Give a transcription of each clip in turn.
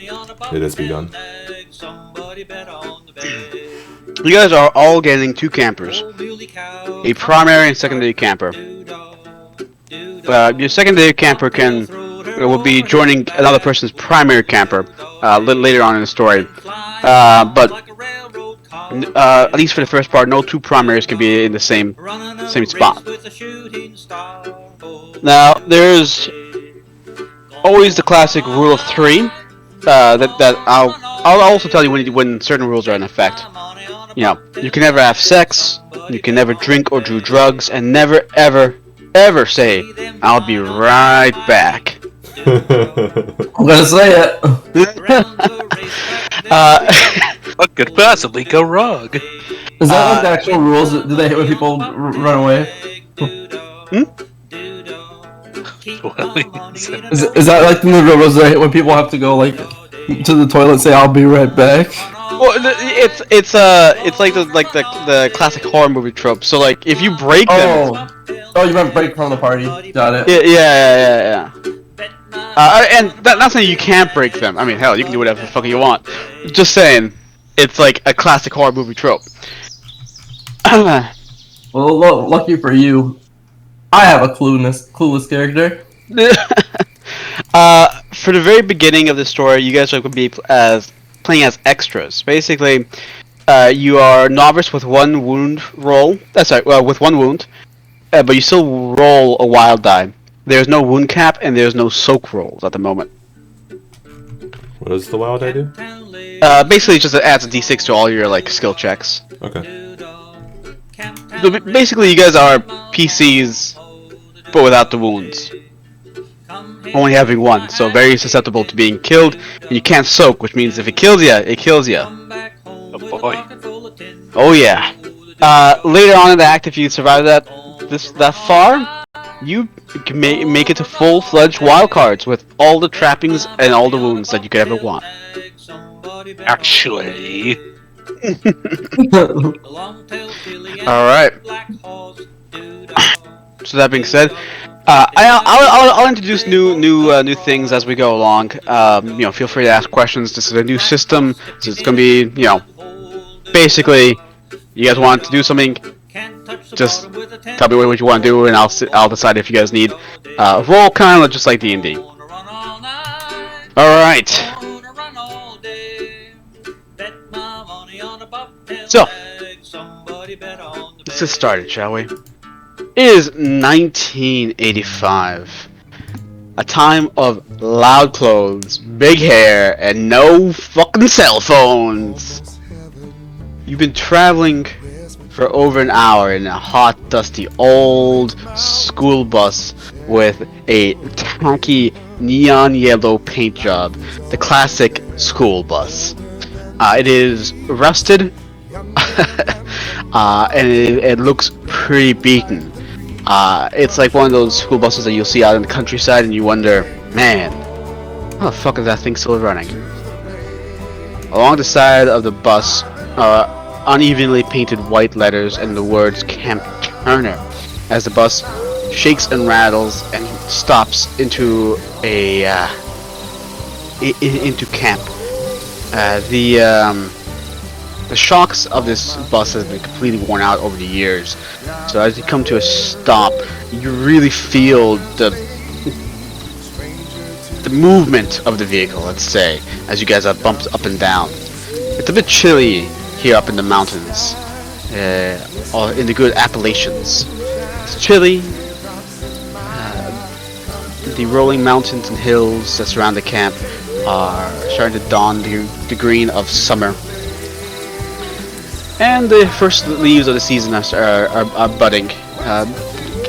It has begun. You guys are all getting 2 campers, a primary and secondary camper. Your secondary camper will be joining another person's primary camper later on in the story. But at least for the first part, no 2 primaries can be in the same spot. Now, there's always the classic rule of 3. That I'll also tell you when certain rules are in effect. You know, you can never have sex, you can never drink or do drugs, and never ever say, "I'll be right back." I'm gonna say it. What could possibly go wrong? Is that like the actual rules? Do they hit when people run away? Is that like the real rules? They hit when people have to go like to the toilet and say, "I'll be right back"? Well, it's like the classic horror movie trope. So like if you break them, you meant break from the party. Got it. Yeah. And not saying you can't break them. I mean, hell, you can do whatever the fuck you want. Just saying, it's like a classic horror movie trope. Well, lucky for you, I have a clueless character. For the very beginning of the story, you guys are going to be playing as extras. Basically, you are novice with 1 wound roll. That's right, with 1 wound, but you still roll a wild die. There's no wound cap and there's no soak rolls at the moment. What does the wild die do? Basically, it just adds a d6 to all your skill checks. Okay. So basically, you guys are PCs, but without the wounds. Only having 1, so very susceptible to being killed. And you can't soak, which means if it kills you, it kills you. Oh boy. Oh yeah. Later on in the act, if you survive that far, you can make it to full-fledged wildcards with all the trappings and all the wounds that you could ever want. Actually. Alright. So that being said, I'll introduce new things as we go along. Feel free to ask questions. This is a new system, so it's gonna be, basically, you guys want to do something, just tell me what you want to do, and I'll decide if you guys need roll, kind of just like D&D. All right. So let's get started, shall we? It is 1985. A time of loud clothes, big hair, and no fucking cell phones. You've been traveling for over an hour in a hot, dusty, old school bus with a tacky neon yellow paint job. The classic school bus. It is rusted, and it looks pretty beaten. It's like one of those school buses that you'll see out in the countryside and you wonder, man, how the fuck is that thing still running? Along the side of the bus are unevenly painted white letters and the words Camp Turner as the bus shakes and rattles and stops into into camp. The shocks of this bus has been completely worn out over the years. So as you come to a stop, you really feel the movement of the vehicle, let's say, as you guys are bumped up and down. It's a bit chilly here up in the mountains, or in the good Appalachians. It's chilly. The rolling mountains and hills that surround the camp are starting to don the green of summer. And the first leaves of the season are budding,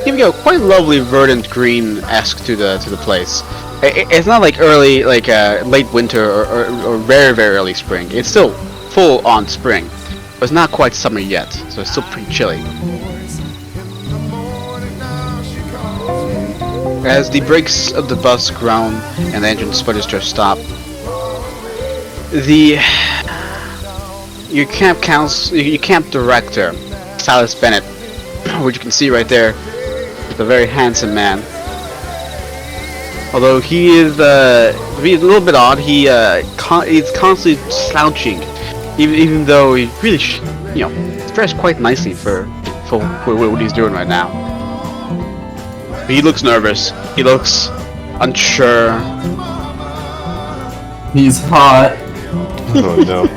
giving a quite lovely verdant green-esque to the place. It's not like late winter or very very early spring. It's still full on spring, but it's not quite summer yet, so it's still pretty chilly. As the brakes of the bus groan and the engine sputters to a stop, your camp director, Silas Bennett, which you can see right there, the very handsome man. Although he's a little bit odd. He's constantly slouching, even though he really, he's dressed quite nicely for what he's doing right now. But he looks nervous. He looks unsure. He's hot. Oh no.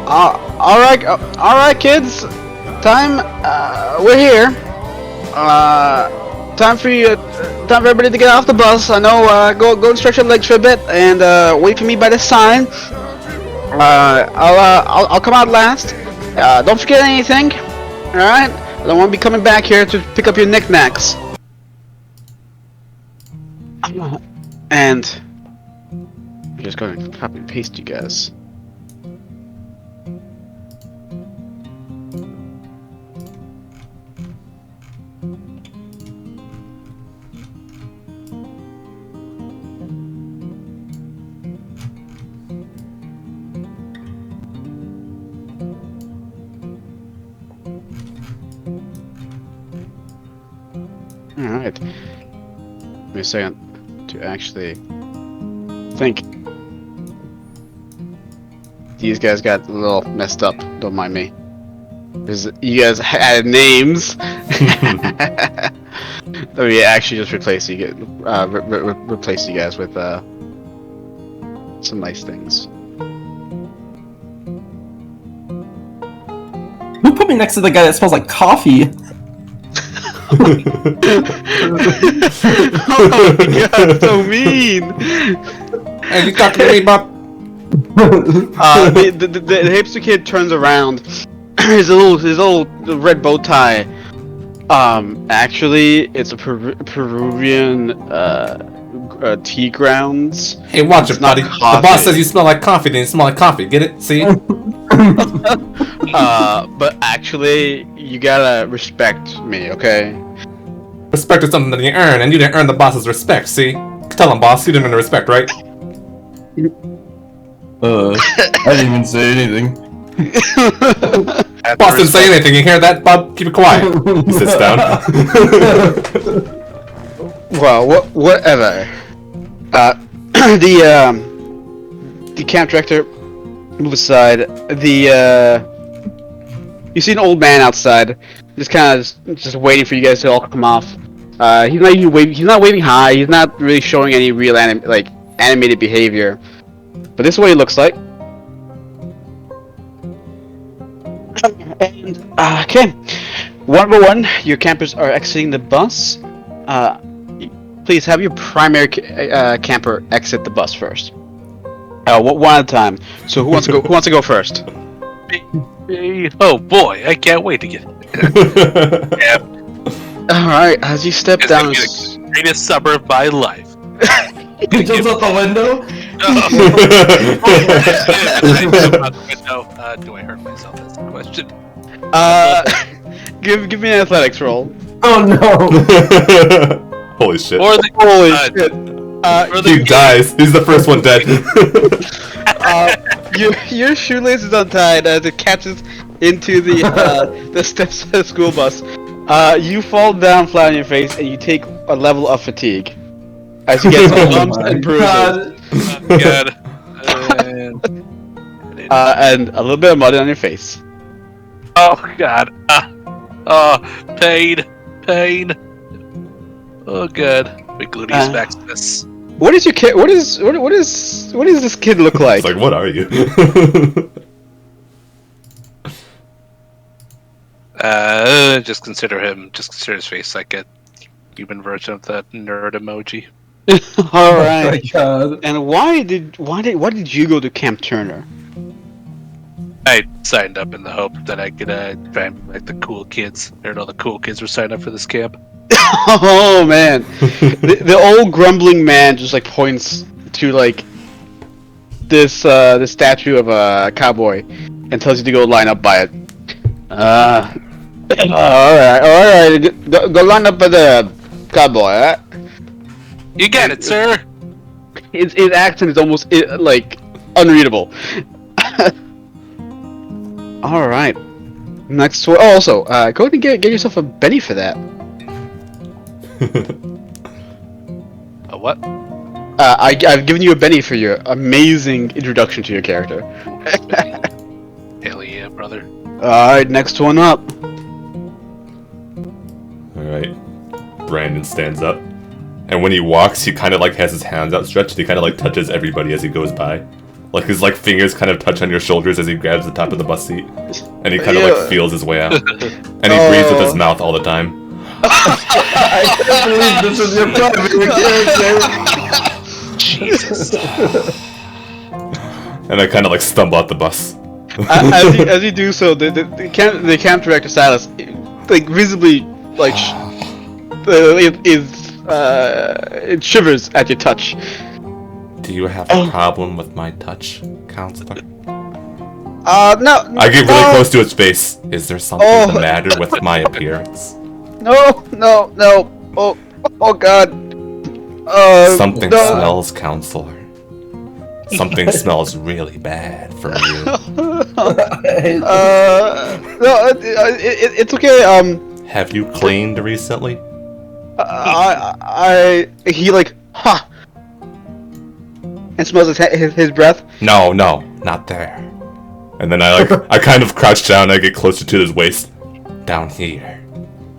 All right, kids. Time. We're here. Time for everybody to get off the bus. I know. Go and stretch your legs for a bit and wait for me by the sign. I'll come out last. Don't forget anything. All right. I don't want to be coming back here to pick up your knickknacks. And I'm just going to copy and paste you guys. Alright. Give me a second to actually think. These guys got a little messed up, don't mind me. Because you guys had names. Let me actually just replace you, replace you guys with some nice things. Who put me next to the guy that smells like coffee? Oh my god, so mean! And you talking to me, Bob? The hipster kid turns around. his little red bow tie. Actually, it's a Peruvian tea grounds. Hey, watch It's it, not buddy. The coffee. boss says you smell like coffee, then you smell like coffee. Get it? See? But actually, you gotta respect me, okay? Respect is something that you earn, and you didn't earn the boss's respect, see? Tell him, boss, you didn't earn the respect, right? I didn't even say anything. Boss didn't say anything, you hear that, Bob? Keep it quiet. He sits down. Well, whatever. The camp director move aside. You see an old man outside, just kind of just waiting for you guys to all come off. He's not even waving. He's not waving high. He's not really showing any real animated behavior. But this is what he looks like. And okay, one by one, your campers are exiting the bus. Please have your primary camper exit the bus first. One at a time. So who wants to go? Who wants to go first? Oh boy, I can't wait to get. Yeah, All right. As you step it's down. gonna be the greatest summer of my life. He jumps out the window. Do I hurt myself? That's the question. Give me an athletics roll. Oh no. Holy shit. Or the Holy shit. He dies. He's the first one dead. Your shoelace is untied as it catches into the steps of the school bus. You fall down flat on your face and you take a level of fatigue as you get some bumps and bruises. God. And a little bit of mud on your face. Oh god. Pain. Oh god. My gluteus maximus. What is your kid? What does this kid look like? It's like, what are you? Just consider his face like a human version of that nerd emoji. All Oh right. my god. And why did you go to Camp Turner? I signed up in the hope that I could try and be like the cool kids. I heard all the cool kids were signed up for this camp. Oh man, the old grumbling man just like points to like this statue of a cowboy and tells you to go line up by it. All right, go line up by the cowboy. Right? You get it, sir. His accent is almost like unreadable. All right. Next one. Oh, also, go ahead and get yourself a Benny for that. A what? I've given you a Benny for your amazing introduction to your character. Hell yeah, brother. Alright, next one up. Alright. Brandon stands up. And when he walks, he kind of like has his hands outstretched. He kind of like touches everybody as he goes by. Like his like fingers kind of touch on your shoulders as he grabs the top of the bus seat. And he kind of like feels his way out. And he breathes with his mouth all the time. I can't believe this is your primary character. Jesus. And I kind of like stumble out the bus. As you do so, the camp director Silas, like visibly, like it shivers at your touch. Do you have a problem with my touch, counselor? No. I get really close to his face. Is there something the matter with my appearance? No. Oh God. Something smells, counselor. Something smells really bad from you. No, it's okay. Have you cleaned recently? He like, and smells his breath. No, not there. And then I kind of crouch down. I get closer to his waist. Down here,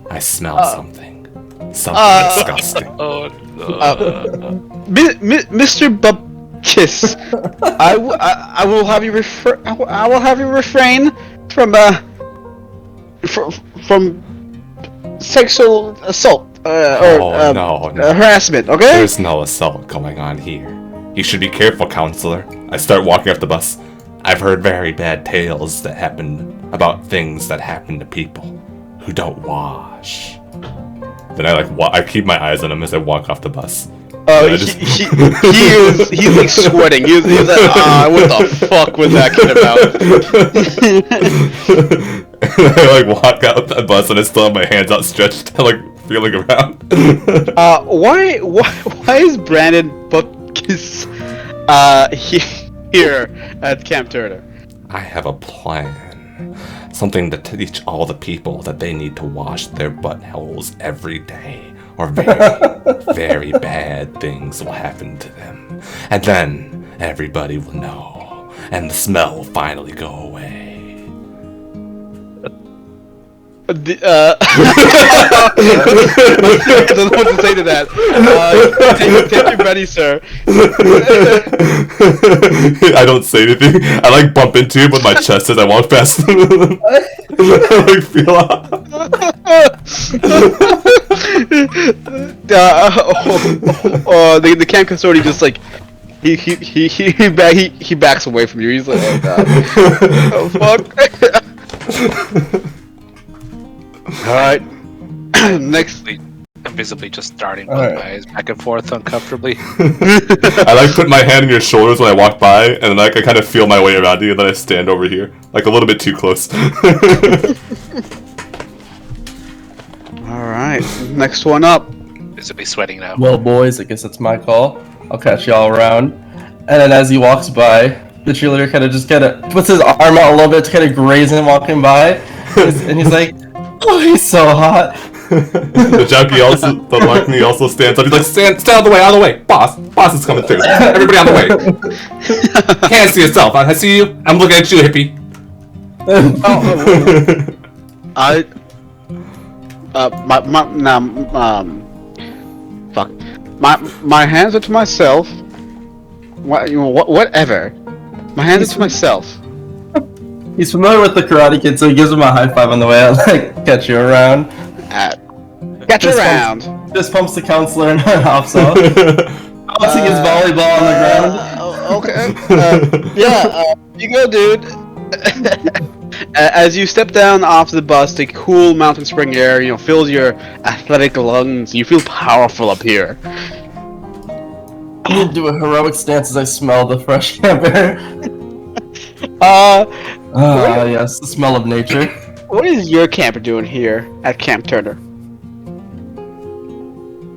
I smell something disgusting. Oh no. Mr. Bubkiss, I will have you I will have you refrain from sexual assault no. harassment. Okay. There's no assault going on here. You should be careful, counselor. I start walking off the bus. I've heard very bad tales that happen about things that happen to people who don't wash. Then I keep my eyes on him as I walk off the bus. He's like sweating. He's like, what the fuck was that kid about? I like walk out the bus and I still have my hands outstretched, like feeling around. Why is Brandon Bupkis here at Camp Turner? I have a plan. Something to teach all the people that they need to wash their buttholes every day, or very, very bad things will happen to them. And then everybody will know, and the smell will finally go away. I don't know what to say to that. Take your buddy, sir. I don't say anything. I like bump into him with my chest as I walk past him. I like feel out. The camp custodian just like he backs away from you. He's like, oh God, oh fuck. Alright. Next. I'm visibly just darting my eyes back and forth uncomfortably. I like put my hand on your shoulders when I walk by, and then like I kind of feel my way around you, and then I stand over here, like a little bit too close. Alright, next one up. Visibly sweating now. Well, boys, I guess it's my call. I'll catch y'all around. And then as he walks by, the cheerleader kind of puts his arm out a little bit to kind of graze him walking by, and he's like, "Oh, he's so hot." The junkie the monkey also stands up. He's like, stand out of the way, boss is coming through. Everybody out of the way. Can't see yourself. I see you. I'm looking at you, hippie. My hands are to myself. Whatever. My hands are to myself. He's familiar with the Karate Kid, so he gives him a high five on the way out, like, catch you around. Catch you around. Just pumps the counselor and hops off. Bouncing his volleyball on the ground. Okay. You go, dude. As you step down off the bus, the cool mountain spring air, fills your athletic lungs. You feel powerful up here. I need to do a heroic stance as I smell the fresh camp air. Yes, the smell of nature. What is your camper doing here at Camp Turner?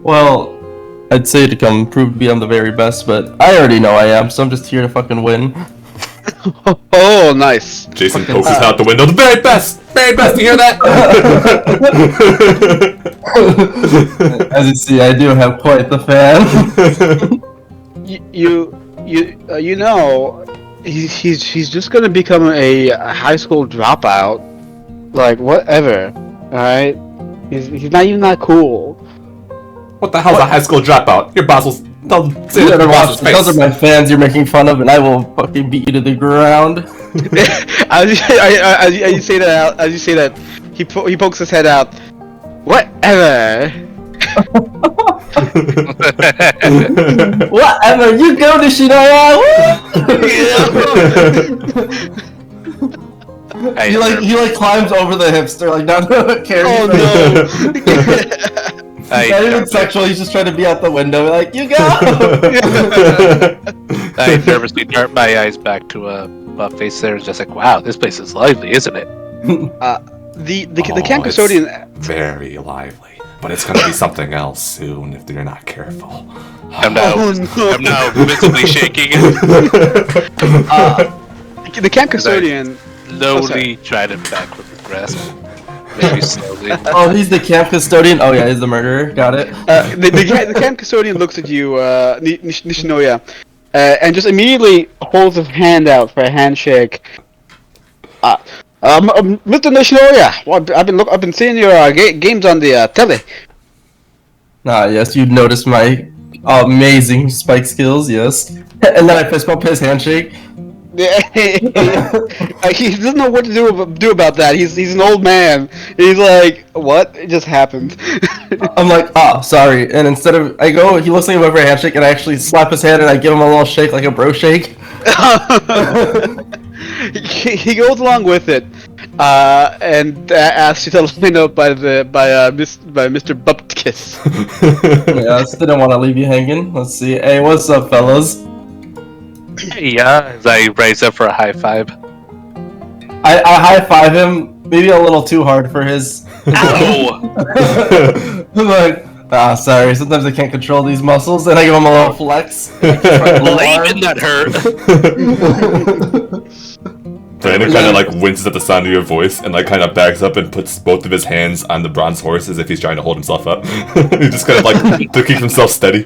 Well, I'd say to come prove to be I'm the very best, but I already know I am, so I'm just here to fucking win. Oh, nice. Jason pokes his head out the window. The very best! Very best! You hear that? As you see, I do have quite the fan. You know, he's just gonna become a high school dropout. Like, whatever. Alright? He's not even that cool. What the hell's a high school dropout? Your boss will say that to your boss's face. Those are my fans you're making fun of, and I will fucking beat you to the ground. As you say that, he pokes his head out. Whatever. Whatever, you go to Shinoya! He like climbs over the hipster, like not carrying. Oh no! Not even sexual, he's just trying to be out the window, like, you go! I nervously dart my eyes back to a buff face there, just like, wow, this place is lively, isn't it? The camp custodian. Very lively, but it's gonna be something else soon if you're not careful. I'm now visibly shaking. The camp custodian. Slowly try to back with the grasp. Maybe slowly. Oh, he's the camp custodian? Oh yeah, he's the murderer. Got it. The camp custodian looks at you, Nishinoya, and just immediately holds his hand out for a handshake. Mr. Nishinoya, well, I've been seeing your games on the telly. Yes, you noticed my amazing spike skills, yes. And then I fist bump his handshake. Yeah, he doesn't know what to do about that. He's an old man. He's like, what? It just happened. I'm like, sorry. And instead of he looks like him over a handshake, and I actually slap his hand and I give him a little shake, like a bro shake. He goes along with it, and asks you to line up by Mr. Bupkis. Yeah, I just didn't want to leave you hanging. Let's see. Hey, what's up, fellas? Yeah, as I raise up for a high five. I high five him, maybe a little too hard for his. Ow! I'm like, sorry, sometimes I can't control these muscles, and I give him a little flex. Leaving that hurt. Brandon kind of like winces at the sound of your voice and like kind of backs up and puts both of his hands on the bronze horse as if he's trying to hold himself up. He just kind of like to keep himself steady.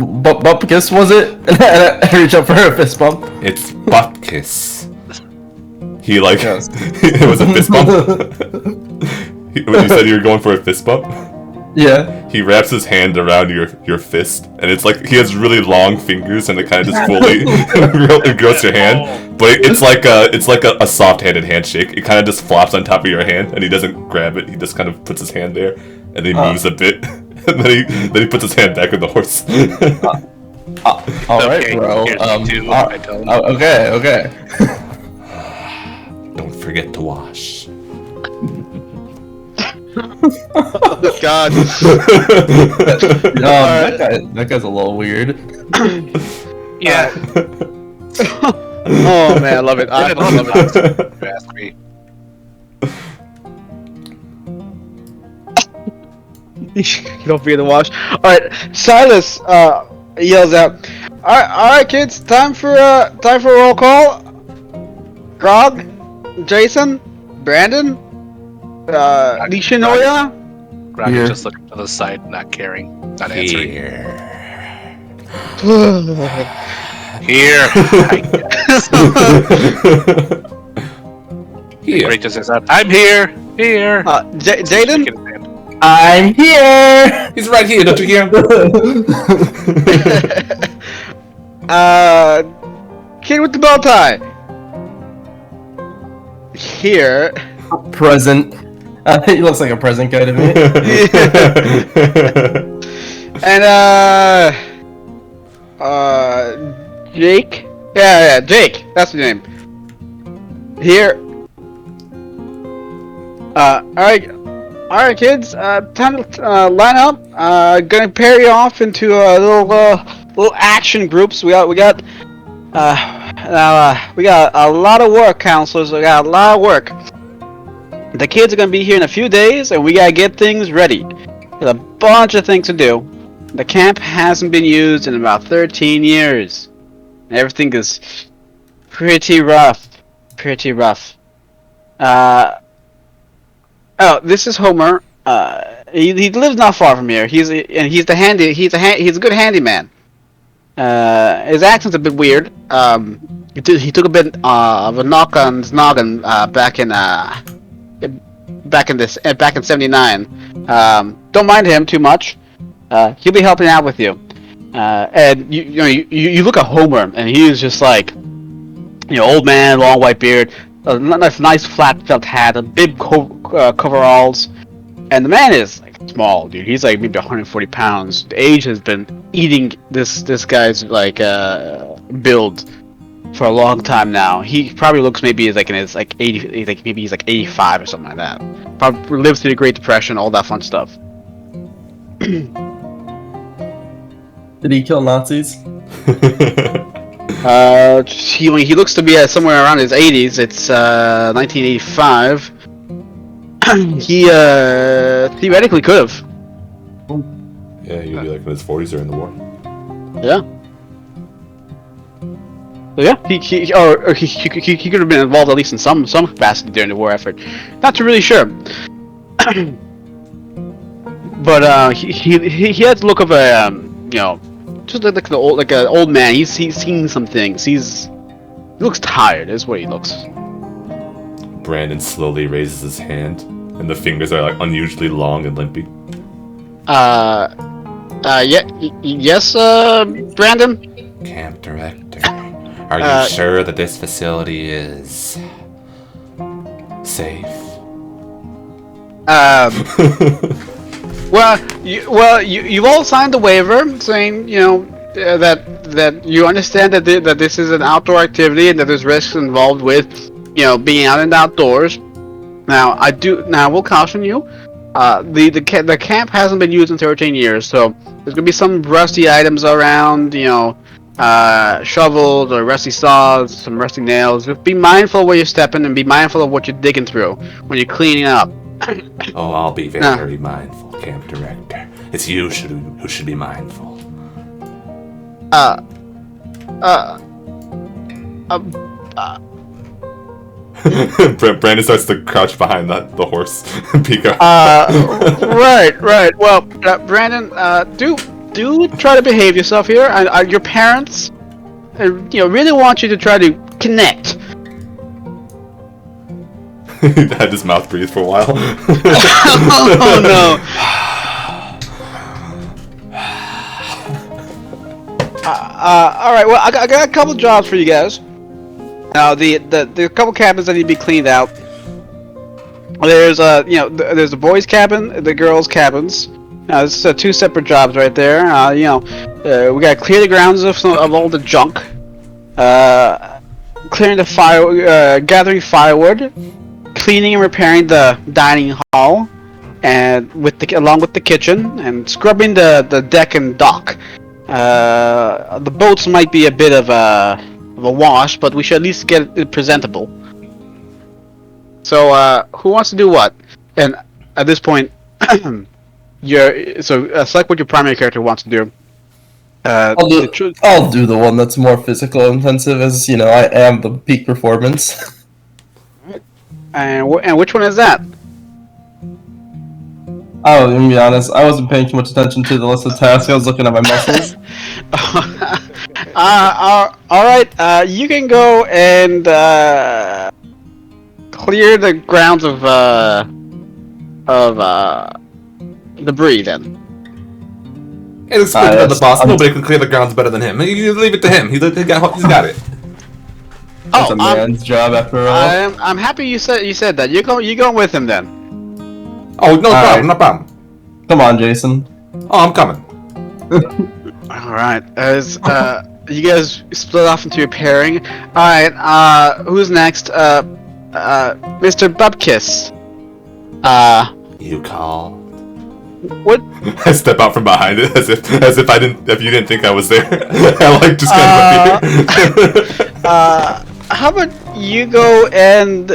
Bupkis, was it? And I reach up for a fist bump. It's Bupkis. He like it was a fist bump. When you said you were going for a fist bump, yeah, he wraps his hand around your fist, and it's like he has really long fingers, and it kind of just fully engross your hand. But it's like a soft-handed handshake. It kind of just flops on top of your hand, and he doesn't grab it. He just kind of puts his hand there, and he moves a bit, and then he puts his hand back in the horse. All right, bro. Okay. Don't forget to wash. Oh, God. That guy's a little weird. Yeah. Oh man, I love it. I love it. You asked me. You don't forget to wash. All right, Silas yells out. All right, kids, time for roll call. Grog, Jason, Brandon, Nishinoya. Grog is just looking to the side, not caring, not answering. Here. I guess. Here. Great just says, I'm here. Here. Jaden. I'm here. He's right here. Don't you hear him? Kid with the bow tie. Here. Present. He looks like a present guy to me. And Jake. Yeah, Jake. That's the name. Here. All right, kids. Time to line up. Gonna pair you off into little action groups. We got a lot of work, counselors. We got a lot of work. The kids are gonna be here in a few days, and we gotta get things ready. There's a bunch of things to do. The camp hasn't been used in about 13 years. Everything is pretty rough. Pretty rough. Oh, this is Homer. He lives not far from here. He's a good handyman. His accent's a bit weird. He took a bit of a knock on his noggin back in '79. Don't mind him too much. He'll be helping out with you. And you look at Homer, and he's just like, old man, long white beard, a nice flat felt hat, a big coveralls, and the man is like small, dude. He's like maybe 140 pounds. The age has been eating this guy's like build for a long time now. He probably looks maybe like in his like 80, like maybe he's like 85 or something like that. Probably lived through the Great Depression, all that fun stuff. Did he kill Nazis? He looks to be somewhere around his 80s. It's 1985. He theoretically could have. Yeah, he'd be like in his 40s during the war. Yeah. So yeah, he could have been involved at least in some capacity during the war effort. Not too really sure. But he had the look of a just like the old man. He's seen some things. He looks tired. Is what he looks. Brandon slowly raises his hand, and the fingers are like unusually long and limpy. Yes, Brandon? Camp director, are you sure that this facility is safe? You've all signed the waiver saying, that you understand that this is an outdoor activity and that there's risks involved with, being out in the outdoors. Now, I will caution you. The camp hasn't been used in 13 years, so there's gonna be some rusty items around, shovels or rusty saws, some rusty nails. Just be mindful where you're stepping and be mindful of what you're digging through when you're cleaning up. Oh, I'll be very mindful, camp director. It's you who should be mindful. Brandon starts to crouch behind the horse. Pico. Right. Well, Brandon, do try to behave yourself here. Your parents, really want you to try to connect. He had his mouth breathe for a while. Oh no. All right. Well, I got a couple jobs for you guys. Now, the couple cabins that need to be cleaned out. There's there's the boys' cabin, the girls' cabins. Now, this is two separate jobs right there. We gotta clear the grounds of all the junk. Clearing the fire, gathering firewood, cleaning and repairing the dining hall, and along with the kitchen, and scrubbing the deck and dock. The boats might be a bit of a wash, but we should at least get it presentable. So, who wants to do what? And at this point, select what your primary character wants to do. I'll do the one that's more physical intensive, as I am the peak performance. And which one is that? Oh, let me be honest, I wasn't paying too much attention to the list of tasks. I was looking at my muscles. Alright, you can go and clear the grounds of debris then. Hey, let's clear the boss. Nobody can clear the grounds better than him. You leave it to him. He's got it. That's a man's job after all. I'm happy you said that. You going with him then? Oh, no problem. Come on, Jason. Oh, I'm coming. Alright, as you guys split off into your pairing. Alright, who's next? Mr. Bubkiss. You called? What? I step out from behind it as if you didn't think I was there. I just kind of appear. How about you go and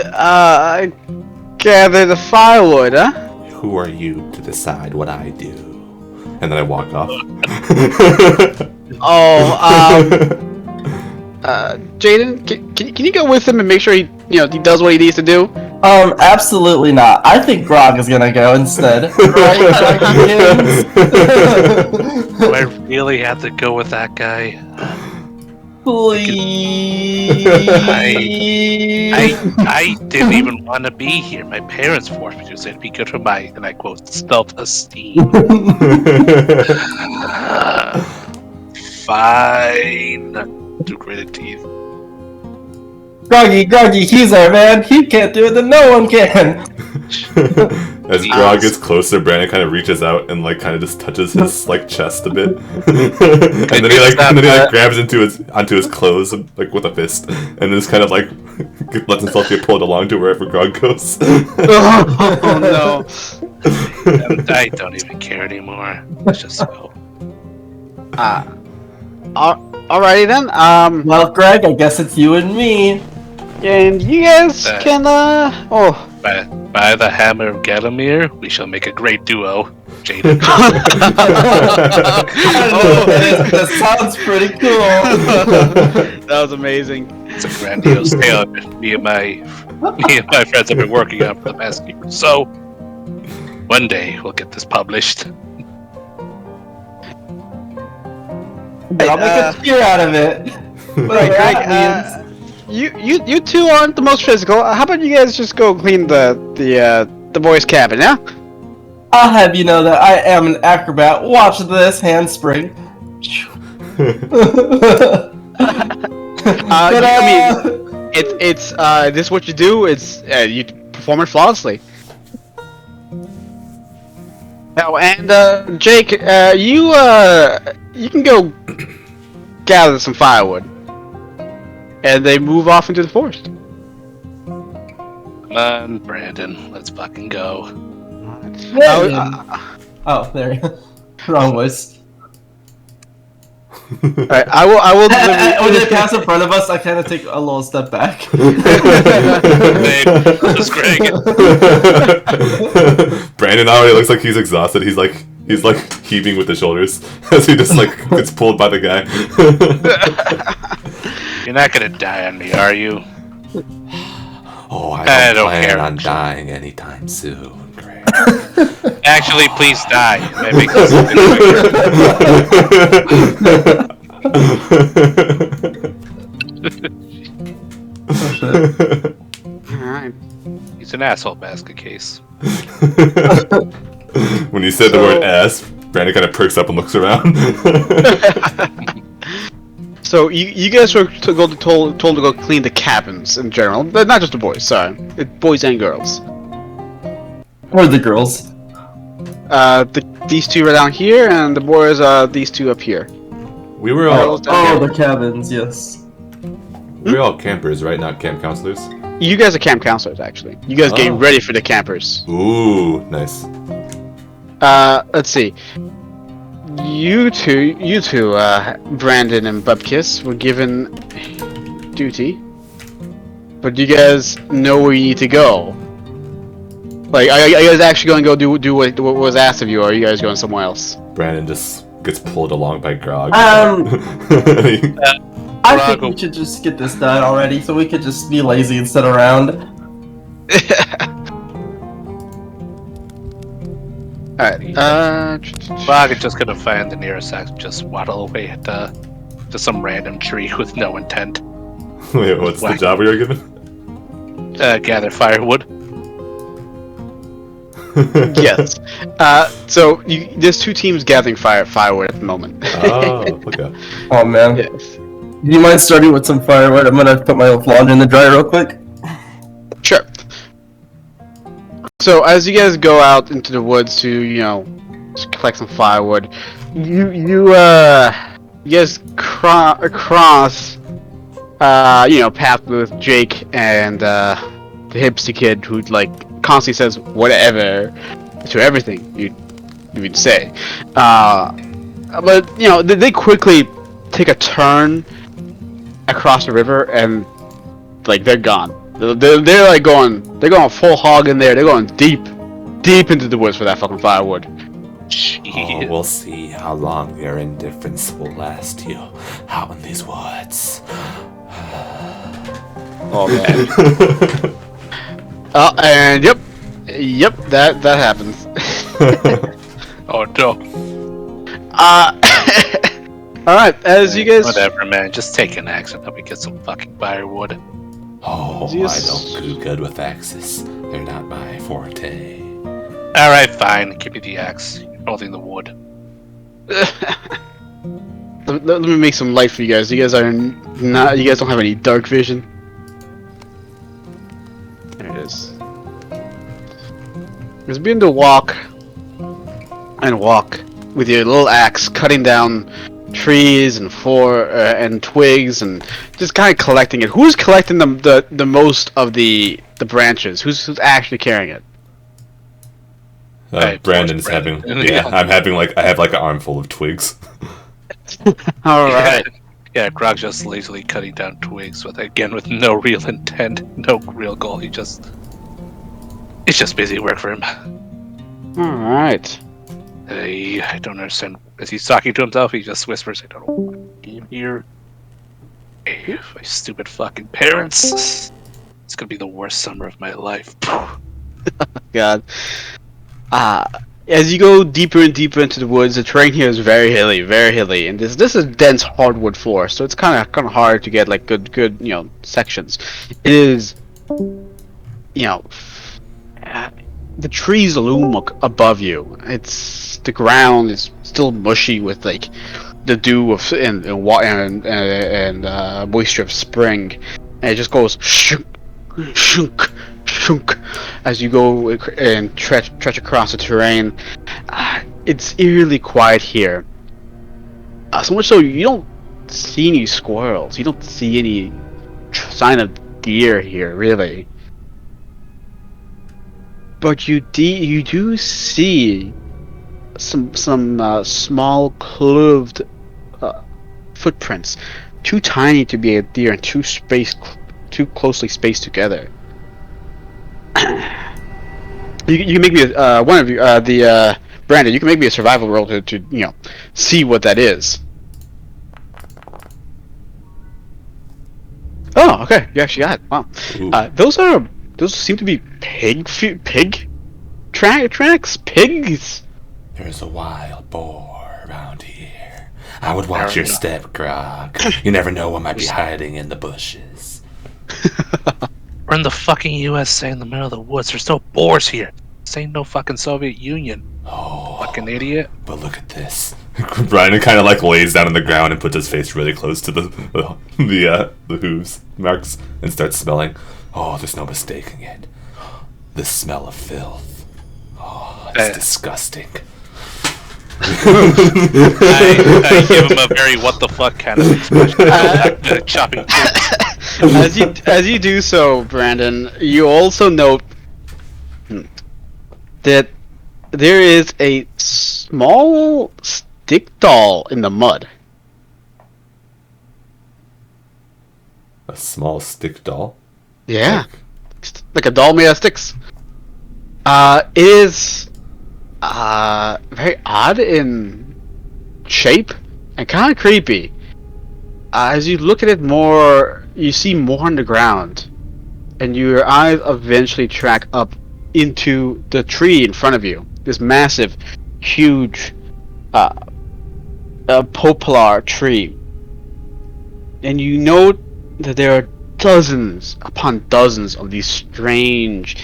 gather the firewood, huh? Who are you to decide what I do? And then I walk off. Jaden, can you go with him and make sure he does what he needs to do? Absolutely not. I think Grog is gonna go instead. Right, Do I really have to go with that guy? Please. I didn't even want to be here. My parents forced me to, so it'd be good for my, and I quote, self-esteem. Fine. Do gritted teeth. Groggy, he's our man. He can't do it, then no one can. As Grog gets closer, Brandon kind of reaches out and like kind of just touches his like chest a bit, and then he grabs onto his clothes like with a fist, and then just kind of like lets himself get pulled along to wherever Grog goes. Oh no! I don't even care anymore. Let's just go. Alrighty then. Well, Greg, I guess it's you and me. And you guys can By the hammer of Galamir, we shall make a great duo. Jaden. That sounds pretty cool. That was amazing. It's a grandiose tale that me and my friends have been working on for the past year. So one day we'll get this published. I'll make a cheer out of it. Right, Greg. You two aren't the most physical. How about you guys just go clean the boys' cabin, yeah? I'll have you know that I am an acrobat. Watch this handspring. It's this is what you do. It's you perform it flawlessly. Oh, and Jake, you can go gather some firewood, and they move off into the forest. Come on, Brandon, let's fucking go. Oh, there you go. Wrong voice. Alright, I will deliver. When it passes in front of us, I kind of take a little step back. Just Greg. Brandon already looks like he's exhausted. He's like heaving with the shoulders as he just like gets pulled by the guy. You're not gonna die on me, are you? Oh, I don't plan care. on dying anytime soon, Greg. Actually, please die. That makes this Alright. He's an asshole basket case. When you said the word ass, Brandon kind of perks up and looks around. So you guys were told to go clean the cabins in general, but not just the boys. Sorry, boys and girls. Or the girls. These two are down here, and the boys are these two up here. We were all the cabins, yes. we're all campers, right? Not camp counselors. You guys are camp counselors, actually. You guys getting ready for the campers. Ooh, nice. Let's see. You two, Brandon and Bubkiss, were given duty, but you guys know where you need to go. Like, are you guys actually going to go do what was asked of you, or are you guys going somewhere else? Brandon just gets pulled along by Grog. I think we should just get this done already, so we could just be lazy and sit around. Alright, Frog is just gonna find the nearest axe, just waddle away at to some random tree with no intent. Wait, what's the job we were given? Gather firewood. yes. So there's two teams gathering firewood at the moment. Oh, okay. Oh man. Yes. Do you mind starting with some firewood? I'm gonna put my laundry in the dryer real quick. Sure. So as you guys go out into the woods to, collect some firewood, you guys across, path with Jake and the hipster kid who constantly says whatever to everything you'd say. But they quickly take a turn across the river and they're gone. They're going full hog in there. They're going deep into the woods for that fucking firewood. Oh, we'll see how long your indifference will last you out in these woods. Oh man. And yep, that happens. Oh no. All right, as you guys. Whatever, man. Just take an axe and help me get some fucking firewood. Oh, Yes. I don't do good with axes. They're not my forte. All right, fine. Give me the axe. You're holding the wood. Let me make some light for you guys. You guys are not. You guys don't have any dark vision. There it is. Just begin to walk and walk with your little axe, cutting down trees and and twigs, and just kind of collecting it. Who's collecting the most of the branches? Who's actually carrying it? Hey, Brandon's Brandon. having. Yeah, I have like an armful of twigs. All right. Yeah, Grog just lazily cutting down twigs with no real intent, no real goal. It's just busy work for him. All right. I don't understand. As he's talking to himself, he just whispers, "I don't know why I came here. My stupid fucking parents. It's gonna be the worst summer of my life." God. As you go deeper and deeper into the woods, the terrain here is very hilly, and this is dense hardwood forest, so it's kind of hard to get like good sections. It is, the trees loom above you. The ground is still mushy with like the dew of and moisture of spring, and it just goes shunk, shunk, shunk as you go and trudge across the terrain. It's eerily quiet here. So much so you don't see any squirrels. You don't see any sign of deer here, really. But you do see some small clothed footprints, too tiny to be a deer and too closely spaced together. You can make me one of you Brandon. You can make me a survival roll to see what that is. Oh, okay. You actually got it. Wow. Those seem to be pig tracks. Pigs. There's a wild boar around here. I would watch your step, Grog. You never know what might be hiding in the bushes. We're in the fucking USA in the middle of the woods. There's no boars here. This ain't no fucking Soviet Union. Oh, Fucking idiot. but look at this. Brian kind of like lays down on the ground and puts his face really close to the hooves marks and starts smelling. Oh, there's no mistaking it. The smell of filth. Oh, it's disgusting. I give him a very what the fuck kind of expression. Chopping. As you do so, Brandon, you also note that there is a small stick doll in the mud. A small stick doll? Yeah, like a doll made of sticks. It is very odd in shape and kind of creepy. As you look at it more, you see more on the ground, and your eyes eventually track up into the tree in front of you. This massive, huge, poplar tree, and you note that there are dozens upon dozens of these strange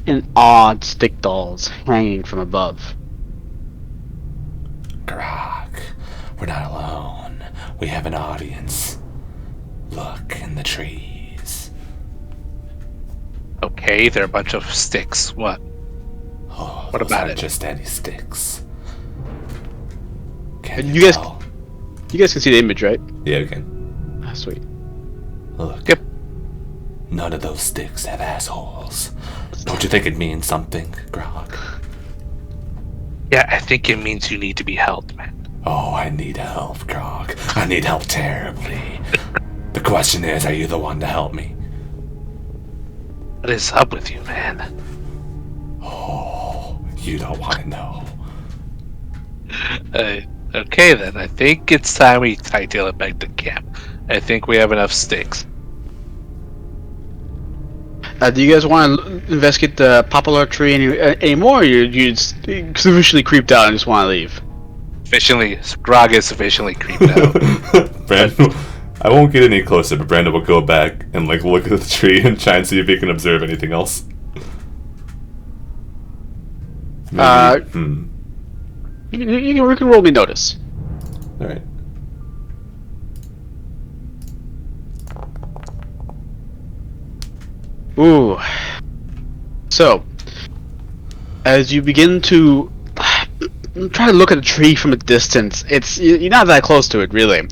and odd stick dolls hanging from above. Grog, we're not alone. We have an audience. Look in the trees. Okay, they're a bunch of sticks. What? Oh, What those about aren't it? just any sticks. Can And you you guys- tell? You guys can see the image, right? Yeah, we can. Ah, sweet. Look. Yep. None of those sticks have assholes. Don't you think it means something, Grog? Yeah, I think it means you need to be helped, man. Oh, I need help, Grog. I need help terribly. The question is, are you the one to help me? What is up with you, man? Oh, you don't want to know. Okay then, I think it's time we hightail it back to camp. I think we have enough sticks. Do you guys want to investigate the popular tree anymore, or you just sufficiently creeped out and just want to leave? Grog is sufficiently creeped out. Brandon, I won't get any closer, but Brandon will go back and like look at the tree and try and see if he can observe anything else. Maybe, You can roll me notice. All right. Ooh. So, as you begin to try to look at the tree from a distance, you're not that close to it, really.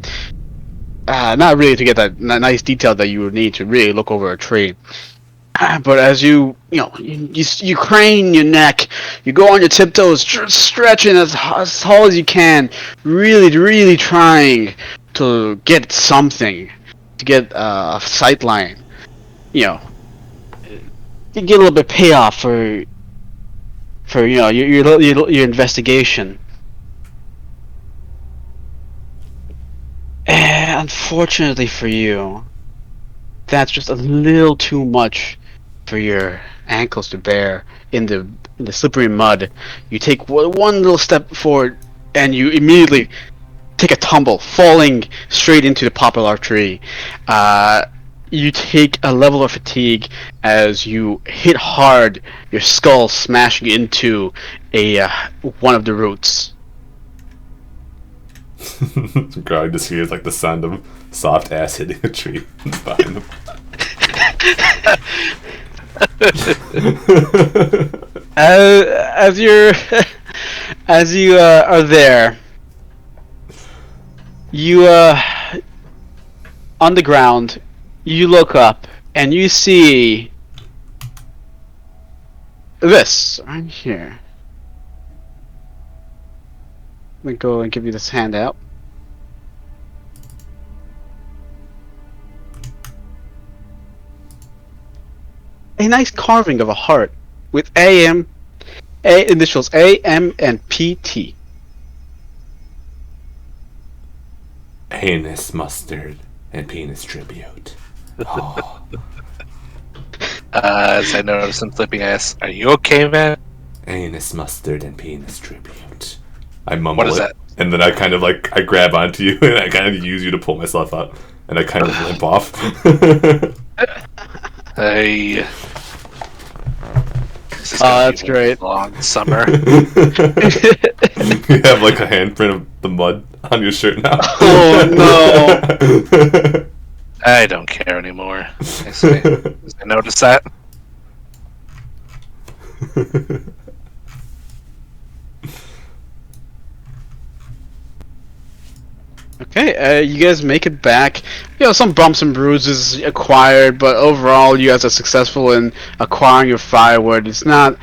Not really to get that nice detail that you would need to really look over a tree. But as you crane your neck, you go on your tiptoes, stretching as tall as you can, really trying to get something, to get a sight line. You get a little bit payoff for your investigation. Unfortunately for you, that's just a little too much for your ankles to bear in the slippery mud. You take one little step forward, and you immediately take a tumble, falling straight into the poplar tree. You take a level of fatigue as you hit hard, your skull smashing into one of the roots. Grog just hears like the sound of soft ass hitting a tree behind him. As you are there, you on the ground, you look up and you see this right here. Let me go and give you this handout. A nice carving of a heart with initials A, M, and PT. Anus mustard and penis tribute. Oh. As I notice him flipping ass, are you okay, man? Anus mustard and penis tribute. I mumble What is it, that? and then I kind of like I grab onto you and I kind of use you to pull myself up, and I kind of limp off. Hey. This is Oh, gonna that's be great. a long summer. You have like a handprint of the mud on your shirt now. Oh no! I don't care anymore. I say. Did I notice that? Okay, you guys make it back. Some bumps and bruises acquired, but overall, you guys are successful in acquiring your firewood. It's not.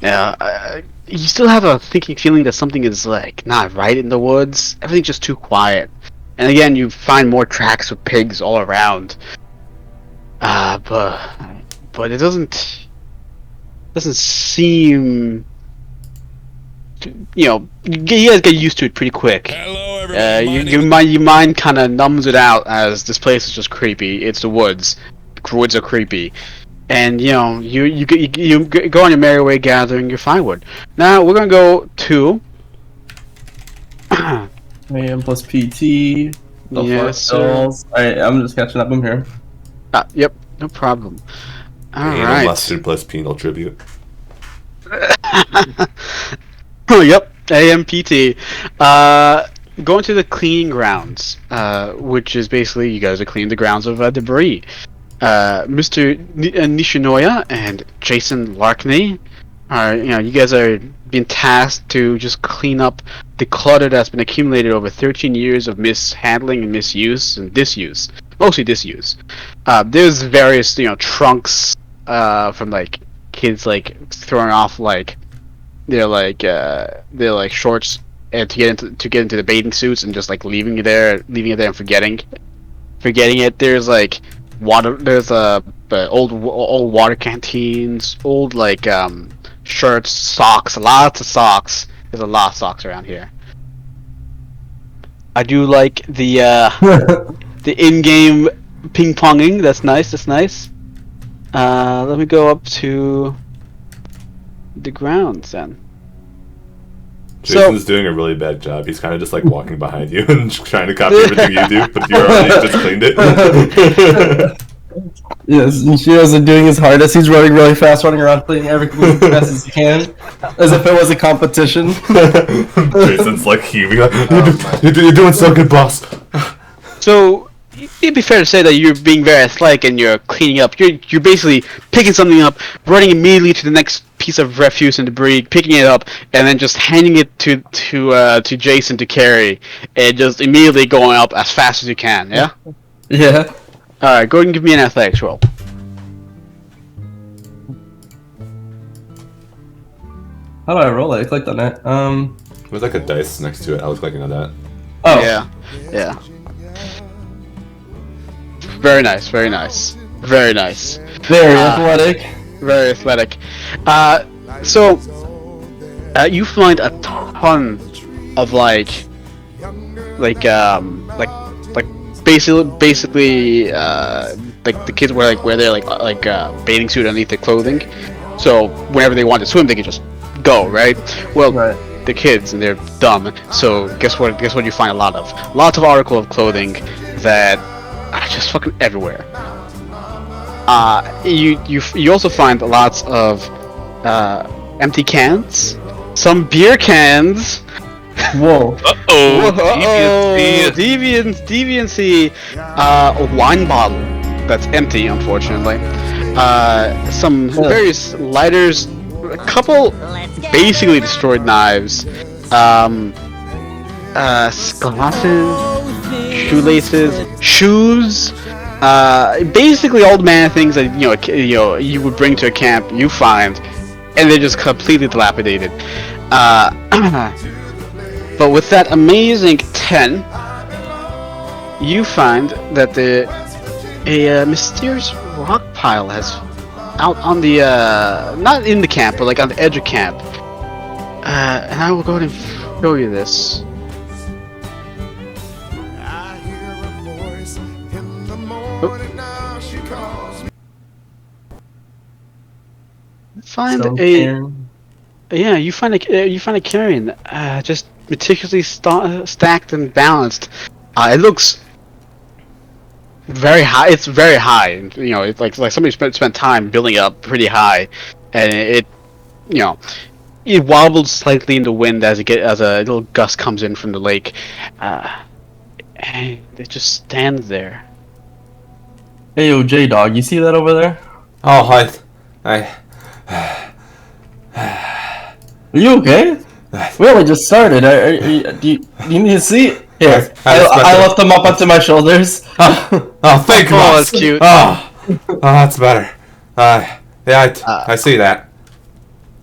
You still have a feeling that something is like not right in the woods. Everything's just too quiet. And again, you find more tracks of pigs all around. But it doesn't seem. You guys get used to it pretty quick. Hello, everybody. Your mind kind of numbs it out as this place is just creepy. It's the woods. The woods are creepy, and you go on your merry way gathering your firewood. Now we're gonna go to. AM plus PT. The Yes, sir. Alright, I'm just catching up. I'm here. Yep, no problem. All Anal right. mustard plus penal tribute. Yep, AMPT. Going to the cleaning grounds, which is basically you guys are cleaning the grounds of debris. Mr. Nishinoya and Jason Larkney are, you guys are being tasked to just clean up the clutter that's been accumulated over 13 years of mishandling and misuse and disuse. Mostly disuse. There's various, trunks from like kids like throwing off like they're shorts and to get into the bathing suits and just like leaving it there and forgetting it. There's like water. There's old water canteens, old like shirts, socks, lots of socks. There's a lot of socks around here. I do like the in-game ping ponging. That's nice. Let me go up to the grounds then. Jason's doing a really bad job. He's kind of just like walking behind you and just trying to copy everything you do, but you already just cleaned it. Yes, Nishio's doing his hardest. He's running really fast, running around cleaning everything as fast as he can, as if it was a competition. Jason's like heaving. Like, you're doing so good, boss. So it'd be fair to say that you're being very athletic and you're cleaning up. You're basically picking something up, running immediately to the next piece of refuse and debris, picking it up, and then just handing it to Jason to carry, and just immediately going up as fast as you can. Yeah. Yeah. All right. Go ahead and give me an athletics roll. How do I roll it? I clicked on it. There's like a dice next to it. I was clicking on that. Oh. Yeah. Yeah. Very nice. Very nice. Very nice. Very athletic. Very athletic. So you find a ton of like basically like the kids wear their bathing suit underneath their clothing, so whenever they want to swim they can just go, right? Well, Right. the kids, and they're dumb, so guess what you find lots of articles of clothing that are just fucking everywhere. You also find lots of empty cans, some beer cans. Whoa. Deviancy. A wine bottle that's empty, unfortunately. Some various lighters, a couple basically destroyed knives, glasses, shoelaces, shoes. Basically all the man things that you would bring to a camp. You find, and they're just completely dilapidated. But with that amazing 10, you find that a mysterious rock pile has out on the not in the camp, but like on the edge of camp. And I will go ahead and show you this. Find you find a carrion just meticulously stacked and balanced. It looks very high. It's very high. It's like somebody spent time building it up pretty high, and it wobbles slightly in the wind as a little gust comes in from the lake, and it just stands there. Hey, yo, J-Dog, you see that over there? Oh, hi. Are you okay? We only just started. Do you need a seat? Here, I lift them up onto my shoulders. Oh, thank you. Oh, that's cute. Oh, that's better. Yeah, I see that.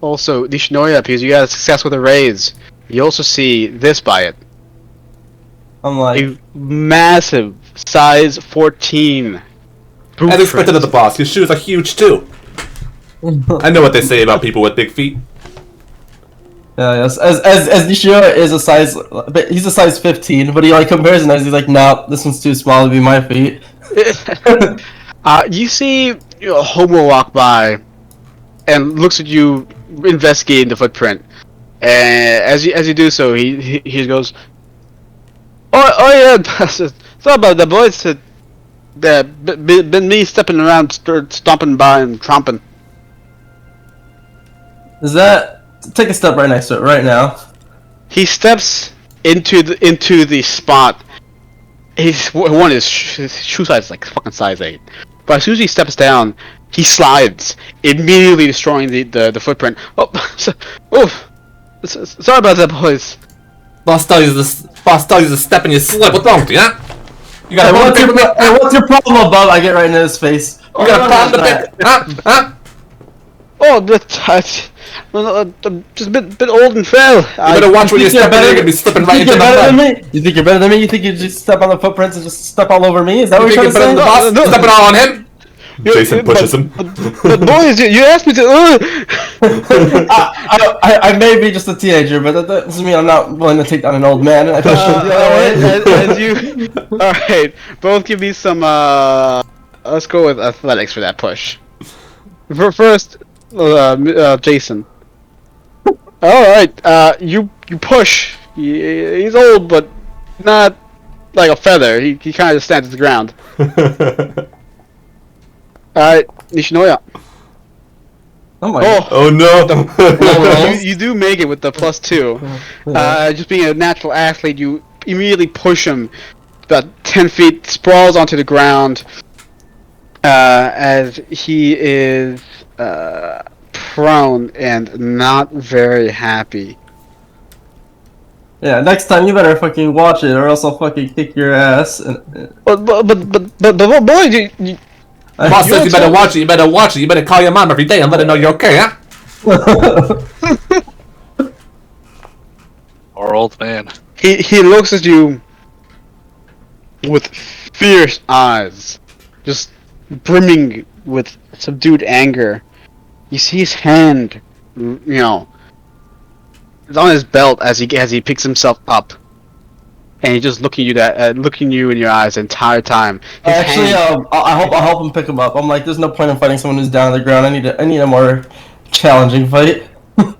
Also, Nishinoya, because you got a success with a raise, you also see this by it. I'm like, A massive size 14. As expected of the boss, his shoes are huge too. I know what they say about people with big feet. yes. As Nishio is a size, but he's a size 15, but he like compares and he's like, nah, this one's too small to be my feet. You see a hobo walk by and looks at you, investigating the footprint. And as you do so, he goes, "Oh yeah, sorry about that, boys. Been me stepping around, stomping by and tromping." Is that? Take a step right next to it right now. He steps into the spot. His shoe size is like fucking size 8. But as soon as he steps down, he slides, immediately destroying the footprint. Sorry about that, boys. Boss tells you to step and you slip. What's wrong with you, huh? You got a What's your problem, Bob? I get right into his face. You got a problem to pick? Huh? Oh, I'm just a bit old and frail. You better watch where you're stepping. You're gonna be slipping right into the mud. You think you're better than me? You think you just step on the footprints and just step all over me? Is that what You you're think trying you're to better than say? the boss? Stepping all on him. Jason pushes him. But boys, you asked me to. I may be just a teenager, but that doesn't mean I'm not willing to take down an old man. And I push him the other way. All right, both give me some. Let's go with athletics for that push. First, Jason. Alright, you push. He's old, but not like a feather. He kind of stands the ground. Alright, Nishinoya. Oh my. Oh no! You do make it with the +2. Just being a natural athlete, you immediately push him about 10 feet, sprawls onto the ground, as he is prone and not very happy. Yeah, next time you better fucking watch it, or else I'll fucking kick your ass. But boy, you Boss says you better watch it. You better watch it. You better call your mom every day and let her know you're okay, huh? Our old man. he looks at you with fierce eyes, just brimming with subdued anger. You see his hand, it's on his belt as he picks himself up, and he's just looking you in your eyes the entire time. His Actually, hand- I'll help him pick him up. I'm like, there's no point in fighting someone who's down on the ground. I need a more challenging fight.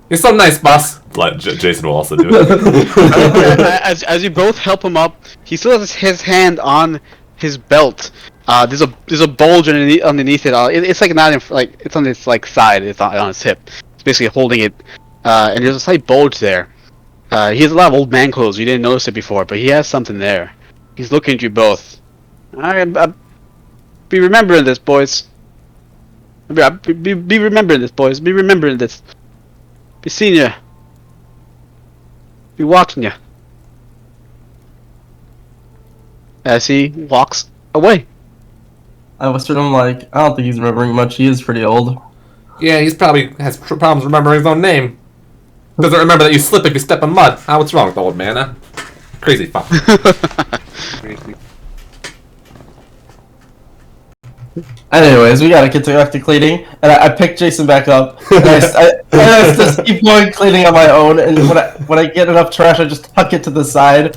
You're so nice, boss. Jason will also do it. as you both help him up, he still has his hand on his belt. There's a bulge underneath it. It's like not it's on his side. It's on his hip. It's basically holding it, and there's a slight bulge there. He has a lot of old man clothes. You didn't notice it before, but he has something there. He's looking at you both. Be remembering this, boys. Be remembering this, boys. Be remembering this. Be seeing ya. Be watching ya. As he walks away. I whispered him like, I don't think he's remembering much. He is pretty old. Yeah, he's probably has problems remembering his own name. Doesn't remember that you slip if you step in mud. What's wrong with the old man, huh? Crazy fuck. Crazy. Anyways, we gotta get back to cleaning, and I pick Jason back up. And I just keep going cleaning on my own, and when I get enough trash, I just tuck it to the side.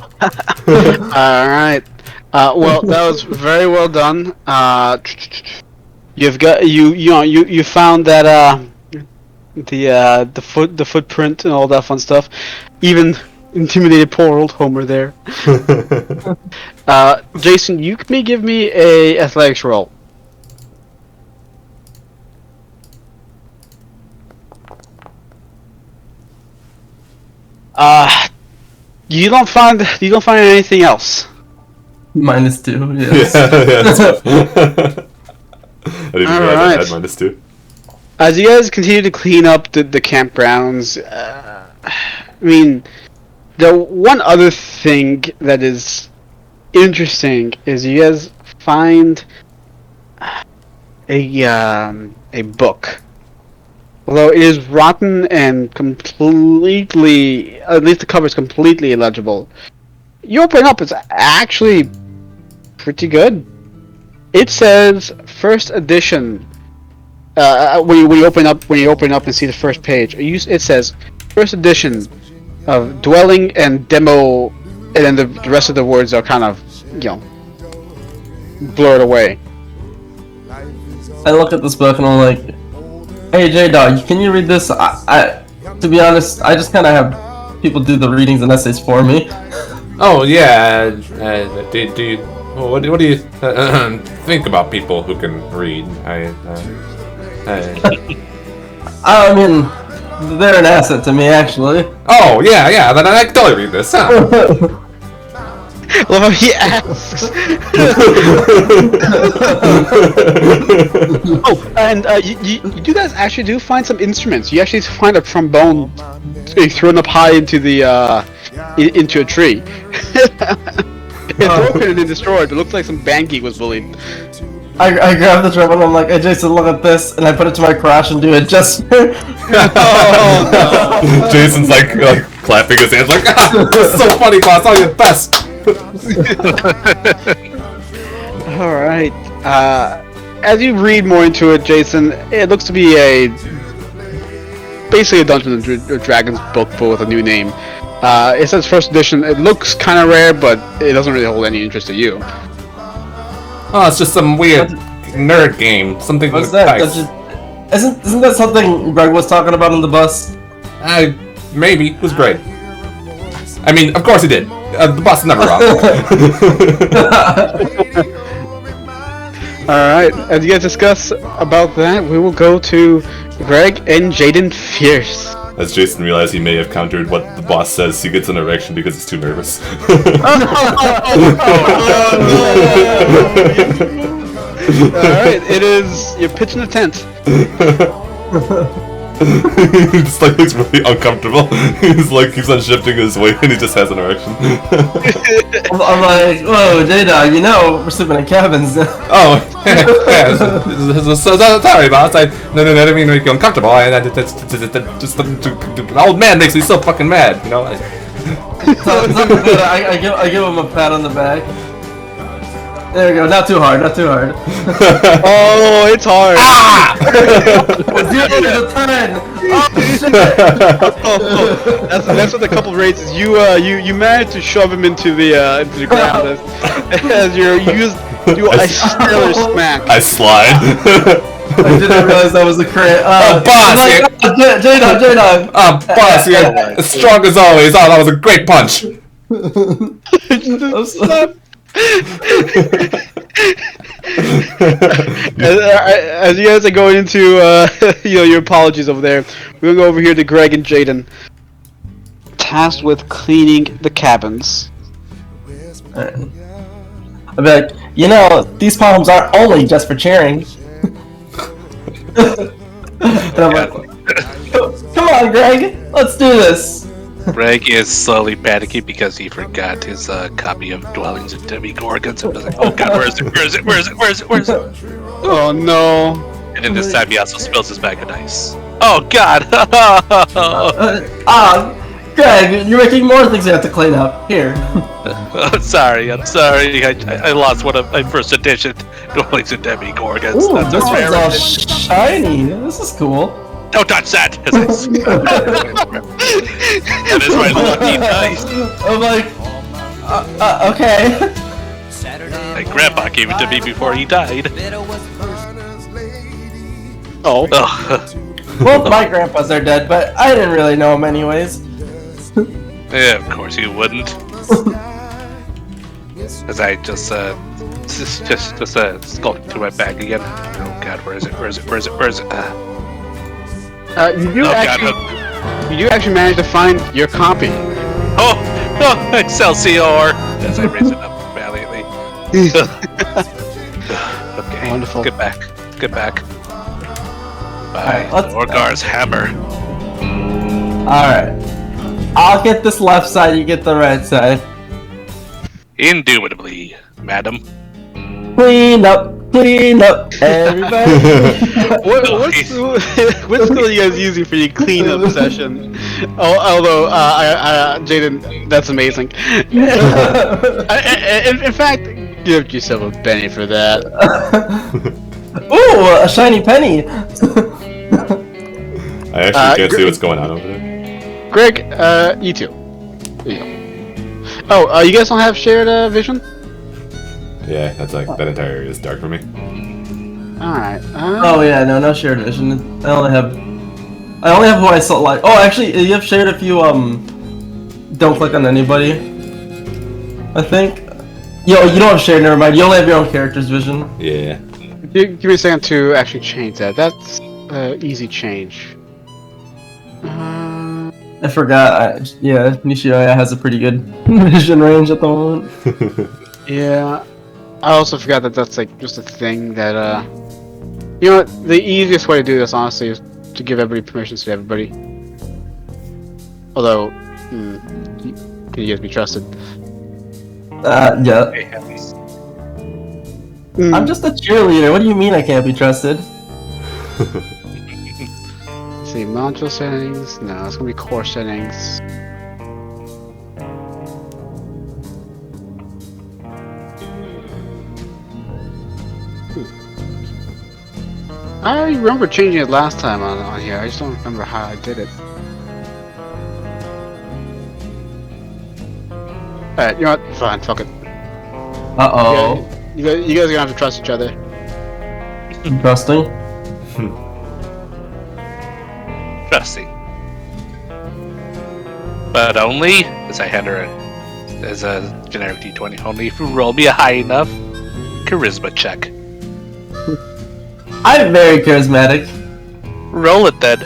Alright. Well, that was very well done. You've got you found that the footprint and all that fun stuff. Even intimidated poor old Homer there. Jason, you may give me a athletics roll. You don't find anything else. -2, yes. Yeah, that's tough. I didn't realize I had -2. As you guys continue to clean up the campgrounds, I mean, the one other thing that is interesting is you guys find a book. Although it is rotten and completely, at least the cover is completely illegible. You open it up, it's actually pretty good. It says first edition. When you open up and see the first page, it says first edition of dwelling and demo, and then the rest of the words are kind of blurred away. I look at this book and I'm like, hey J-Dog, can you read this? I to be honest, I just kind of have people do the readings and essays for me. Oh yeah. Do you? What do you think about people who can read? I mean, they're an asset to me, actually. Oh yeah. Then I can totally read this, huh? Well, he asks. Oh, and you guys actually do find some instruments. You actually find a trombone thrown up high into into a tree. It's broken and destroyed. It looks like some band geek was bullied. I grab the trombone and I'm like, hey Jason, look at this, and I put it to my crotch and do it just. Oh no! Jason's like clapping his hands like, this is so funny, boss. Oh, you're the best. All right. As you read more into it, Jason, it looks to be basically a Dungeons and Dragons book, but with a new name. It says first edition. It looks kind of rare, but it doesn't really hold any interest to you. Oh, it's just some weird nerd game. Something What's with that? dice. Isn't that something Greg was talking about on the bus? Maybe. It was great. I mean, of course he did. The boss is never wrong. Alright, as you guys discuss about that, we will go to Greg and Jaden Fierce. As Jason realized he may have countered what the boss says, he gets an erection because he's too nervous. Alright, it is your pitch in the tent. He just like looks really uncomfortable. He's like keeps on shifting his weight and he just has an erection. I'm like, whoa, J-Dog, you know we're sleeping in cabins. Oh, yeah. Sorry, boss. I didn't mean to make you uncomfortable. Just the old man makes me so fucking mad. You know. I give him a pat on the back. There we go. Not too hard. Not too hard. Oh, it's hard. Ah! 0 to 10. Oh, that's what the couple rates is. You managed to shove him into the ground as you do a stellar smack. I slide. I didn't realize that was a crit. Boss! J-Dog. Boss, you're strong as always. Oh, that was a great punch. As you guys are going into your apologies over there, we're gonna go over here to Greg and Jaden, tasked with cleaning the cabins. I'll be like, you know, these problems aren't only just for cheering. And I'm like, come on, Greg, let's do this. Greg is slowly panicking because he forgot his copy of Dwellings of Demigorgons. And was like, oh god, where is it? Where is it? Where is it? Where is it? Where is it? Oh no! And then this time he also spills his bag of ice. Oh god! Greg, you're making more things you have to clean up. Here. I'm sorry. I lost one of my first edition Dwellings of Demigorgons. Ooh, That's this a rare one's all edition. shiny. This is cool. Don't touch that! That is my lucky dice. I'm like, okay. My grandpa gave it to me before he died. Oh. Both my grandpas are dead, but I didn't really know them anyways. Yeah, of course you wouldn't. As I just skulked to my bag again. Oh god, where is it? Where is it? Where is it? Where is it? You do actually manage to find your copy. Oh, Excelsior! As I raise it up valiantly. Okay, Wonderful. Get back. By Alright, Orgar's hammer. Alright. I'll get this left side, you get the right side. Indubitably, madam. Clean up, everybody. What skill are you guys using for your cleanup session? Although, Jaden, that's amazing. In fact, give yourself a penny for that. Ooh, a shiny penny. I actually can't see what's going on over there. Greg, you too. There you go. Oh, you guys don't have shared vision? Yeah, that's like that entire area is dark for me. Alright. Oh yeah, no shared vision. I only have who I saw like. Oh, actually, you have shared if you don't click on anybody. I think. Yo, you don't have shared. Never mind. You only have your own character's vision. Yeah. Give me a second to actually change that. That's easy change. I forgot. Yeah, Nishioya has a pretty good vision range at the moment. Yeah. I also forgot that that's like just a thing that you know what, the easiest way to do this honestly is to give everybody permissions to everybody. Although can you guys be trusted? Yeah. Hey, Heavies. I'm just a cheerleader. What do you mean I can't be trusted? Let's see, module settings. No, it's gonna be core settings. I remember changing it last time on here. I just don't remember how I did it. Alright, you know what? Fine, fuck it. Uh-oh. You guys are gonna have to trust each other. Trusting? disgusting. But only, as I hand her as a generic D20, only if you roll me a high enough charisma check. I'm very charismatic. Roll it then.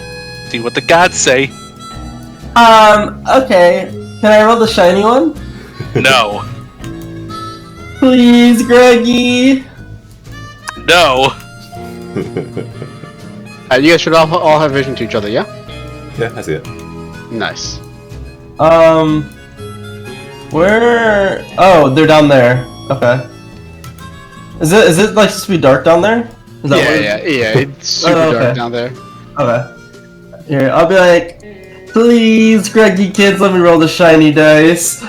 See what the gods say. Okay. Can I roll the shiny one? No. Please, Greggy. No. You guys should all have vision to each other, yeah? Yeah, I see it. Nice. Where? Oh, they're down there. Okay. Is it like supposed to be dark down there? Is that what Yeah. It's super Oh, okay. dark down there. Okay. Here, I'll be like, please, Greggy kids, let me roll the shiny dice.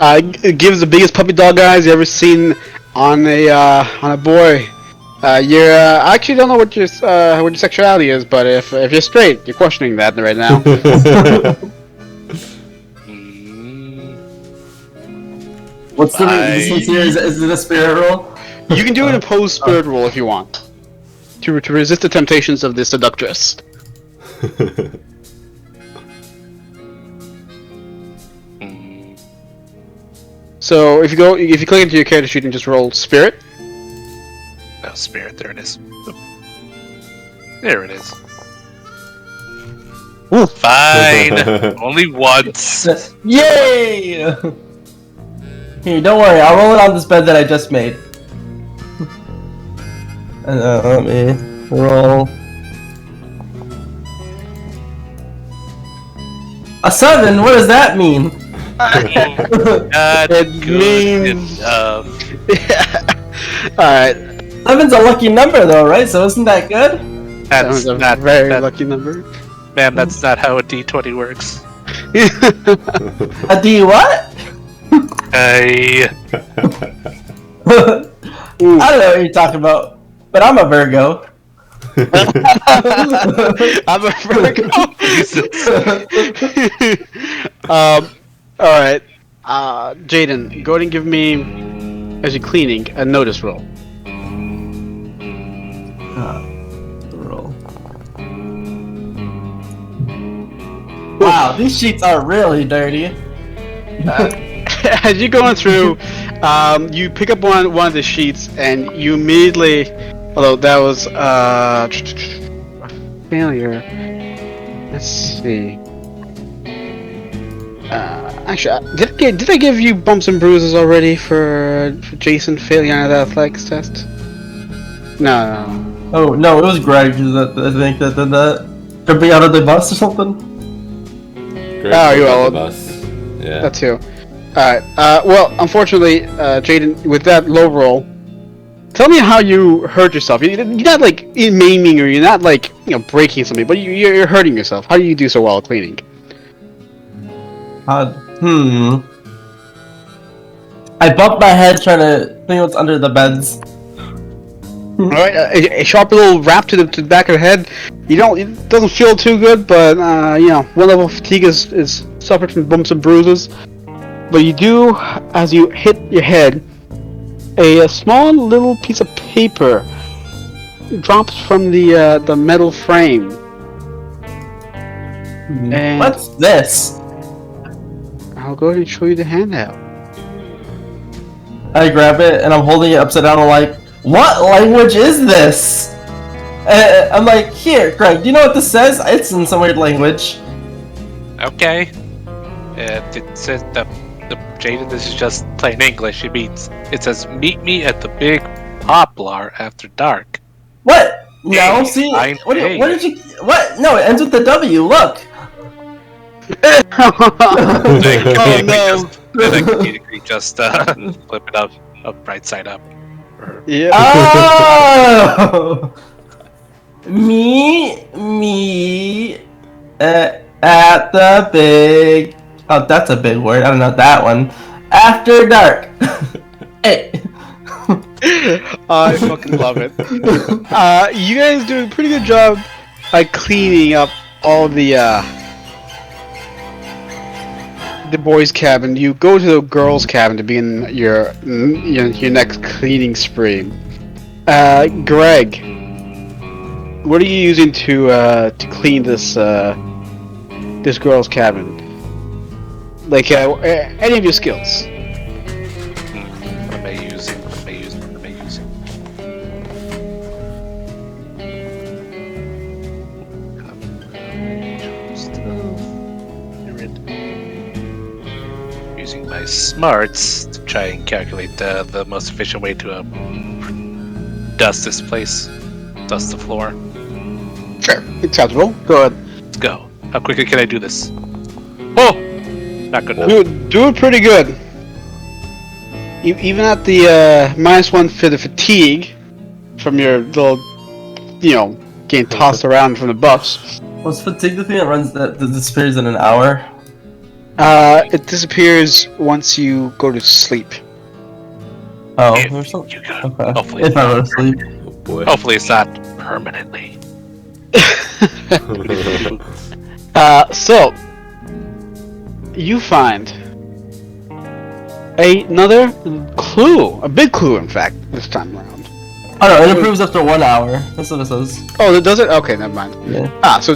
It gives the biggest puppy dog eyes you ever seen on a boy. You actually don't know what your sexuality is, but if you're straight, you're questioning that right now. What's the is it a spirit roll? You can do an opposed spirit roll if you want to resist the temptations of the seductress. So if you click into your character sheet and just roll spirit. Oh, spirit, there it is. There it is. Fine. Only once. Yay! Here, don't worry, I'll roll it on this bed that I just made. And let me roll. A 7? What does that mean? It means. Alright. 7's a lucky number though, right? So isn't that good? That was a very lucky number. Man, that's not how a D20 works. A D what? I don't know what you're talking about, but I'm a Virgo. I'm a Virgo. Alright. Jaden, go ahead and give me, as you're cleaning, a notice roll. Roll. Wow, these sheets are really dirty. As you're going through, you pick up one of the sheets, and you immediately, although that was a failure. Let's see. Actually, did I give you bumps and bruises already for Jason failing on the athletics test? No. Oh no, it was Greg I think that did that. Jumping out of the bus or something. Great. Oh, you all. Bus. Yeah. That's you. Alright, well, unfortunately, Jaden, with that low roll, tell me how you hurt yourself. You're not, like, maiming or you're not, like, breaking something, but you're hurting yourself. How do you do so well at cleaning? I bumped my head trying to think what's under the beds. Alright, a sharp little rap to the back of the head. It doesn't feel too good, but, one level of fatigue is suffered from bumps and bruises. But you do, as you hit your head, a small little piece of paper drops from the metal frame. And What's this? I'll go ahead and show you the handout. I grab it and I'm holding it upside down. I'm like, what language is this? I'm like, here, Greg, do you know what this says? It's in some weird language. Okay. It says the Jaden, this is just plain English. It says, meet me at the big poplar after dark. What? No, Hey, see? I- What hey. did you... What? No, it ends with the W, look! Just flip it up right side up. Yeah. Oh! me, at the big... Oh, that's a big word. I don't know that one. After dark. Hey. I fucking love it. You guys do a pretty good job at cleaning up all the boys' cabin. You go to the girls' cabin to begin your next cleaning spree. Greg, what are you using to clean this this girl's cabin? Like any of your skills? What am I using? What am I using? What am I using? Using my smarts to try and calculate the most efficient way to dust this place, dust the floor. Sure, acceptable. Go ahead. Let's go. How quickly can I do this? Oh, not good enough. Do it pretty good. Even at the -1 for the fatigue from your little, getting tossed around from the buffs. Was fatigue the thing that disappears in an hour? It disappears once you go to sleep. Oh, If there's something. you could. Okay. Hopefully, If I go to sleep. Oh boy. hopefully it's not permanently. So you find another clue, a big clue, in fact, this time around. Oh no, it improves after 1 hour. That's what it says. Oh, does it? Okay, never mind. Yeah. So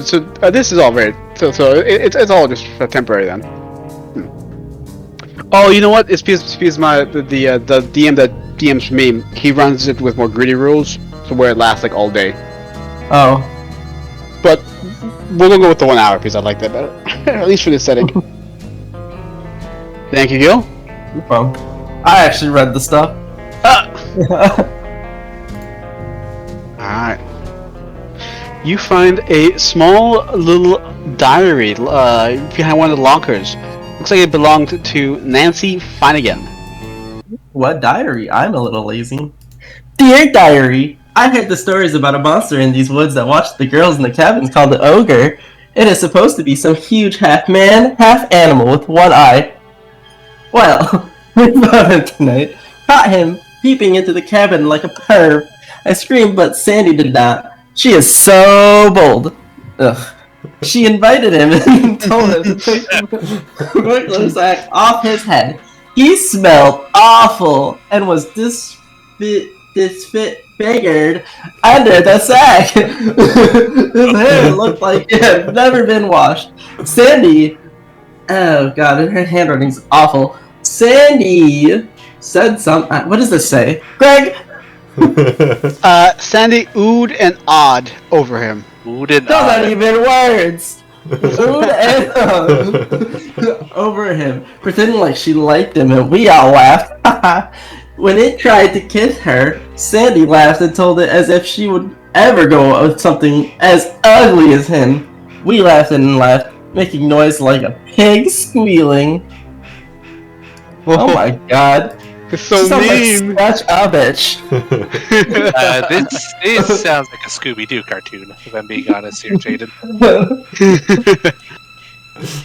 this is all very it's all just temporary then. Oh, you know what? It's because the DM that DMs for me, he runs it with more gritty rules, so where it lasts like all day. Oh. But we're gonna go with the 1 hour because I like that better, at least for this setting. Thank you, Gil. No problem. I actually read the stuff. Alright. You find a small little diary behind one of the lockers. Looks like it belonged to Nancy Finnegan. What diary? I'm a little lazy. Dear diary, I heard the stories about a monster in these woods that watched the girls in the cabins called the ogre. It is supposed to be some huge half-man, half-animal with one eye. Well, we found him tonight. Caught him peeping into the cabin like a perv. I screamed, but Sandy did not. She is so bold. Ugh. She invited him and told him to take the regular sack off his head. He smelled awful and was disfigured under the sack. His hair looked like it had never been washed. Sandy, oh god, her handwriting's awful. Sandy said something. What does this say? Greg? Sandy oohed and awed over him. Who did Those aren't even words. Oohed and over him, pretending like she liked him, and we all laughed. When it tried to kiss her, Sandy laughed and told it as if she would ever go with something as ugly as him. We laughed and laughed, making noise like a pig squealing. Oh my god. It's so She sounds mean. like such a bitch. This sounds like a Scooby-Doo cartoon, if I'm being honest here, Jaden.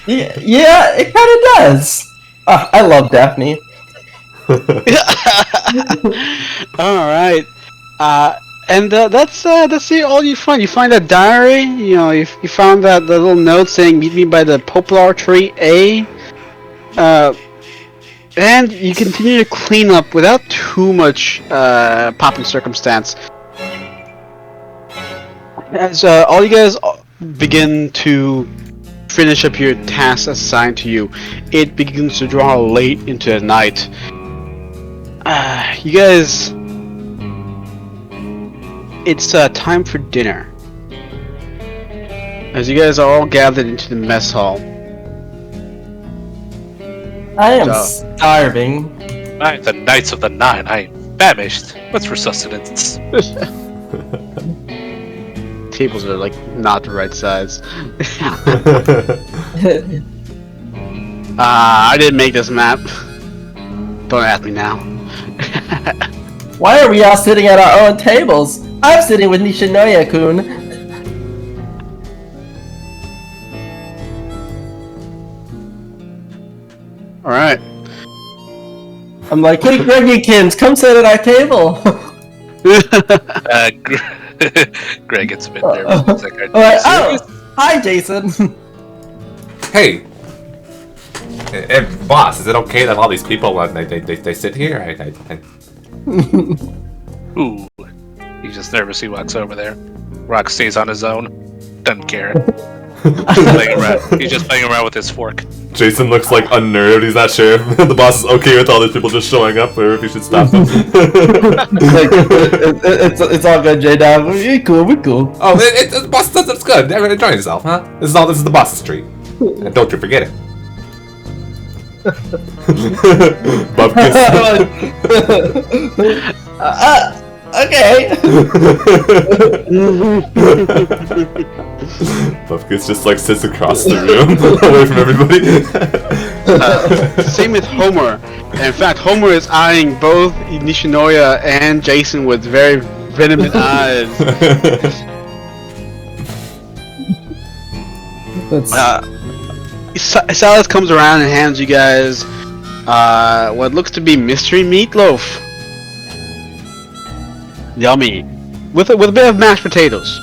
yeah, it kind of does. I love Daphne. Alright. And that's all you find. You find a diary. You found the little note saying "Meet me by the poplar tree A." And you continue to clean up without too much pomp and circumstance. As all you guys begin to finish up your tasks assigned to you, it begins to draw late into the night. You guys, it's time for dinner. As you guys are all gathered into the mess hall. I am starving. By the Knights of the Nine, I am famished. What's for sustenance? Tables are like not the right size. I didn't make this map. Don't ask me now. Why are we all sitting at our own tables? I'm sitting with Nishinoya-kun. Alright. I'm like, hey Greggykins, come sit at our table. Greg gets a bit nervous. It's like, I'm like, oh, hi Jason. Hey, boss, is it okay that all these people they sit here? Ooh, he's just nervous. He walks over there. Rock stays on his own. Doesn't care. He's just playing around with his fork. Jason looks like unnerved. He's not sure if the boss is okay with all these people just showing up or if he should stop them. It's all good, J-Dog. We're cool. Oh, the boss says it's good. Enjoy yourself, huh? This is the boss's treat. And don't you forget it. Bupkis. Okay. Bupkis just like sits across the room, away from everybody. Same with Homer. In fact, Homer is eyeing both Nishinoya and Jason with very venomous eyes. Silas comes around and hands you guys what looks to be mystery meatloaf. Yummy. With a bit of mashed potatoes.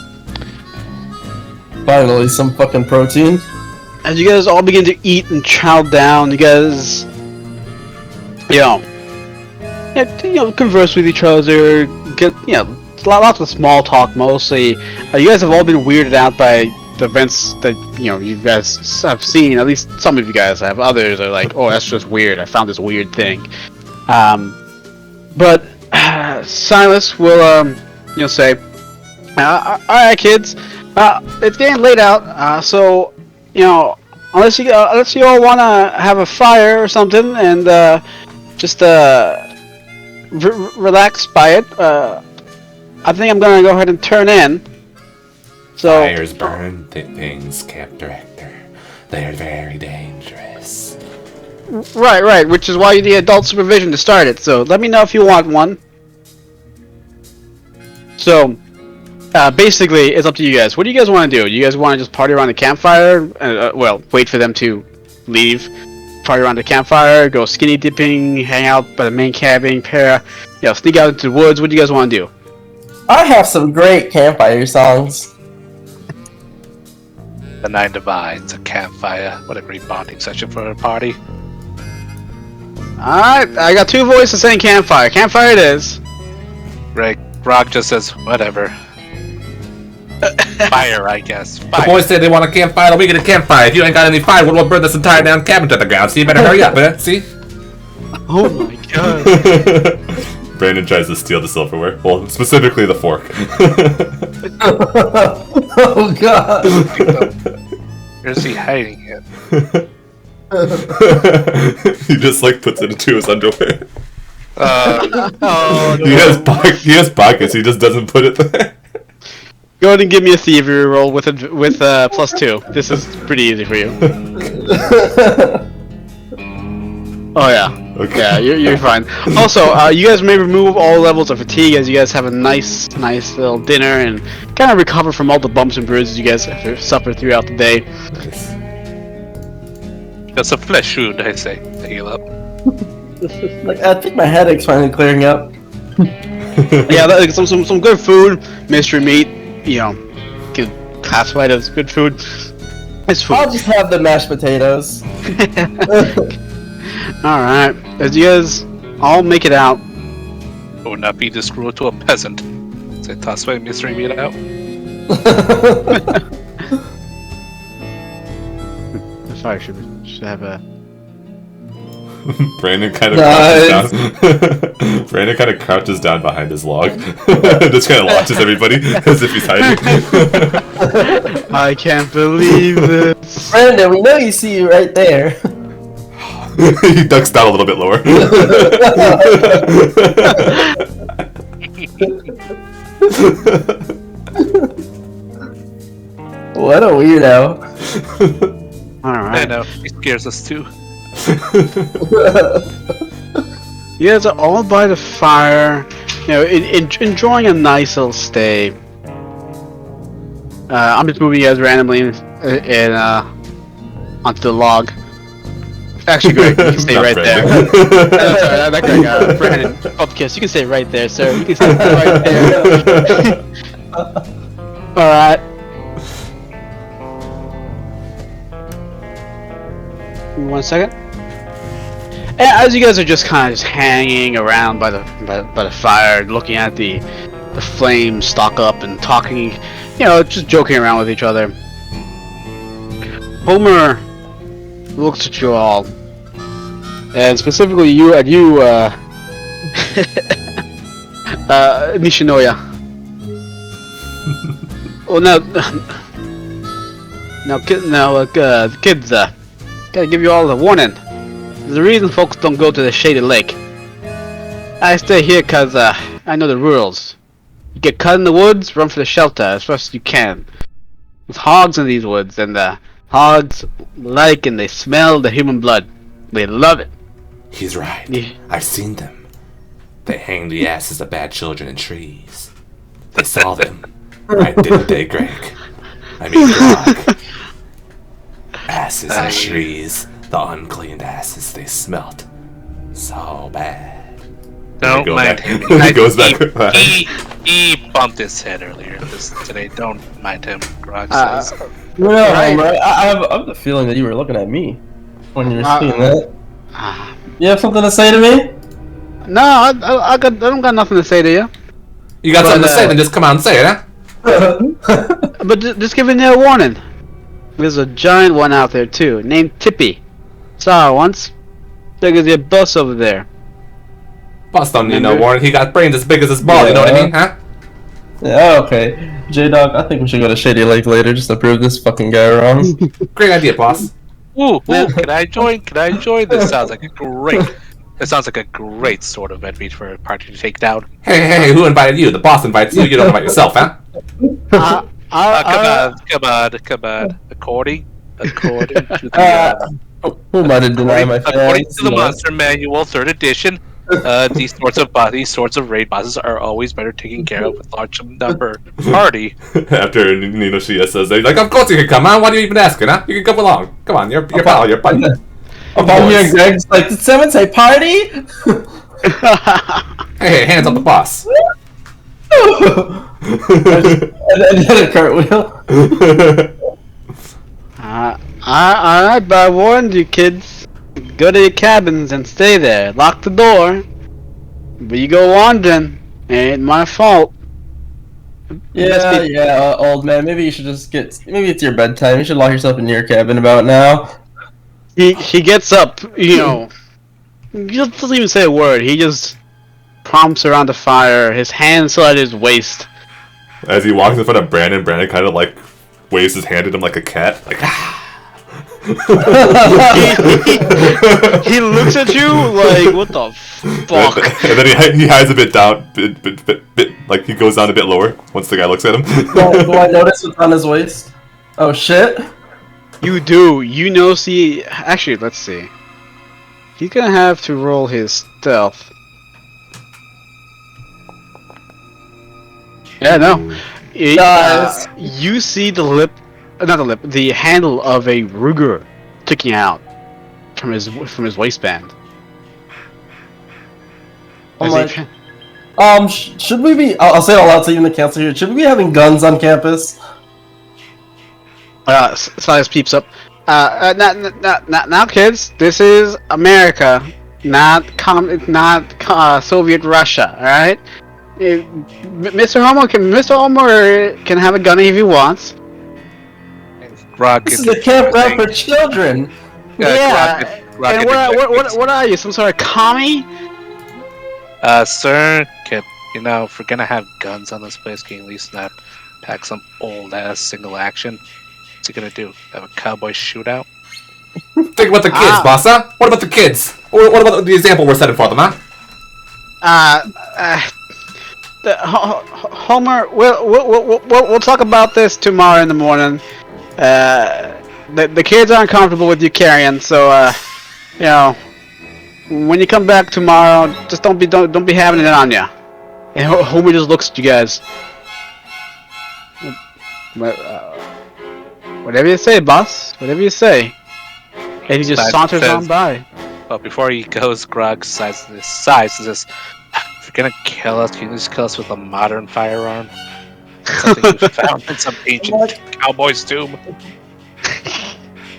Finally, some fucking protein. As you guys all begin to eat and chow down, you guys, converse with each other, get, lots of small talk mostly. You guys have all been weirded out by the events that, you guys have seen. At least some of you guys have. Others are like, oh, that's just weird. I found this weird thing. But Silas will, say, alright kids, it's getting late out, so, unless you all want to have a fire or something and just relax by it, I think I'm gonna go ahead and turn in. So Fires burn things, Camp Director. They are very dangerous. Right, which is why you need adult supervision to start it, so let me know if you want one. So, basically, it's up to you guys. What do you guys want to do? Do you guys want to just party around the campfire? Wait for them to leave. Party around the campfire, go skinny dipping, hang out by the main cabin, sneak out into the woods. What do you guys want to do? I have some great campfire songs. The 9 Divides, a campfire. What a great bonding session for a party. Alright, I got two voices saying campfire. Campfire it is. Rock just says, whatever. Fire, I guess. Fire. The boys say they want a campfire, we get a campfire. If you ain't got any fire, we'll burn this entire damn cabin to the ground, so you better hurry up, man. See? Oh my god. Brandon tries to steal the silverware. Well, specifically the fork. Oh god. Where's he hiding it? He just like puts it into his underwear. Oh, no. He has pockets, he just doesn't put it there. Go ahead and give me a thievery roll with +2. This is pretty easy for you. Oh yeah. Okay. Yeah, you're fine. Also, you guys may remove all levels of fatigue as you guys have a nice little dinner and kind of recover from all the bumps and bruises you guys have to suffer throughout the day. That's a flesh wound, I say. To heal up. Like, I think my headache's finally clearing up. Yeah, some good food, mystery meat. Can classify it as good food. It's food. I'll just have the mashed potatoes. Alright, as you guys all make it out. I would not be this cruel to a peasant. So I toss my mystery meat out. The fire should have a... Brandon kind of Nice. Brandon kind of crouches down behind his log. Just kind of watches everybody as if he's hiding. I can't believe this. Brandon, we know you see you right there. He ducks down a little bit lower. What a weirdo. I Alright. know, he scares us too. You guys are all by the fire, enjoying a nice little stay. I'm just moving you guys randomly onto the log. Actually, Greg, you can stay Not right there. Brandon. Sorry, not Greg, Brandon. Upkiss, you can stay right there, sir. You can stay right there. Alright. One second. And as you guys are just kind of hanging around by the fire, looking at the flames stalk up and talking just joking around with each other. Homer looks at you all, and specifically you, Nishinoya. Oh kids, gotta give you all a warning. There's a reason folks don't go to the shady lake. I stay here cause I know the rules. You get caught in the woods, run for the shelter as fast as you can. There's hogs in these woods, and the hogs like and they smell the human blood. They love it. He's right. Yeah. I've seen them. They hang the asses of bad children in trees. They saw them. Right, didn't they, Greg? I mean, Grog. Asses in trees. The uncleaned asses they smelt. So bad. Don't mind him. He goes back. He bumped his head earlier today. Don't mind him, Grog says. Well, right. I have the feeling that you were looking at me when you were saying that. You have something to say to me? No, I don't got nothing to say to you. You got something to say, then just come out and say it, huh? But just giving you a warning. There's a giant one out there too, named Tippy. Saw her once. Big as your bus over there. Boss don't need no warning. He got brains as big as his ball. You know what I mean, huh? Yeah, okay. J-Dog, I think we should go to Shady Lake later just to prove this fucking guy wrong. Great idea, boss. Ooh, can I join? Can I join? This sounds like a great. It sounds like a great sort of event for a party to take down. Hey, who invited you? The boss invites you. You don't invite yourself, huh? Come on. According to the Who might have denied my fans? according to the Monster Manual, 3rd edition, these sorts of raid bosses are always better taken care of with large number party. After Nino Shia says that, he's like, of course you can come, huh? Why are you even asking, huh? You can come along. Come on, you're pal, you're buddy. Upon here, Greg's like, did someone say party? Hey, hands up the boss. and then a cartwheel. Alright, but I warned you kids. Go to your cabins and stay there. Lock the door. But you go wandering. Ain't my fault. Yeah, old man. Maybe you should just maybe it's your bedtime. You should lock yourself in your cabin about now. He gets up, he just doesn't even say a word. He just prompts around the fire, his hands still at his waist. As he walks in front of Brandon kind of like waves his hand at him like a cat. Like, he looks at you like, what the fuck? And then he hides a bit down, bit, like he goes down a bit lower once the guy looks at him. Do I notice what's on his waist? Oh shit. You do. See, actually, let's see. He's gonna have to roll his stealth. Yeah, no. You see the handle of a Ruger sticking out from his waistband. Should we be? I'll say it all out to you in the council here. Should we be having guns on campus? Silas peeps up. Now, kids, this is America, not Soviet Russia. All right, Mr. Homer can have a gun if he wants. This is a campground for children. Yeah. And what are you? Some sort of commie? Sir, if we're gonna have guns on this place, can you at least not pack some old ass single action? What's he gonna do? Have a cowboy shootout? Think about the kids, boss, huh? What about the kids? What about the example we're setting for them, huh? Homer, we'll talk about this tomorrow in the morning. The kids aren't comfortable with you carrying, so when you come back tomorrow, just don't be having it on you. And Homer just looks at you guys. Whatever you say, boss. Whatever you say. And he just saunters on by. Well, before he goes, Grog sighs to this. If you're gonna kill us, can you just kill us with a modern firearm? Something you found in some ancient cowboy's tomb.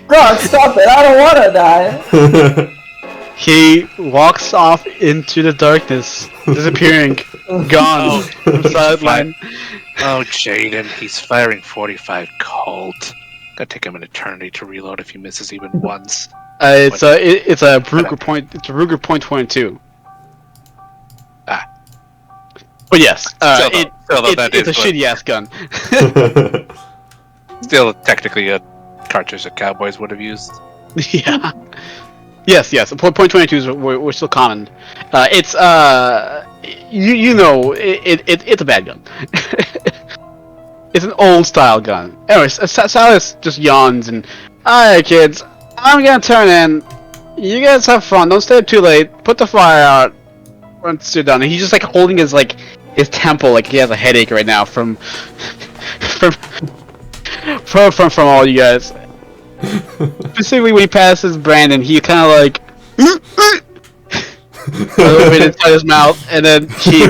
Grog, stop it! I don't want to die. He walks off into the darkness, disappearing, gone from sideline. Oh, Jaden, he's firing 45 Colt. Gonna take him an eternity to reload if he misses even once. It's a Ruger point. It's a Ruger point 22. Ah. But yes, Still though, that it's a is what- shitty ass gun. Still, technically, a cartridge that cowboys would have used. Yeah. Yes. Point 22s were still common. It's it's a bad gun. It's an old style gun. Anyways, Silas just yawns and, alright kids, I'm gonna turn in. You guys have fun. Don't stay up too late. Put the fire out once you're done. And he's just like holding his temple like he has a headache right now from all you guys. Specifically when he passes Brandon, he kind of like a little bit inside his mouth, and then he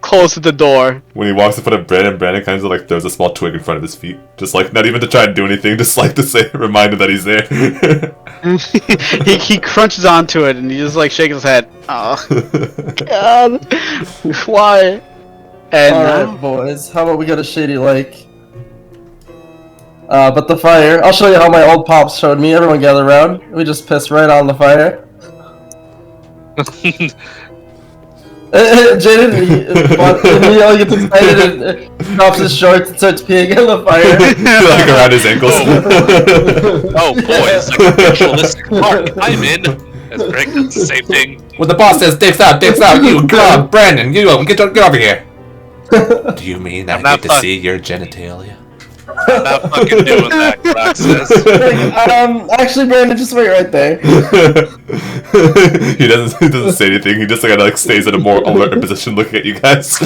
closes the door. When he walks in front of Brandon kind of like throws a small twig in front of his feet. Just like, not even to try to do anything, just like to say, remind him that he's there. he crunches onto it, and he just like shakes his head. Oh, God. Why? And Alright, boys, how about we go to Shady Lake? But the fire, I'll show you how my old pops showed me. Everyone gather around. We just piss right on the fire. Jaden, he gets excited and drops his shorts and starts peeing in the fire. Like around his ankles. Oh boy, it's like a ritualistic park. I'm in. As Greg does the same thing. When the boss says dicks out, you come on, Brandon, get over here. Do you mean I not get to fun. see your genitalia? I'm not fucking doing that, Brock says. Actually, Brandon, just wait right there. he doesn't say anything. He just like stays in a more alert position, looking at you guys.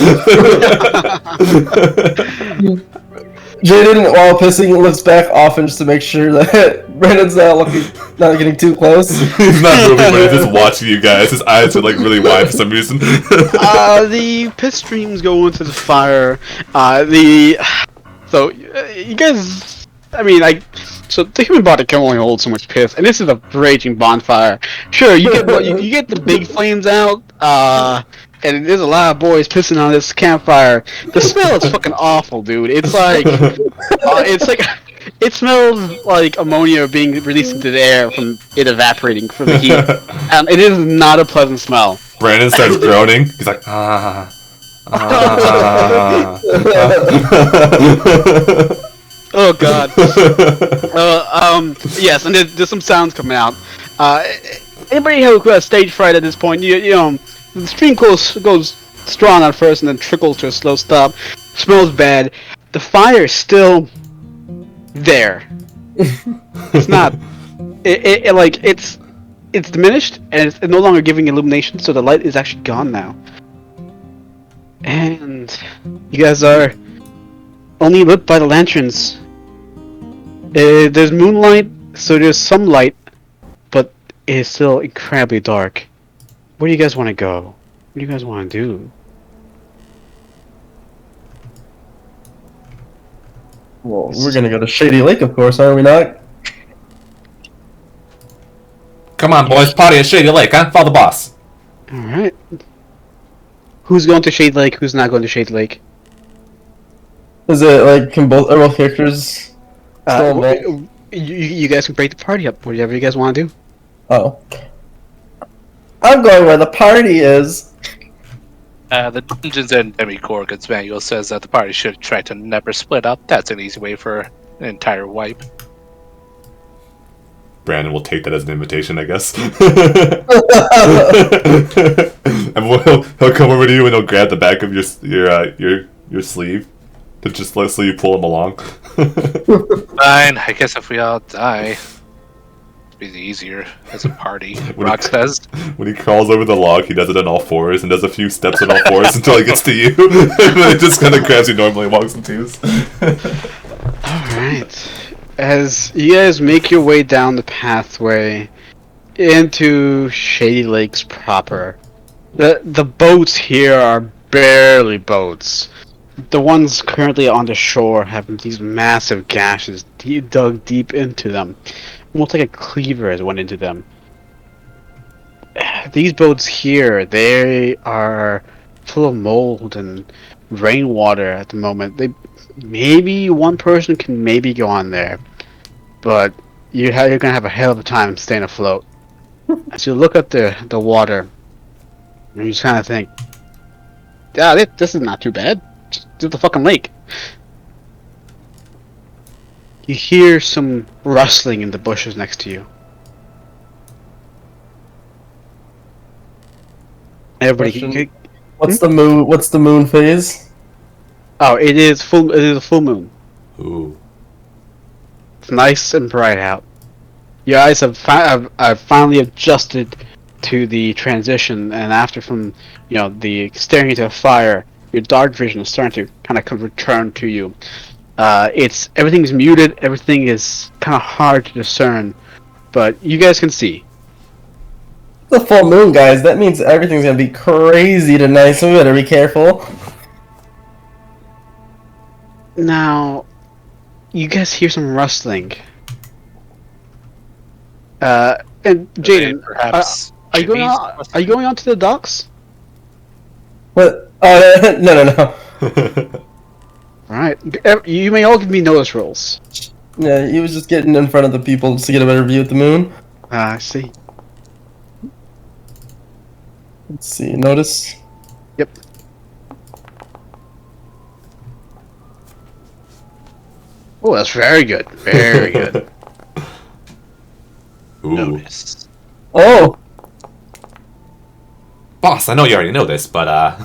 Jaden, while pissing, looks back often just to make sure that Brandon's not getting too close. He's not moving, but he's just watching you guys. His eyes are like really wide for some reason. The piss streams go into the fire. So you guys, so the human body can only hold so much piss, and this is a raging bonfire. Sure, you get the big flames out, and there's a lot of boys pissing on this campfire. The smell is fucking awful, dude. It's like, it smells like ammonia being released into the air from it evaporating from the heat. It is not a pleasant smell. Brandon starts groaning. He's like, Oh God. Yes, and there's some sounds coming out. Anybody who has stage fright at this point, you know, the stream goes strong at first and then trickles to a slow stop. Smells bad. The fire is still there. It's not. It's diminished and it's no longer giving illumination, so the light is actually gone now. And you guys are only lit by the lanterns. There's moonlight, so there's some light, but it is still incredibly dark. Where do you guys want to go? What do you guys want to do? Well, we're gonna go to Shady Lake, of course, are we not? come on, boys, party at Shady Lake, huh? Follow the boss. Alright. Who's going to Shade Lake? Who's not going to Shade Lake? Is it like, are both characters still involved? You guys can break the party up, whatever you guys want to do. Oh. I'm going where the party is. The Dungeons and Demi-Gorgons manual says that the party should try to never split up. That's an easy way for an entire wipe. Brandon will take that as an invitation, I guess. And he'll come over to you and he'll grab the back of your sleeve to just so you pull him along. Fine, I guess if we all die, it'd be easier as a party, Rock says. When he crawls over the log, he does it on all fours and does a few steps on all fours until he gets to you. And then he just kind of grabs you normally and walks in twos. Alright. As you guys make your way down the pathway into Shady Lakes proper, the boats here are barely boats. The ones currently on the shore have these massive gashes dug deep into them. Almost like a cleaver has went into them. these boats here, they are full of mold and rainwater at the moment. They maybe one person can maybe go on there, but you're gonna have a hell of a time staying afloat. As you look at the water, you just kind of think, yeah, this is not too bad. Just the fucking lake. You hear some rustling in the bushes next to you. Everybody, Question. What's the moon? What's the moon phase? oh, it is full. It is a full moon. Ooh. It's nice and bright out. Your eyes have finally adjusted to the transition, and after from the staring into a fire, your dark vision is starting to kind of return to you. It's everything's muted. Everything is kind of hard to discern, but you guys can see. The full moon, guys. That means everything's gonna be crazy tonight, so we better be careful. Now, you guys hear some rustling. And Jaden, Perhaps. are you going on? Are you going on to the docks? What? Oh, no. All right. You may all give me notice rolls. Yeah, he was just getting in front of the people just to get a better view of the moon. I see. Let's see. Notice. Yep. Oh, that's very good. Very good. Ooh. Notice. Oh. Boss, I know you already know this, but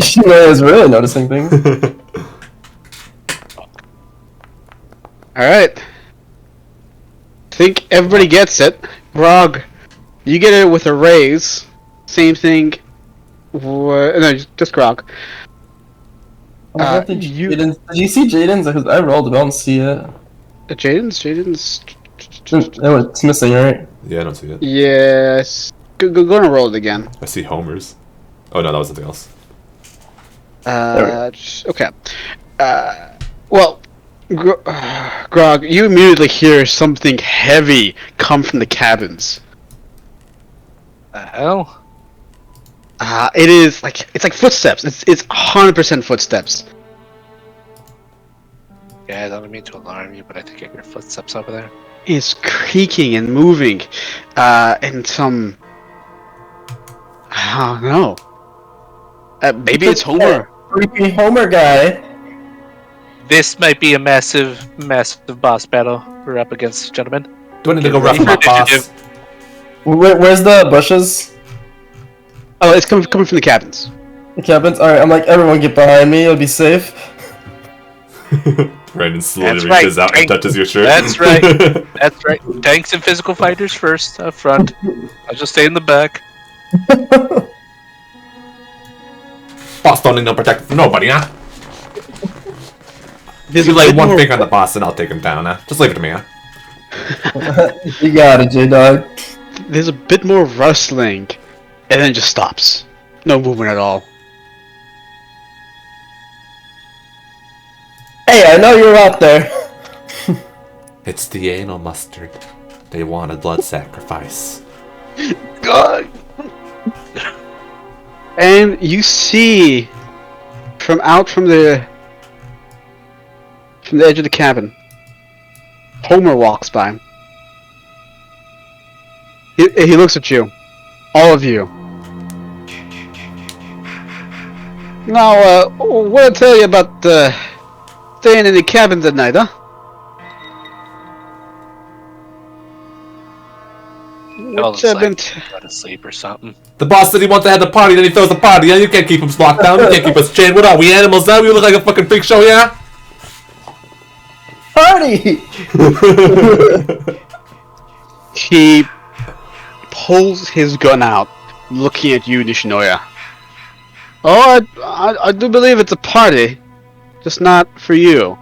She was really noticing things. All right. Think everybody gets it. Grog, you get it with a raise. Same thing. No, just Grog. Did you see Jaden's? Because I rolled it, I don't see it. Jaden's. Oh, it's missing, right? yeah, I don't see it. Yes. Go and roll it again. I see Homer's. Oh no, that was something else. Okay. Well, Grog, you immediately hear something heavy come from the cabins. The hell? It's like footsteps. It's 100% footsteps. Yeah, I don't mean to alarm you, but I think I hear footsteps over there. It's creaking and moving, and some. I don't know. Maybe it's Homer. Creepy Homer guy. This might be a massive boss battle we're up against, gentlemen. Do I need to go rough him up, boss? Where's the bushes? Oh, it's coming from the cabins. The cabins? Alright, I'm like, everyone get behind me, it'll be safe. Brandon slowly That's reaches right. out and touches your shirt. That's right. That's right. Tanks and physical fighters first, up front. I'll just stay in the back. Boss don't need no protection from nobody, huh? There's You a lay bit one more- finger on the boss and I'll take him down, huh? Just leave it to me, huh? You got it, J-Dog. There's a bit more rustling, and then it just stops. No movement at all. Hey, I know you're out there. It's the anal mustard. They want a blood sacrifice. God. And you see, from the edge of the cabin, Homer walks by. He looks at you, all of you. Now, what I tell you about staying in the cabins at night, huh? All Which just I've been like, go to sleep or something. The boss said he wants to have the party, then he throws the party, and you can't keep him locked down, you can't keep us chained. What are we, animals now? We look like a fucking freak show, yeah? Party! He pulls his gun out, looking at you, Nishinoya. Oh, I do believe it's a party, just not for you.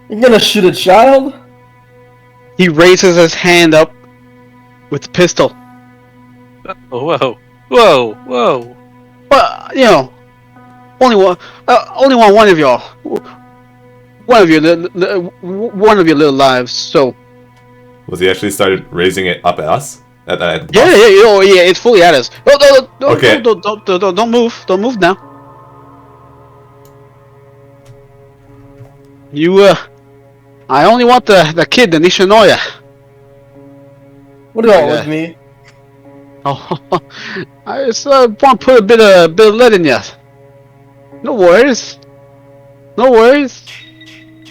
You're gonna shoot a child? He raises his hand up with the pistol. Whoa. Whoa. Well, only one of y'all, one of your little lives. So Was he actually started raising it up at us? Yeah, it's fully at us. No, Okay. don't move. Don't move now. I only want the kid, the Nishinoya. What do you want Yeah. with me? Oh, I just want to put a bit of lead in ya. No worries. No worries.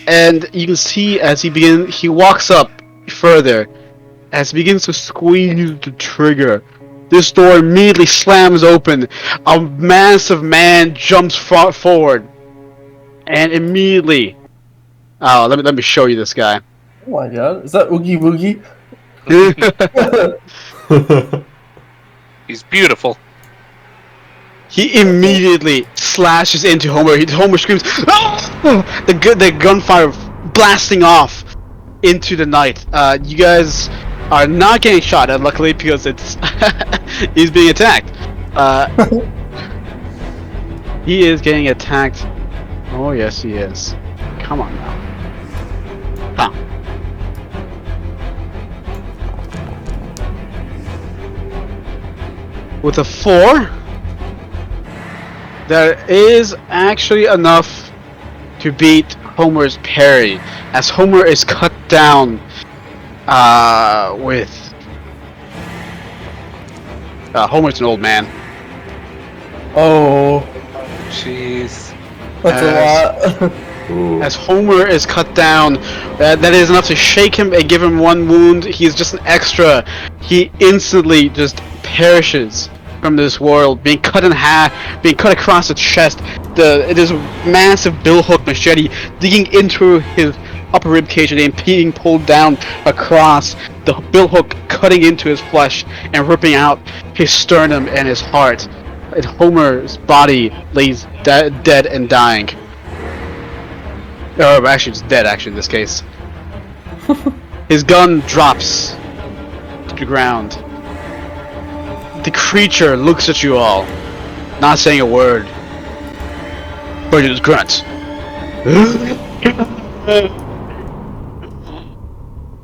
And you can see as he walks up further, as he begins to squeeze the trigger, this door immediately slams open. A massive man jumps forward, and immediately, let me show you this guy. Oh my god, is that Oogie Boogie? He's beautiful. He immediately slashes into Homer. Homer screams, "Ah!" The gunfire blasting off into the night. You guys are not getting shot at, luckily, because it's he's being attacked. He is getting attacked. Oh yes, he is. Come on now. Huh. With a 4, that is actually enough to beat Homer's parry, as Homer is cut down with... Homer's an old man. Oh, Jeez. that's a lot. Ooh. As Homer is cut down, that is enough to shake him and give him 1 wound. He's just an extra. He instantly just perishes from this world, being cut in half, being cut across the chest. It is a massive billhook machete digging into his upper rib cage and then being pulled down across the billhook, cutting into his flesh and ripping out his sternum and his heart. And Homer's body lays dead and dying. Or actually, it's dead. Actually, in this case, his gun drops to the ground. The creature looks at you all, not saying a word, but it just grunts.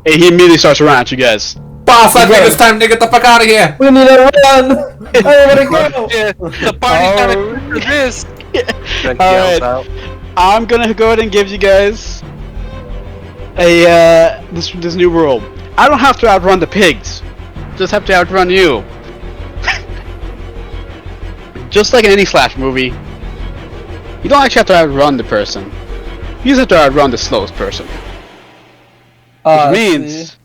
And he immediately starts running at you guys. Boss, I think it's time to get the fuck out of here. We need to run! I wanna go! Yeah, the party's not equipped for this. Greg Alright. yells out. I'm gonna go ahead and give you guys a this new rule. I don't have to outrun the pigs, just have to outrun you. Just like in any slash movie, you don't actually have to outrun the person. You just have to outrun the slowest person. Which means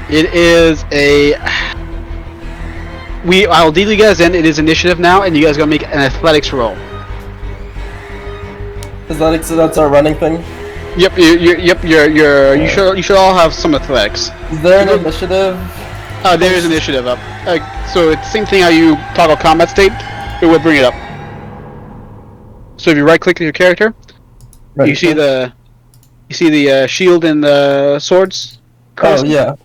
it is a. I'll deal you guys in. It is initiative now, and you guys gotta make an athletics roll. Athletics, so that's our running thing. Yep, you should all have some athletics. Is there an initiative? There is initiative up. So it's the same thing how you toggle combat state. It will bring it up. So if you right click your character, Right, you see the shield and the swords. Oh yeah.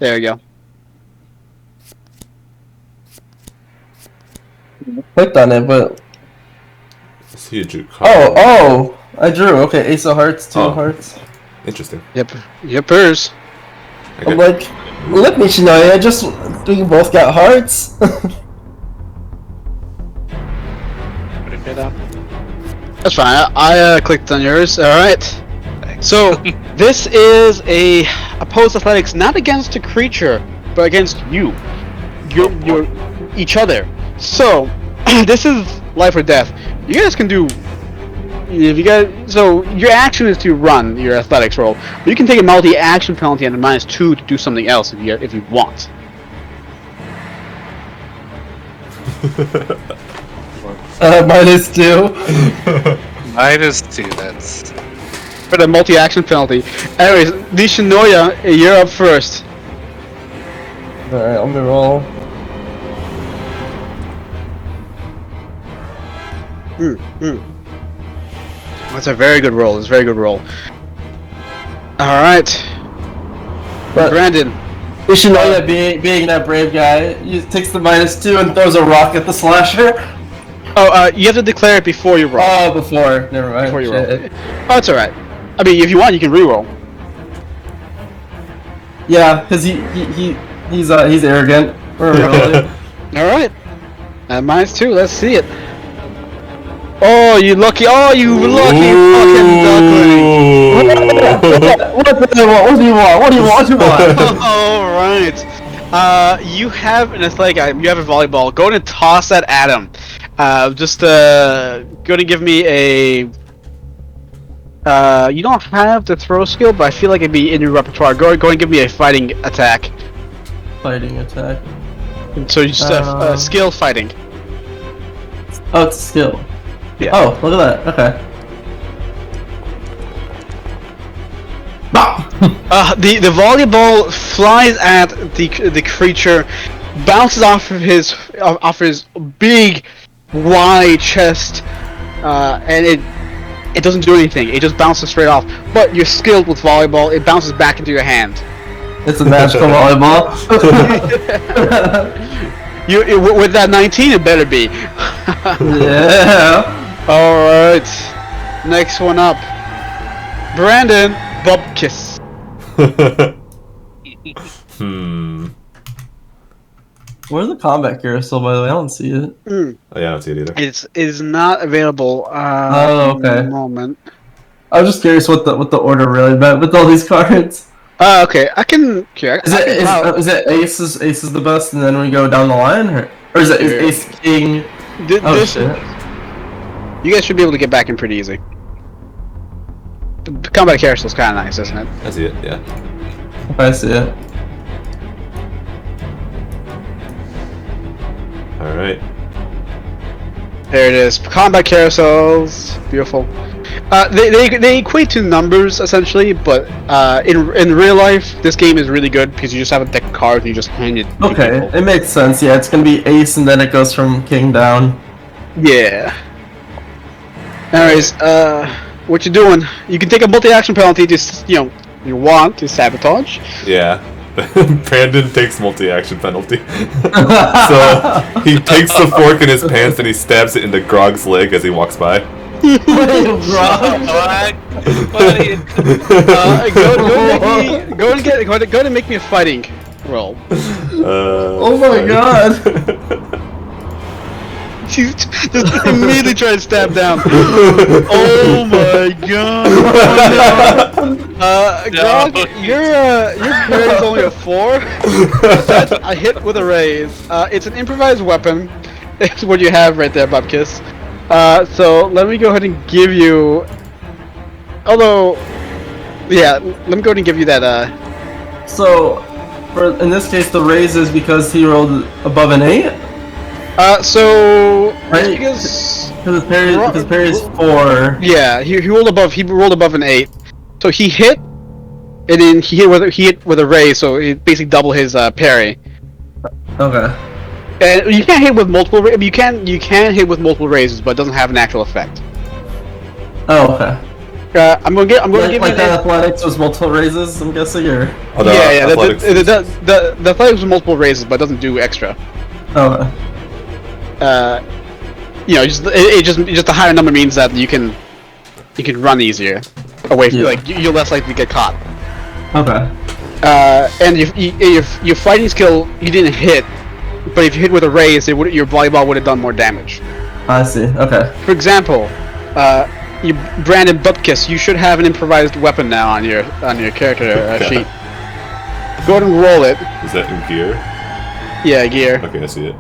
There you go. Clicked on it, but It's huge. You caught it. oh, I drew. Okay, Ace of Hearts, 2 Oh. of Hearts. Interesting. Yepers. Okay. I'm like, look, Nishinoya, we both got hearts. That's fine. I clicked on yours. All right. So this is a opposed athletics, not against a creature, but against you. You're each other. So this is life or death. You guys can do. If you guys, so your action is to run your athletics roll, but you can take a multi-action penalty and a -2 to do something else if you want. -2. -2, that's... For the multi-action penalty. Anyways, Nishinoya, you're up first. Alright, let me roll. That's a very good roll. It's a very good roll. All right, But Brandon. Nishinoya, being that brave guy, he takes the -2 and throws a rock at the slasher. Oh, you have to declare it before you roll. Oh, before. Never mind. Before you Shit. roll. Oh, it's all right. I mean, if you want, you can re-roll. Yeah, because he He's arrogant. Really. Alright. -2, let's see it. Oh, you lucky fucking duckling! What do you want? Alright. You have an athletic item, you have a volleyball. Go and toss that at him. Just go to give me a... you don't have the throw skill, but I feel like it'd be in your repertoire. Go and give me a fighting attack. Fighting attack. So you just have skill fighting. Oh, it's a skill. Yeah. Oh, look at that. Okay. The volleyball flies at the creature, bounces off of his big, wide chest, and it doesn't do anything. It just bounces straight off. But you're skilled with volleyball. It bounces back into your hand. It's a magical volleyball. With that 19, it better be. Yeah. All right. Next one up, Brandon Bubkiss. Where's the combat carousel, by the way? I don't see it. Oh, yeah, I don't see it either. It is not available. Oh, okay. At the moment. I was just curious what the order really meant with all these cards. Okay, I can. Okay, Is it ace is the best, and then we go down the line, or is it ace king? Shit. You guys should be able to get back in pretty easy. The combat carousel is kind of nice, isn't it? I see it, yeah. I see it. Alright. There it is. Combat carousels, beautiful. They equate to numbers essentially, but in real life, this game is really good because you just have a deck of cards and you just hand it. To Okay, people. it makes sense. Yeah, it's gonna be ace, and then it goes from king down. Yeah. Anyways, what you doing? You can take a multi-action penalty to, you want to sabotage. Yeah. Brandon takes multi-action penalty. So he takes the fork in his pants and he stabs it into Grog's leg as he walks by. Go and make me a fighting roll. Oh my god! She's just immediately trying to stab down. Oh my god! Grog, your parry is only a 4. That's a hit with a raise. It's an improvised weapon. It's what you have right there, Bubkiss. So let me go ahead and give you. Although, yeah, let me go ahead and give you that. So, in this case, the raise is because he rolled above an 8. So Right. because His parry is 4. yeah, he rolled above an 8. So he hit, and then he hit with a raise. So it basically double his parry. Okay. And you can't hit with multiple. You can hit with multiple raises, but it doesn't have an actual effect. Oh, okay. I'm gonna give Like you that athletics was multiple raises, I'm guessing, or? Oh, yeah. athletics The athletics with multiple raises, but it doesn't do extra. Okay. Just the higher number means that you can run easier away from, like you're less likely to get caught. Okay. And your fighting skill, you didn't hit, but if you hit with a raise, your volleyball would have done more damage. I see. Okay. For example, Brandon Bubkiss, you should have an improvised weapon now on your character sheet. Go ahead and roll it. Is that in gear? Yeah, gear. Okay, I see it.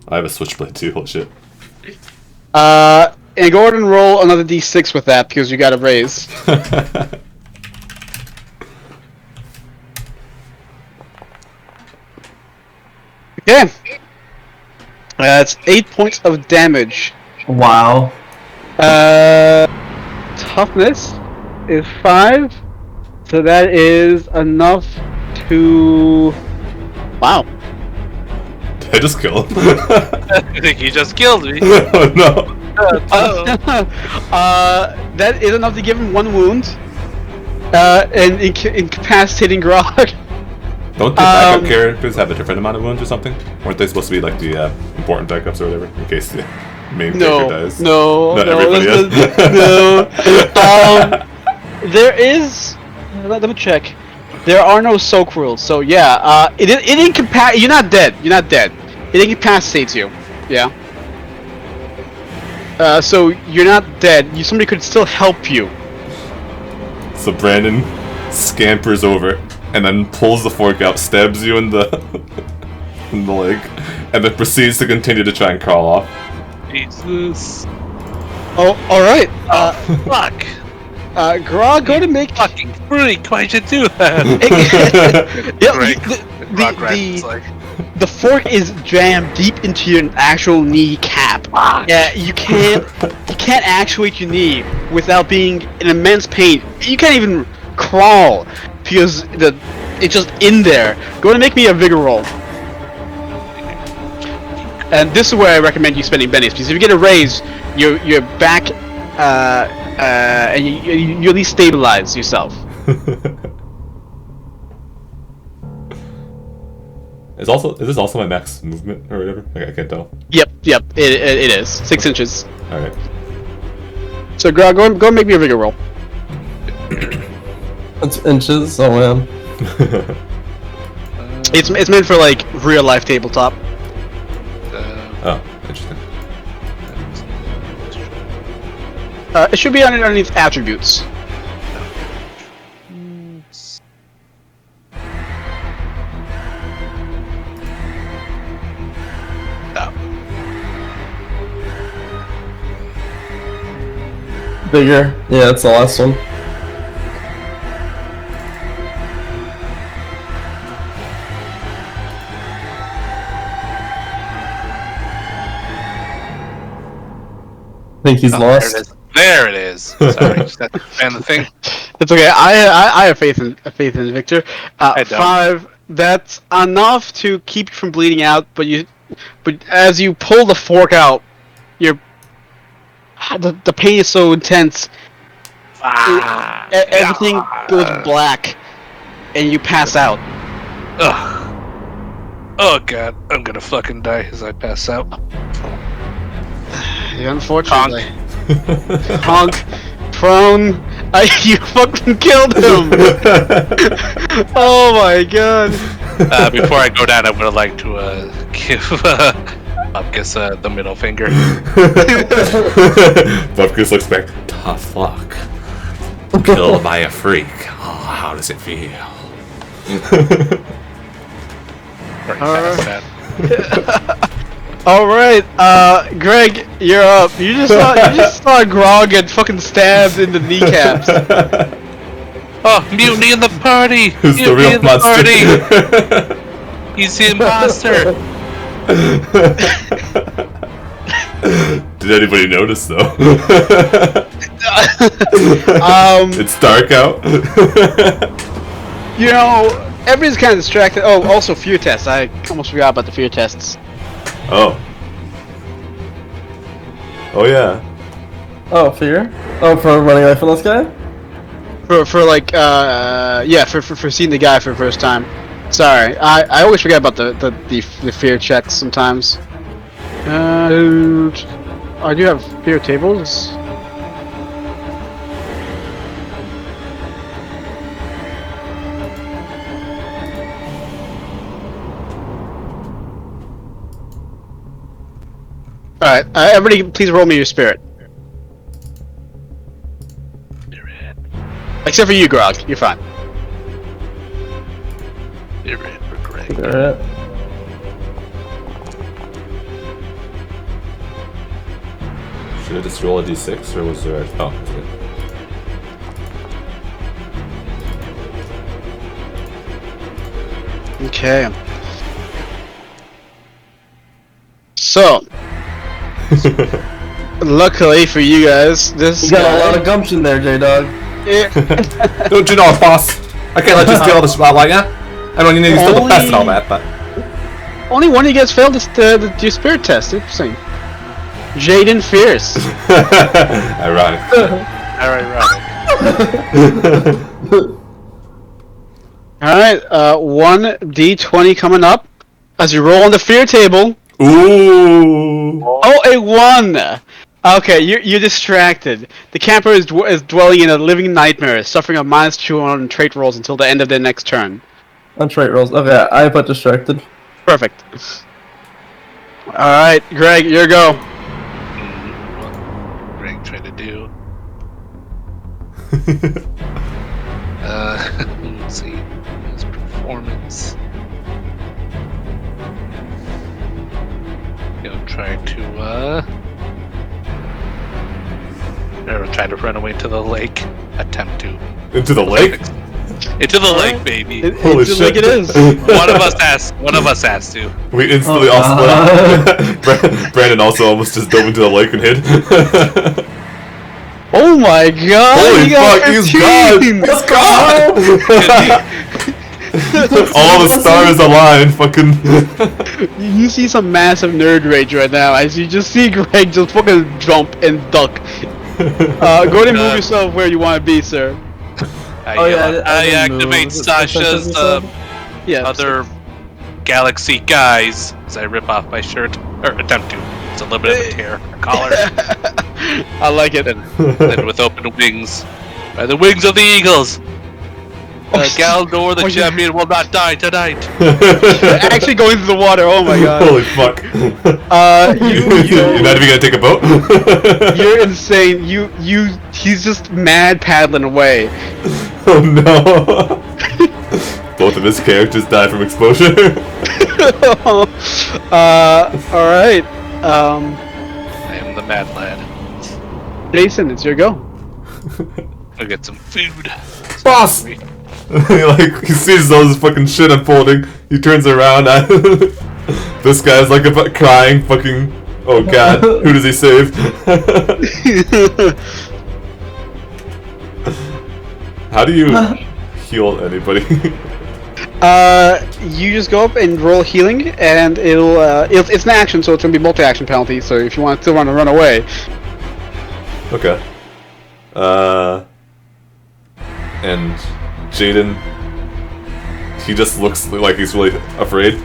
I have a switchblade too, holy shit. And go ahead and roll another d6 with that because you got a raise. Okay. That's 8 points of damage. Wow. Toughness is 5, so that is enough to. Wow. Did I just kill him? I think you just killed me. Oh no. That is enough to give him 1 wound. And incapacitating Grog. Don't the backup characters have a different amount of wounds or something? Weren't they supposed to be like the important backups or whatever, in case the main character dies? Not everybody does. There is. Let me check. There are no soak rules, so yeah. It You're not dead. You're not dead. It incapacitates you. Yeah. So you're not dead. Somebody could still help you. So Brandon scampers over and then pulls the fork out, stabs you in the in the leg, and then proceeds to continue to try and crawl off. Jesus. Oh, all right. Fuck. Grog, go to make. Fucking freak. Why'd you do that? Yeah, Greg, Grog the, like, the fork is jammed deep into your actual kneecap. Yeah, you can't actuate your knee without being in immense pain. You can't even crawl because it's just in there. Go and make me a vigor roll. And this is where I recommend you spending bennies, because if you get a raise, you're back, and you at least stabilize yourself. Is this also my max movement or whatever? I can't tell. Yep, it is 6 inches. All right. So go and make me a vigor roll. That's inches. Oh man. It's meant for like real life tabletop. Oh, interesting. It should be underneath attributes. Bigger. Yeah, that's the last one. I think he's lost. There it is. Sorry, just got to expand the thing. It's okay. I have faith in Victor. I don't. 5. That's enough to keep you from bleeding out. But as you pull the fork out, the pain is so intense. Everything goes black, and you pass out. Ugh. Oh god, I'm gonna fucking die as I pass out. Yeah, unfortunately. Honk. Prone. You fucking killed him! Oh my god. Before I go down, I would like to give Bupkis the middle finger. Bupkis looks back. Tough luck. Killed by a freak. Oh, how does it feel? Alright, Greg, you're up. You just saw Grog get fucking stabbed in the kneecaps. Oh, mutiny in the party! Who's the Mutiny real in the monster? party! He's the imposter! Did anybody notice though? It's dark out. You know, everybody's kind of distracted. Oh, also fear tests. I almost forgot about the fear tests. Oh. Oh yeah. Oh, fear? Oh, for running away from this guy? For like for seeing the guy for the first time. Sorry, I always forget about the fear checks sometimes. I do have fear tables. Alright, everybody please roll me your spirit. Except for you, Grog. You're fine. You're in for Greg. Alright. Should I just roll a d6 or was there? Oh, that's good. Okay. So, luckily for you guys, this You got guy, a lot of gumption there, J-Dog. Don't you know, boss? I can't let you steal the spotlight, yeah? I mean, you're still the best and all that, but only one of you guys failed your spirit test. Interesting. Jaden Fierce. ironic. Alright, 1d20 coming up. As you roll on the fear table. Ooh. Oh, a 1! Okay, you're distracted. The camper is dwelling in a living nightmare, suffering a -2 on trait rolls until the end of their next turn. On trait rolls. Okay, I put distracted. Perfect. Alright, Greg, your go. What Greg tried to do. Let's see. His performance. He'll try to, or try to run away to the lake. Attempt to. Into the lake? Into the lake, baby. Holy It's shit. like it is. One of us has to. We instantly all split. Brandon also almost just dove into the lake and hid. Oh my god! Holy you got fuck, he's gone! 15! He's gone! All the stars align, fucking. You see some massive nerd rage right now as you just see Greg just fucking jump and duck. Go ahead and move yourself where you want to be, sir. I didn't move. activate Was it Sasha's percentage you Yeah. other galaxy guys as I rip off my shirt, or attempt to. It's a little bit of a tear, a collar, I like it. then with open wings, by the wings of the eagles. Galdor, the champion, will not die tonight. Actually going through the water. Oh my god. Holy fuck. You're not even gonna take a boat? You're insane. He's just mad paddling away. Oh no. Both of his characters die from exposure. Alright. I am the mad lad. Jason, it's your go. I'll get some food. Boss! He sees all this fucking shit unfolding. He turns around. This guy's like crying. Fucking. Oh god. Who does he save? How do you heal anybody? You just go up and roll healing, and it's an action, so it's gonna be multi-action penalty. So if you want to still want to run away, Okay. And Jaden, he just looks like he's really afraid.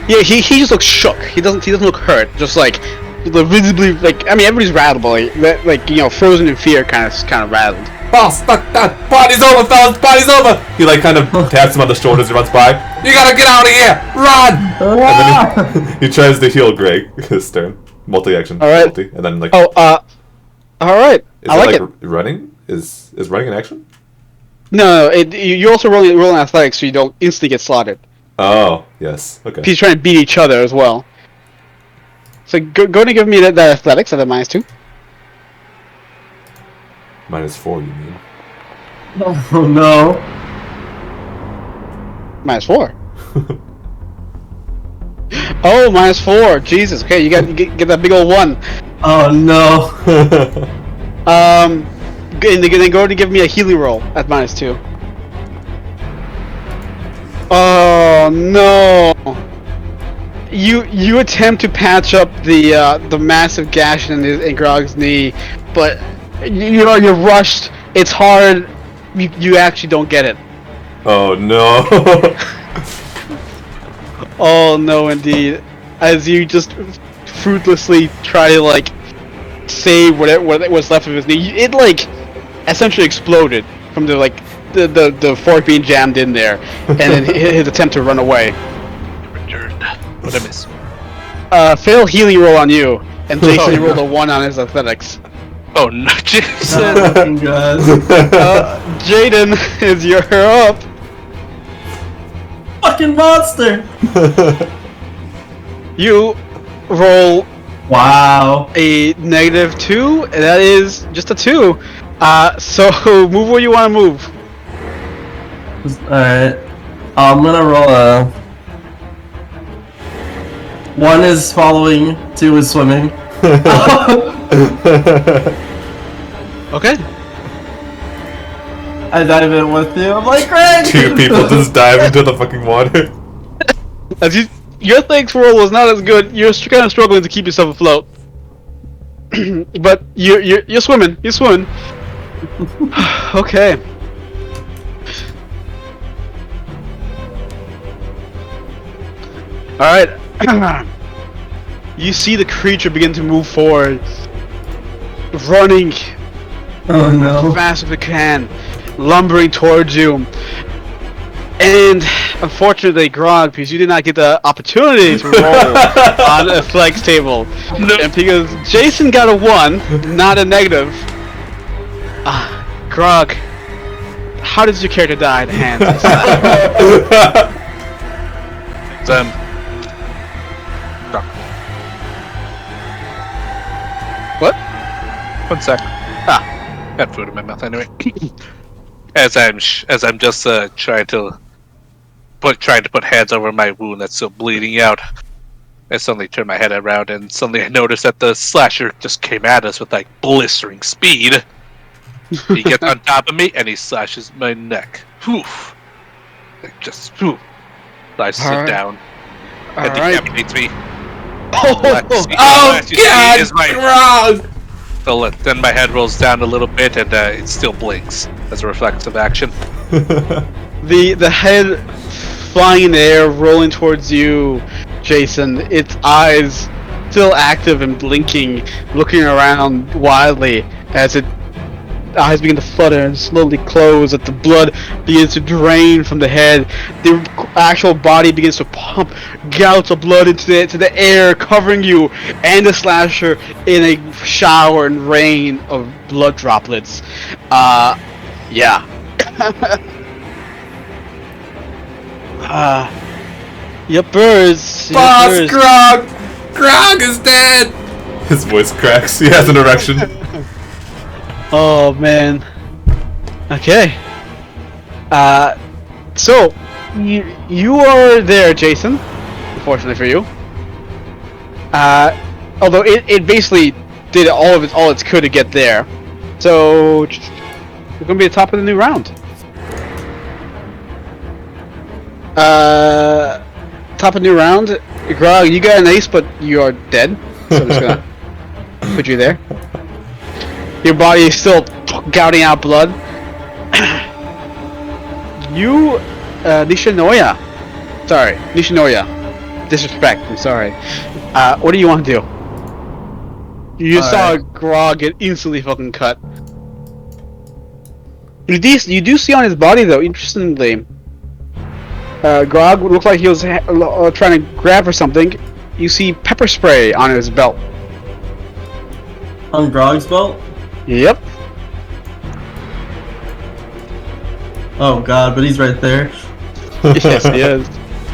yeah, he just looks shook. He doesn't look hurt. Just like visibly, like I mean, everybody's rattled, but like frozen in fear, kind of rattled. Boss, party's over, fellas, party's over! He kind of taps him on the shoulders and runs by. You gotta get out of here! Run! And then he tries to heal Greg. His turn. Multi-action. All right. Multi, and then All right. is I like it. running? Is running an action? No, you're also rolling athletics, so you don't instantly get slotted. Oh, yes. Okay. He's trying to beat each other as well. So go ahead and give me that athletics at a -2. -4, you mean? Oh no. -4. Oh, -4. Jesus. Okay, you get that big old 1. Oh no. And then go ahead and give me a healing roll at -2. Oh no! You attempt to patch up the massive gash in Grog's knee, but you're rushed. It's hard. You actually don't get it. Oh no. Oh no, indeed. As you just fruitlessly try to save what was left of his knee, it essentially exploded from the fork being jammed in there, and then his attempt to run away. Returned. What I miss? Fail healing roll on you, and Jason rolled a 1 on his athletics. Oh no, Jason! Fucking god. Jaden, is you're up. Fucking monster. You roll Wow. a -2, and that is just a 2. So move where you want to move. Alright. I'm gonna roll a... 1 is following, 2 is swimming. Okay. I dive in with you. I'm like, Greg! 2 people just dive into the fucking water. As your athletics roll was not as good. You're kind of struggling to keep yourself afloat. But you're swimming. You're swimming. Okay. Alright. You see the creature begin to move forward. running Oh no. fast as we can, lumbering towards you. And unfortunately, Grog, because you did not get the opportunity to roll on a flex table, and because Jason got a 1, not a negative. Grog, how does your character die at the hands of Sam? What? 1 sec. Got food in my mouth anyway. as I'm just trying to put hands over my wound that's still bleeding out, I suddenly turn my head around and suddenly I notice that the slasher just came at us with like blistering speed. He gets on top of me and he slashes my neck. Whew. Like just whew. I sit down and decapitates me. Oh God! Grog! Then my head rolls down a little bit and it still blinks as a reflexive action. The head flying in the air, rolling towards you, Jason. Its eyes still active and blinking, looking around wildly as its eyes begin to flutter and slowly close. As the blood begins to drain from the head, the actual body begins to pump gouts of blood into the air, covering you and the slasher in a shower and rain of blood droplets. Yeah. Yuppers. Boss, Grog! Grog is dead! His voice cracks. He has an erection. Oh man. Okay. So you are there, Jason. Unfortunately for you. Although it basically did all it could to get there. So we're gonna be at the top of the new round. Top of new round. Grog, you got an ace, but you are dead. So I'm just gonna put you there. Your body is still gouting out blood. You, Nishinoya. Sorry, Nishinoya. Disrespect, I'm sorry. What do you want to do? You just saw Grog get instantly fucking cut. You do see on his body, though, interestingly, Grog looked like he was trying to grab for something. You see pepper spray on his belt. On Grog's belt? Yep. Oh god, but he's right there. Yes, he is.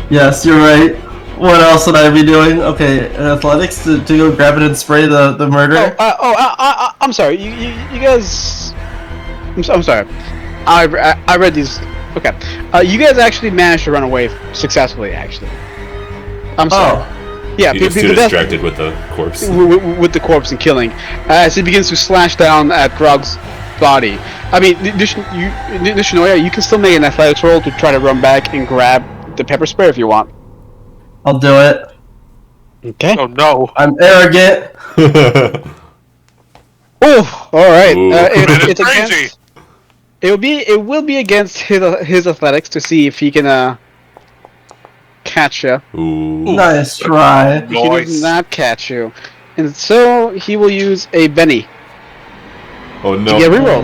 Yes, you're right. What else would I be doing? Okay, athletics to go grab it and spray the murderer? I'm sorry. You guys. I'm sorry. I read these. Okay. You guys actually managed to run away successfully. Actually. I'm sorry. Oh. Yeah. You're too distracted with the corpse. With the corpse and killing, as he begins to slash down at Grog's body. I mean, Nishinoya, you can still make an athletics roll to try to run back and grab the pepper spray if you want. I'll do it. Okay. Oh no! I'm arrogant. Oh, all right. Ooh. It's Crazy. against. It will be against his athletics to see if he can catch you. Ooh. Nice try. He does not catch you, and so he will use a Benny Oh to no. get reroll.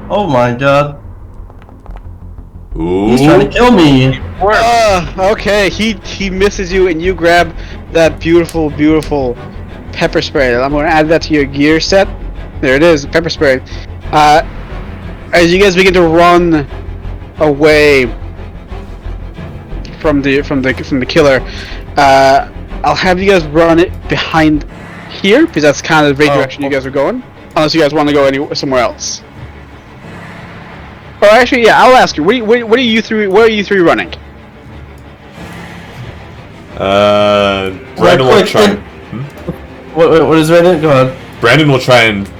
Oh my god. Ooh. He's trying to kill me. Okay. He misses you, and you grab that beautiful pepper spray. I'm going to add that to your gear set. There it is, pepper spray. As you guys begin to run away from the killer, I'll have you guys run it behind here because that's kind of the direction you guys are going. Unless you guys want to go somewhere else. Or actually, yeah, I'll ask you. What are you three? Where are you three running? Brandon will try. What is Brandon? Go on. Brandon will try and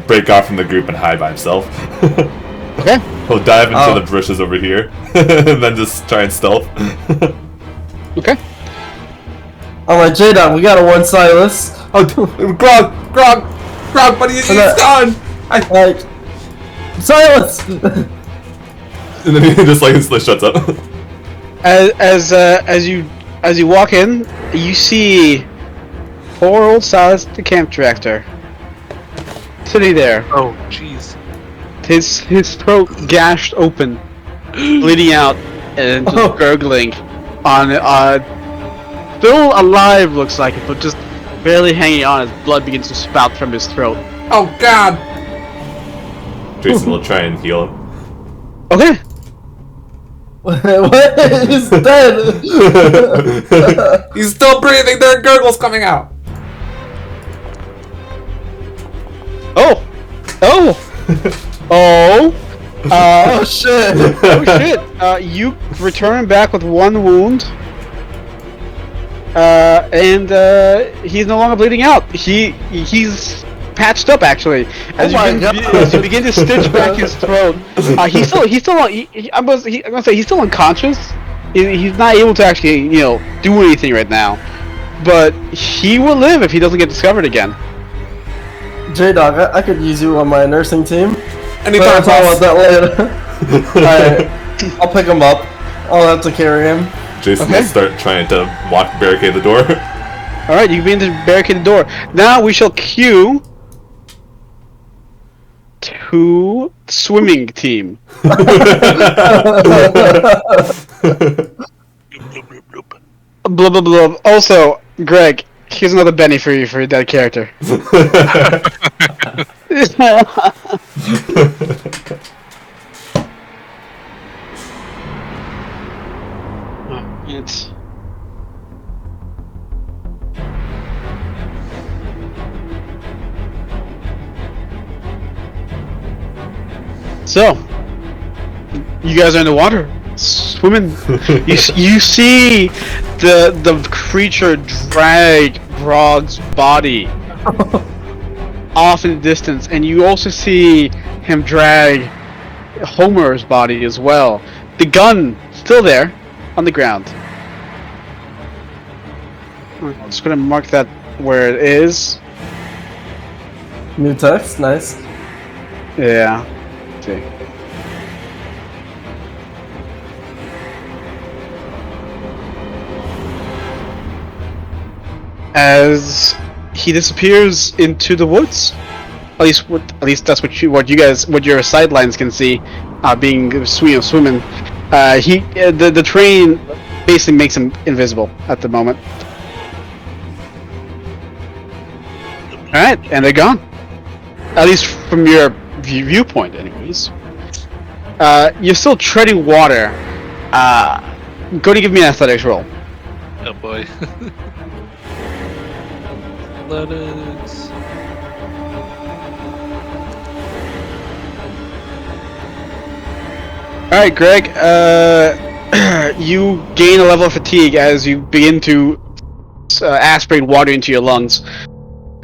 break off from the group and hide by himself. Okay. He'll dive into the bushes over here and then just try and stealth. Okay. I'm like, J-Dog, we got a one Silas. Oh, Grog, buddy, he's gone! Like, silence! And then he just like instantly shuts up. As you walk in, you see poor old Silas the camp director sitting there, Oh, jeez. his throat gashed open, bleeding out and just gurgling on still alive looks like it, but just barely hanging on as blood begins to spout from his throat. Oh God! Jason will try and heal him. Okay. What? He's dead. He's still breathing. There are gurgles coming out. Oh. Oh. Oh. Oh shit. Oh shit. You return back with one wound. And he's no longer bleeding out. He's patched up actually. As you begin to stitch back his throat, he's gonna say he's still unconscious. He's not able to actually, do anything right now. But he will live if he doesn't get discovered again. J-Dog, I could use you on my nursing team. Anytime, I'll talk about boss. that later. Alright, I'll pick him up. I'll have to carry him. Jason will start trying to barricade the door. Alright, you begin to barricade the door. Now we shall cue to swimming team. Bloop, bloop, bloop, bloop. Blah blah blah. Also, Greg, here's another Benny for you for your dead character. It's so you guys are in the water swimming. you see the creature drag Brog's body off in the distance, and you also see him drag Homer's body as well. The gun still there on the ground. I'm just gonna mark that where it is. New text, nice. Yeah. Let's see. As he disappears into the woods, at least that's what your sidelines can see, being swimming. The train basically makes him invisible at the moment. All right, and they're gone. At least from your viewpoint, anyways. You're still treading water. Go to give me an athletics roll. Oh boy. Athletics. Alright, Greg, you gain a level of fatigue as you begin to aspirate water into your lungs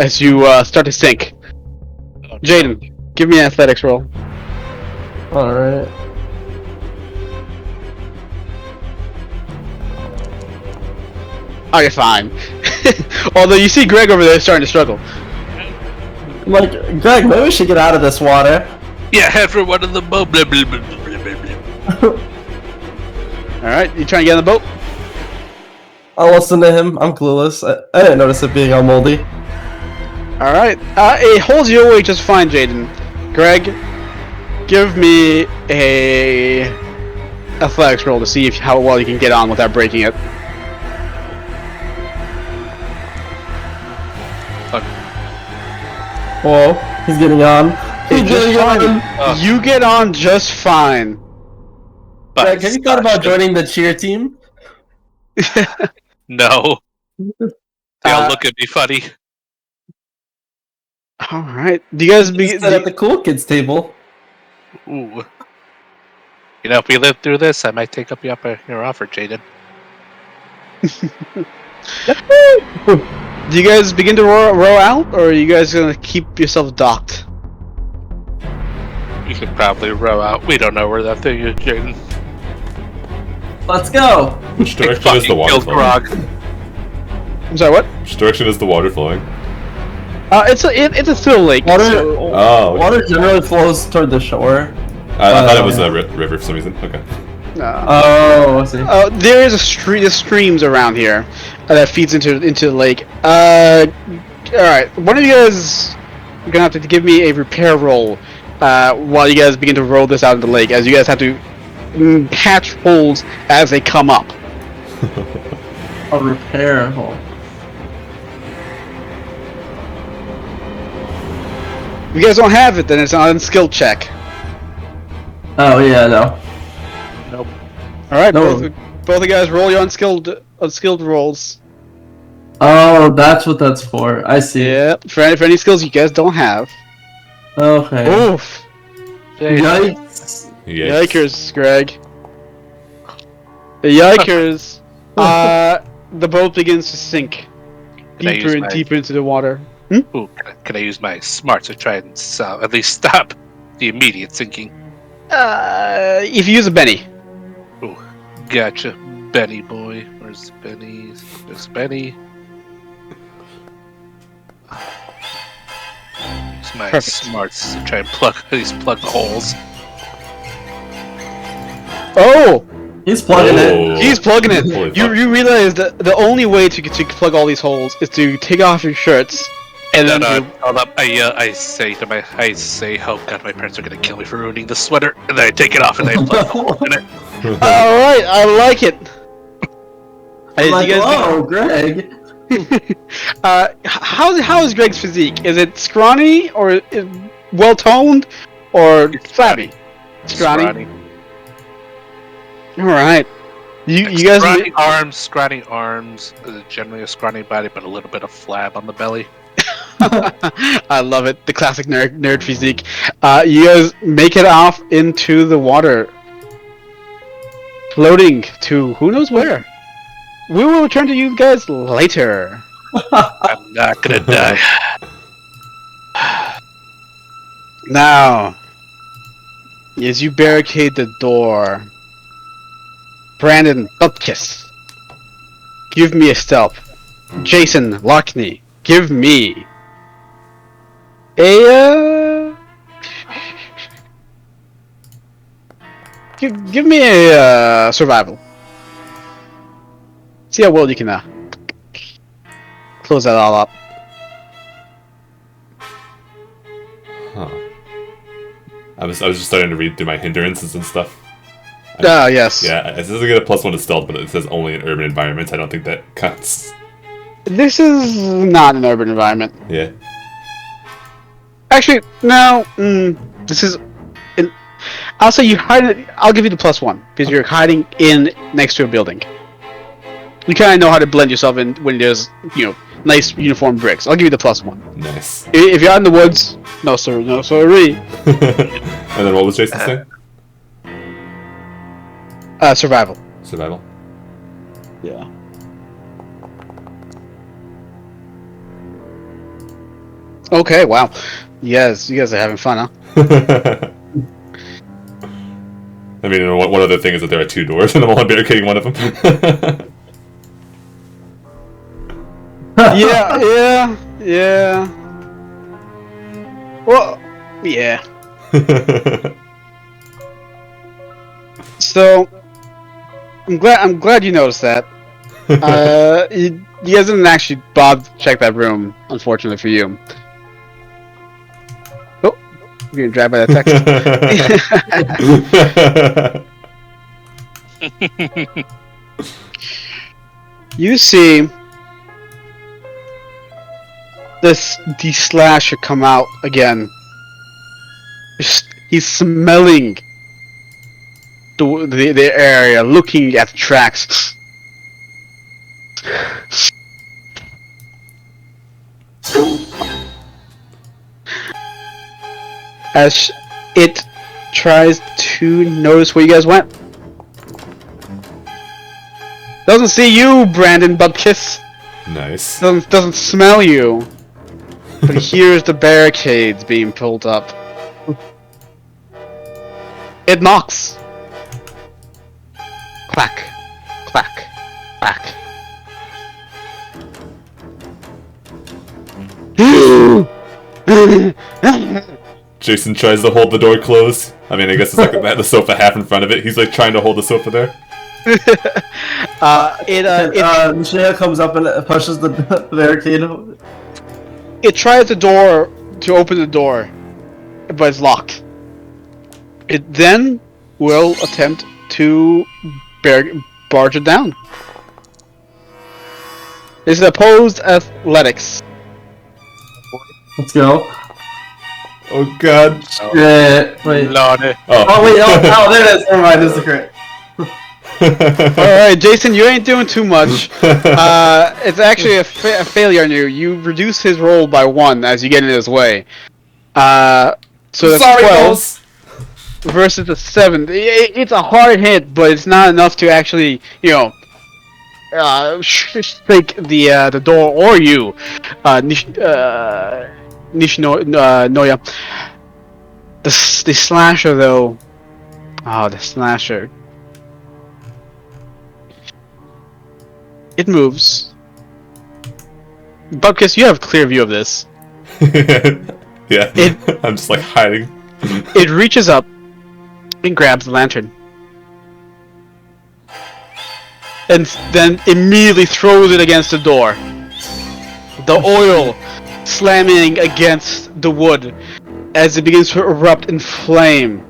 as you start to sink. Oh, Jaden, give me an athletics roll. Alright. Oh, you're fine. Although you see Greg over there starting to struggle. I'm like, Greg, maybe we should get out of this water. Yeah, head for one of the boat. Blah, blah, blah, blah, blah, blah. Alright, you trying to get on the boat? I'll listen to him. I'm clueless. I didn't notice it being all moldy. Alright, it holds your weight just fine, Jaden. Greg, give me a athletics roll to see how well you can get on without breaking it. Whoa, he's getting on. He's Just getting fine. on. You get on just fine. Greg, have you thought about joining the cheer team? No. They all look at me funny. Alright, do you guys Just sit at the cool kids table. Ooh. You know, if we live through this, I might take up your offer, Jaden. Do you guys begin to row out, or are you guys gonna keep yourself docked? You could probably row out. We don't know where that thing is, Jaden. Let's go. Which direction is the water Killed flowing? Grog. I'm sorry, what? Which direction is the water flowing? It's a still lake. Water, so- Oh, water generally flows toward the shore. I thought it was a river for some reason. Okay. Oh, I see. There is there's streams around here that feeds into the lake. All right, one of you guys gonna have to give me a repair roll while you guys begin to roll this out in the lake, as you guys have to patch holes as they come up. A repair hole. If you guys don't have it, then it's an unskilled check. Oh yeah, no. Nope. All right, No. both of you guys roll your unskilled rolls. Oh, that's what that's for. I see. Yeah, for any skills you guys don't have. Okay. Oof. Yikes. Yes. Yikers, Greg. Yikers. The boat begins to sink Can I deeper use and my- deeper into the water. Ooh, can I use my smarts to try and at least stop the immediate sinking? If you use a Benny. Ooh, gotcha, Benny boy. Where's Benny? There's Benny. Use my Perfect. smarts to try and plug the holes. Oh! He's plugging it. He's plugging it. Holy You fuck. realize that the only way to plug all these holes is to take off your shirts and No, then no, hold up. I say, oh god, my parents are gonna kill me for ruining the sweater, and then I take it off and I plug the hole in it. all right, I like it. I'm like, You guys oh, Greg. how is Greg's physique? Is it scrawny or well toned or flabby? Scrawny. All right. You guys. Scrawny arms, generally a scrawny body, but a little bit of flab on the belly. I love it. The classic nerd physique. You guys make it off into the water, floating to who knows where. We will return to you guys later. I'm not gonna die. Now, as you barricade the door, Brandon Bupkis, give me a stealth. Jason Lockney, give me a give me a survival. See how well you can close that all up. Huh. I was just starting to read through my hindrances and stuff. Ah, yes. Yeah, it says I get a +1 to stealth, but it says only in urban environments. I don't think that counts. This is not an urban environment. Yeah. Actually, no. This is. I'll say you hide it. I'll give you the +1 because you're hiding in next to a building. You kind of know how to blend yourself in when there's nice uniform bricks. I'll give you the +1. Nice. If you're out in the woods, no sir, no sorry. And then what was Jason saying? Survival. Survival. Yeah. Okay. Wow. Yes, you guys are having fun, huh? I mean, one other thing is that there are 2 doors, and I'm only barricading one of them. Yeah. Well, yeah. So, I'm glad you noticed that. You guys didn't actually bother to check that room, unfortunately for you. Oh, I'm getting dragged by that text. You see the slasher come out again. He's smelling the area, looking at the tracks. As it tries to notice where you guys went. Doesn't see you, Brandon Bupkis. Nice. Doesn't smell you. But hears the barricades being pulled up. It knocks. Clack. Clack. Clack. Jason tries to hold the door closed. I mean, I guess it's like the sofa half in front of it. He's like trying to hold the sofa there. Michelle comes up and pushes the barricade. It tries the door to open the door, but it's locked. It then will attempt to barge it down. This is opposed athletics. Let's go. Oh god. Shit. Wait. Lordy. Oh wait, oh there it is. Never mind, this is great. Alright, Jason, you ain't doing too much. It's actually a failure on you. You reduce his roll by 1 as you get in his way. So that's 12 versus a 7. It's a hard hit, but it's not enough to actually, you know, shake the door or you, Nishinoya. The slasher though. Oh, the slasher. It moves. Bubkiss, you have a clear view of this. Yeah. I'm just like hiding. It reaches up and grabs the lantern. And then immediately throws it against the door. The oil slamming against the wood as it begins to erupt in flame.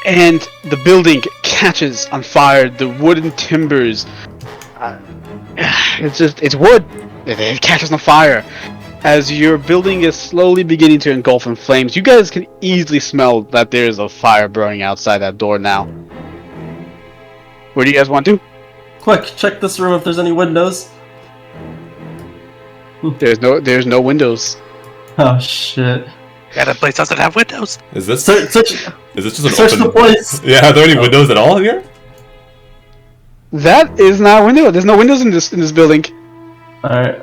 And the building catches on fire. The wooden timbers. It's wood. It catches on fire. As your building is slowly beginning to engulf in flames, you guys can easily smell that there is a fire burning outside that door now. Where do you guys want to? Quick, check this room if there's any windows. There's no windows. Oh shit. Yeah, that place doesn't have windows. Is this Search just an search open the place. Yeah, are there any windows at all here? That is not a window. There's no windows in this building. Alright.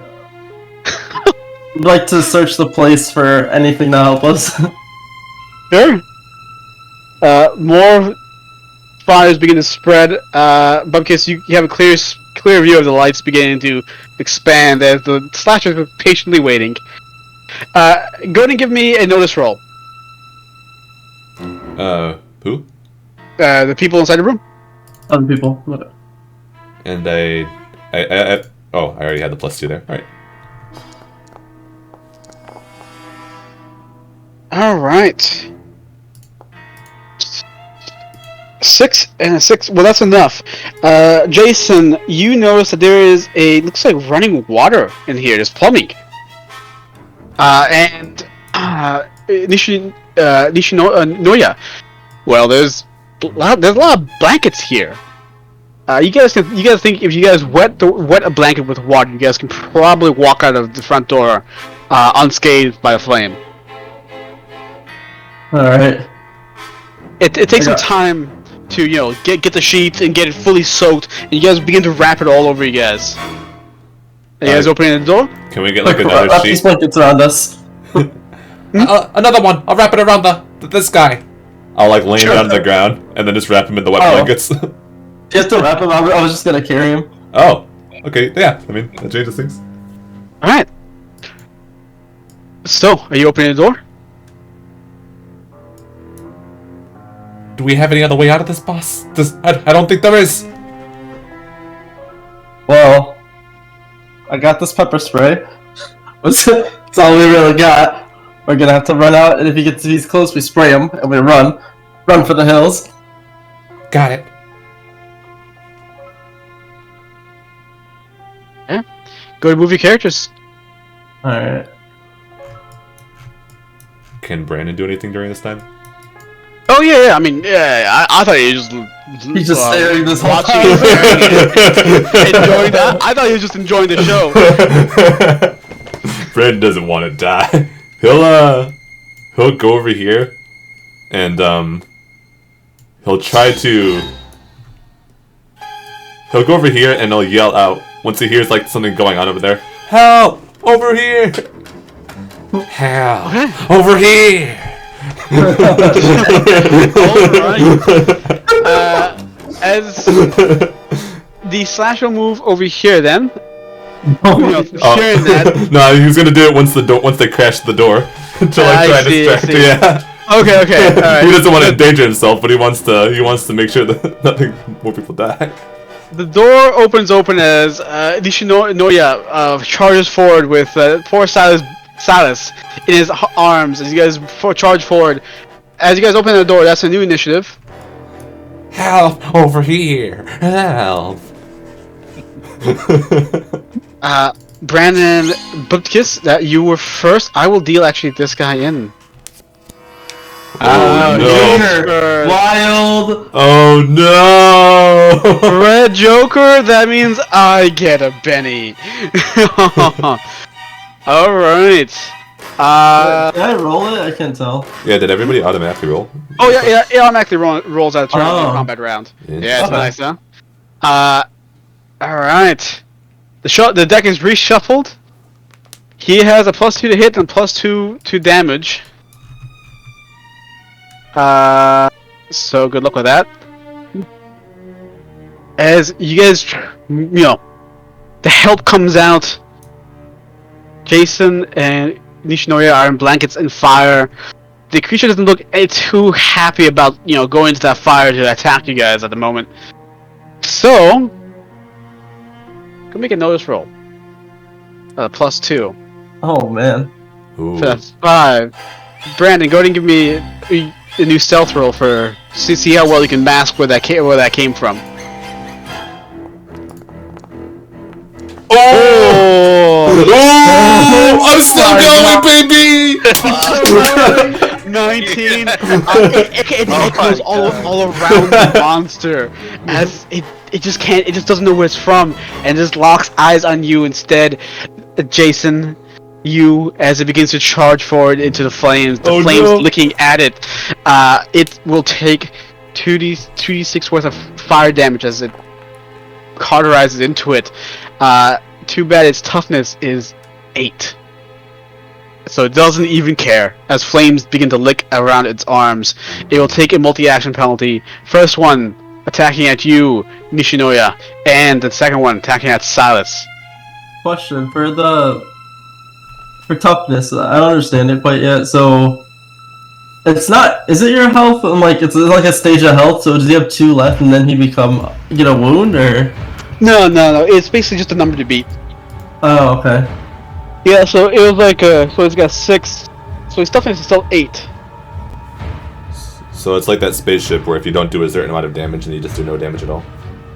I'd like to search the place for anything to help us. Sure. More fires begin to spread. Bubkiss, you have a clear view of the lights beginning to expand as the slashers are patiently waiting. Go ahead and give me a notice roll. Who? The people inside the room. Other people. And I already had the +2 there. Alright. Alright. 6 and a 6. Well, that's enough. Jason, you notice that there is looks like running water in here. There's plumbing. Nishinoya. Well, there's a lot of blankets here. You guys think if you guys wet a blanket with water, you guys can probably walk out of the front door unscathed by a flame. Alright. It takes some time to get the sheets and get it fully soaked, and you guys begin to wrap it all over you guys. Are you guys opening the door? Can we get like Quick, another wrap sheet? these blankets around us. Another one. I'll wrap it around this guy. I'll like lay him down on the ground and then just wrap him in the wet blankets. You have to wrap him. I was just gonna carry him. Oh, okay. Yeah, I mean that changes things. All right. So, are you opening the door? Do we have any other way out of this, boss? I don't think there is. Well, I got this pepper spray. That's all we really got. We're gonna have to run out, and if he's close, we spray him, and we run for the hills. Got it. Yeah. Go to movie characters. Alright. Can Brandon do anything during this time? Oh yeah. I mean, yeah. I thought you just He's just staring this whole watching time. enjoying that. I thought he was just enjoying the show. Brandon doesn't want to die. He'll go over here, and he'll go over here and he'll yell out once he hears like something going on over there. Help! Over here! Help! Okay. Over here! Alright. As the slash will move over here, then. Hearing that. No, he was gonna do it once they crash the door to like try to distract. Yeah. Okay. All right. He doesn't want to endanger himself, but he wants to make sure that more people die. The door opens open as Nishinoya charges forward with poor Silas in his arms as you guys charge forward. As you guys open the door, that's a new initiative. Help over here! Help! Brandon Bupkis, that you were first. I will deal actually this guy in. Oh no! Joker. Wild. Oh no! Red Joker, that means I get a Benny. Alright. Did I roll it? I can't tell. Yeah, did everybody automatically roll? Oh yeah, it automatically rolls out of turn in the combat round. Interesting. Yeah, it's Okay. nice, huh? Alright. The deck is reshuffled. He has a +2 to hit and +2 to damage. So good luck with that. As you guys, the help comes out. Jason and Nishinoya are in blankets and fire. The creature doesn't look too happy about, going into that fire to attack you guys at the moment. So, go make a notice roll. +2. Oh man. Ooh. So that's 5. Brandon, go ahead and give me a new stealth roll for see how well you can mask where that came from. Oh! I'm still going, baby! 19. It echoes all around the monster as it just can't. It just doesn't know where it's from, and just locks eyes on you instead. Jason, you as it begins to charge forward into the flames. The flames licking at it. It will take 2d6 worth of fire damage as it cauterizes into it. Too bad its toughness is 8. So it doesn't even care. As flames begin to lick around its arms, it will take a multi-action penalty. First one attacking at you, Nishinoya, and the second one attacking at Silas. Question for toughness. I don't understand it quite yet. So it's not. Is it your health? And it's like a stage of health. So does he have 2 left, and then he get a wound, or? No. It's basically just a number to beat. Oh, okay. Yeah. So it was like so it's got 6. So his toughness is still 8. So it's like that spaceship where if you don't do a certain amount of damage, then you just do no damage at all.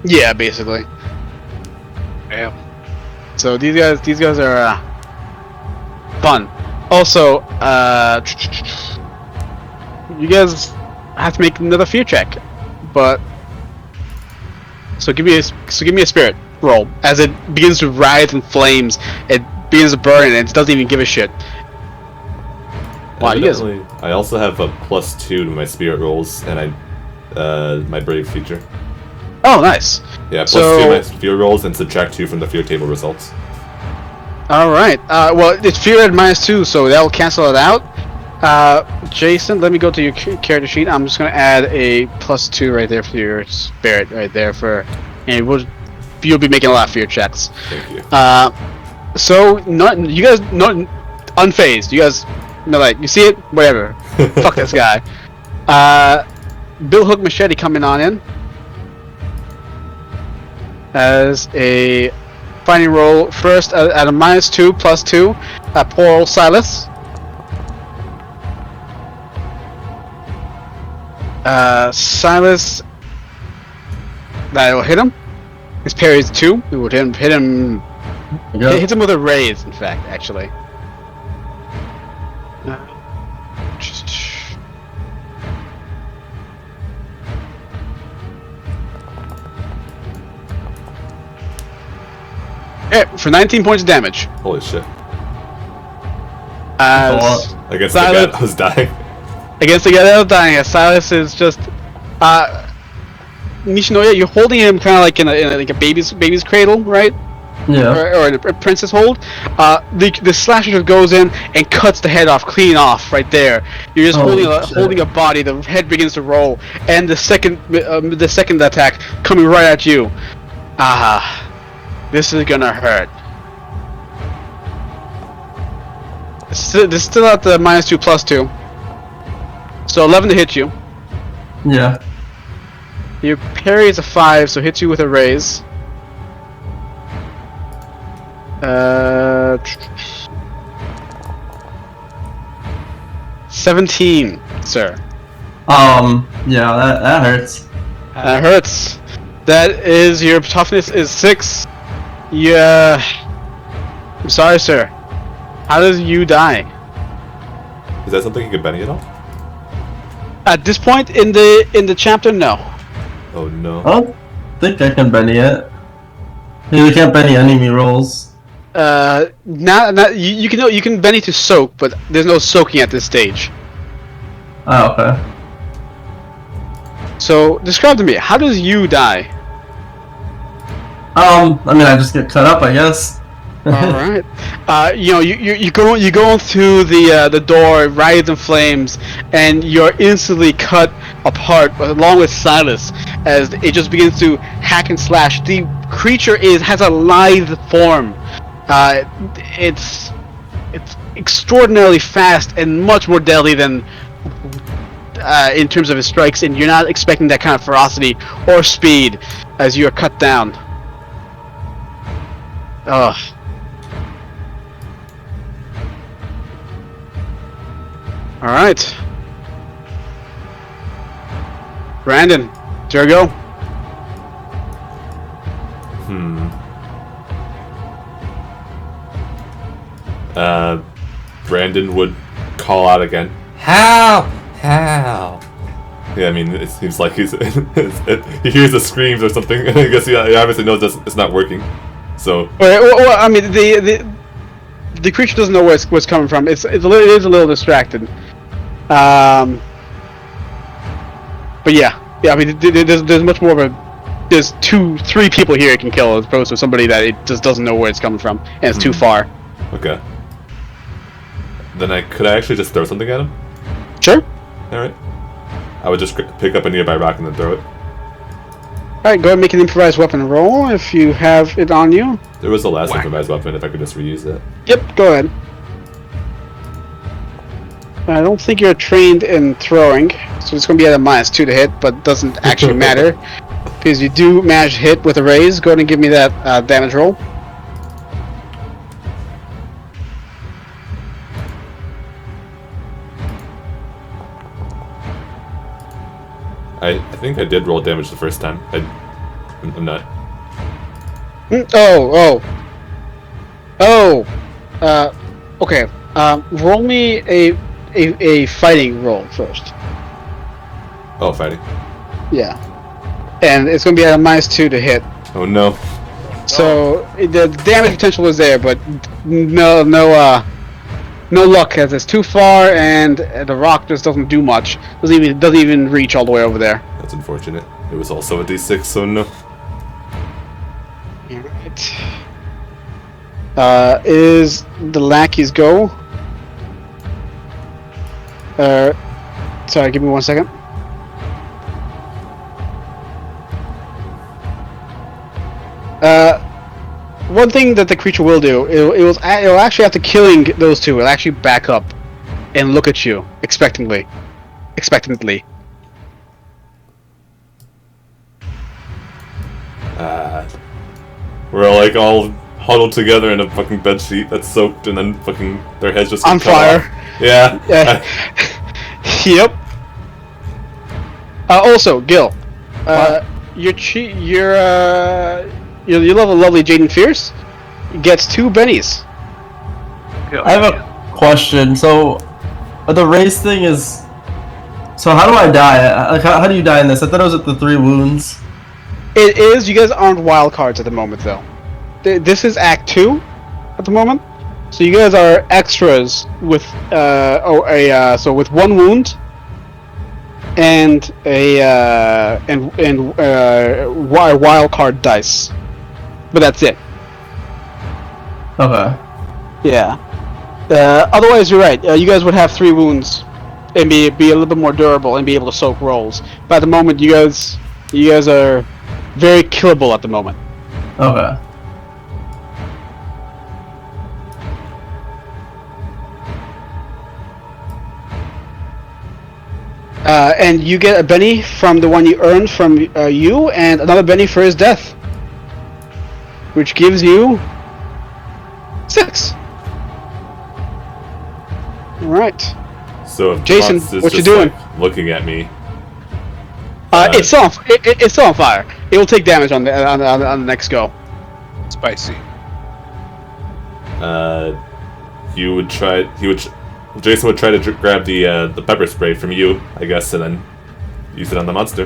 Yeah, basically. Damn. So these guys are fun. Also, you guys have to make another fear check, but so give me a spirit roll as it begins to writhe in flames. It begins to burn and it doesn't even give a shit. Wow, you guys. I also have a +2 to my spirit rolls and my brave feature. Oh, nice. Yeah, +2 So- to my fear rolls and subtract 2 from the fear table results. All right. Well, it's fear at -2, so that'll cancel it out. Jason, let me go to your character sheet. I'm just gonna add a +2 right there for your spirit right there and you'll be making a lot of fear checks. Thank you. So you guys not unfazed. You guys you see it, whatever. Fuck this guy. Bill Hook Machete coming on in as a fighting roll first at a -2 +2. Poor old Silas. Silas, that will hit him. His parry is 2. It would hit him. Yeah. It hits him with a raise, in fact, actually. Yeah, for 19 points of damage. Holy shit. As Against the guy that was dying. against the guy that was dying, as Silas is just Nishinoya, you're holding him kind of like in a baby's cradle, right? Yeah. Or a princess hold. The slasher just goes in and cuts the head off, clean off, right there. You're just holding a body. The head begins to roll, and the second attack coming right at you. This is gonna hurt. This still at the -2 +2. So 11 to hit you. Yeah. Your parry is a 5, so hits you with a raise. 17, sir. Yeah, that hurts. That hurts. That is, your toughness is 6. Yeah. I'm sorry, sir. How does you die? Is that something you can Benny at all? At this point in the chapter, no. Oh no. I don't think I can Benny it. You can't Benny enemy rolls. You can Benny to soak, but there's no soaking at this stage. Oh, okay. So describe to me, how does you die? I mean, I just get cut up, I guess. All right. You go through the door, writhes in flames, and you're instantly cut apart, along with Silas, as it just begins to hack and slash. The creature has a lithe form. It's extraordinarily fast and much more deadly than in terms of its strikes, and you're not expecting that kind of ferocity or speed as you are cut down. Ugh. All right, Brandon, it's your go. Brandon would call out again. Help! Help! Yeah, I mean, it seems like he hears the screams or something, and I guess he obviously knows it's not working. So. Well, I mean, the creature doesn't know where it's coming from. It is a little distracted. But yeah. I mean, there's much more of there's 2-3 people here it can kill as opposed to somebody that it just doesn't know where it's coming from and it's too far. Okay. Then could I actually just throw something at him? Sure. All right. I would just pick up a nearby rock and then throw it. All right, go ahead and make an improvised weapon roll if you have it on you. There was the last improvised weapon. If I could just reuse that. Yep. Go ahead. I don't think you're trained in throwing, so it's going to be at a -2 to hit, but doesn't actually matter because you do manage to hit with a raise. Go ahead and give me that damage roll. I think I did roll damage the first time. I'm not. Okay. Roll me a fighting roll first. Oh, fighting. Yeah. And it's going to be at a -2 to hit. Oh no. So the damage potential is there, but no luck as it's too far, and the rock just doesn't do much. Doesn't even reach all the way over there. That's unfortunate. It was also a D6, so no. Alright. Is the lackey's go? Sorry, give me 1 second. One thing that the creature will do, it'll actually, after killing those two, it'll actually back up and look at you expectantly. We're like all huddled together in a fucking bed sheet that's soaked, and then fucking their heads just on cut fire. off. Yeah. Yep. Also, Gil, your lovely Jaden Fierce gets 2 bennies. I have a question. So, the race thing is. So how do I die? Like, how do you die in this? I thought it was at the 3 wounds. It is. You guys aren't wild cards at the moment, though. This is Act 2 at the moment, so you guys are extras with so with 1 wound and a wild card dice, but that's it. Okay. Yeah. Otherwise, you're right. You guys would have 3 wounds and be a little bit more durable and be able to soak rolls. But at the moment, you guys are very killable at the moment. Okay. And you get a Benny from the one you earned from you, and another Benny for his death, which gives you 6. All right. So if Jason, Box is what you just, doing? like, looking at me. It's still on fire. It will take damage on the next go. Spicy. Jason would try to grab the pepper spray from you, I guess, and then use it on the monster.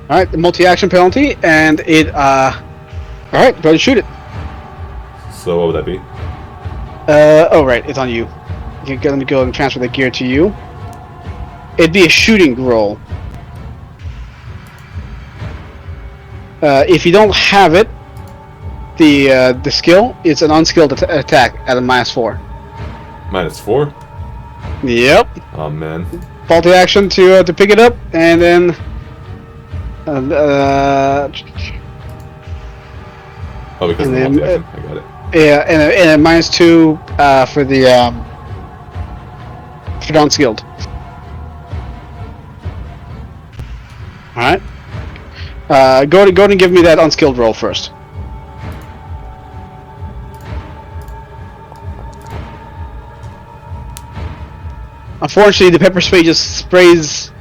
All right, the multi-action penalty, and it. All right, go ahead and shoot it. So what would that be? Oh right, it's on you. Let me go and transfer the gear to you. It'd be a shooting roll. If you don't have it, the skill, it's an unskilled attack at a -4. -4? Yep. Oh man. Multi-action to pick it up, and then. Oh, because of the and then, multi-action. I got it. Yeah, and a -2 for the for unskilled. All right. Go ahead and give me that unskilled roll first. Unfortunately, the pepper spray just sprays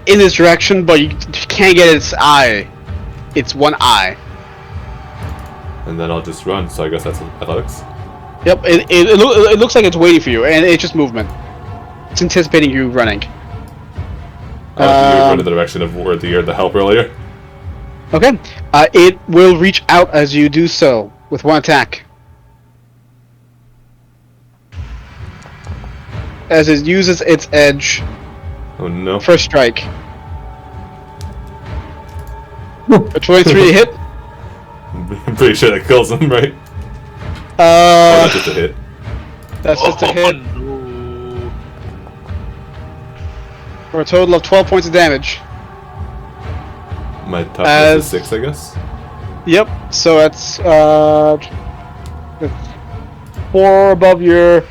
in this direction, but you can't get its eye. It's one eye. And then I'll just run, so I guess that's athletics. Yep, it looks like it's waiting for you, and it's just movement. It's anticipating you running. You run in the direction of where the help earlier. Okay. It will reach out as you do so with one attack. As it uses its edge Oh no. for a strike. A 23 to hit. I'm pretty sure that kills him, right? Oh, that's just a hit. That's just a hit No. for a total of 12 points of damage. My toughness is 6, I guess. Yep. So that's 4 above your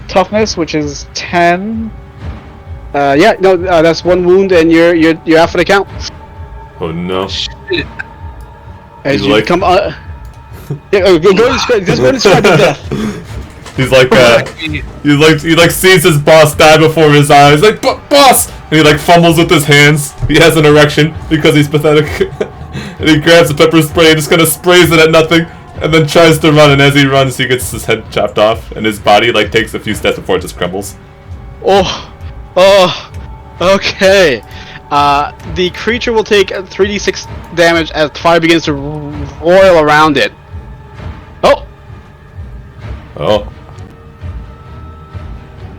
toughness, which is 10. Yeah, no, that's 1 wound, and you're out for the count. Oh no. Shit. As He's you like- come, yeah, go and describe the death. He's like, he sees his boss die before his eyes. Like, boss! And he like fumbles with his hands. He has an erection because he's pathetic. And he grabs the pepper spray and just kind of sprays it at nothing. And then tries to run. And as he runs, he gets his head chopped off. And his body like takes a few steps before it just crumbles. Oh, okay. The creature will take 3d6 damage as fire begins to roil around it. Oh, Oh,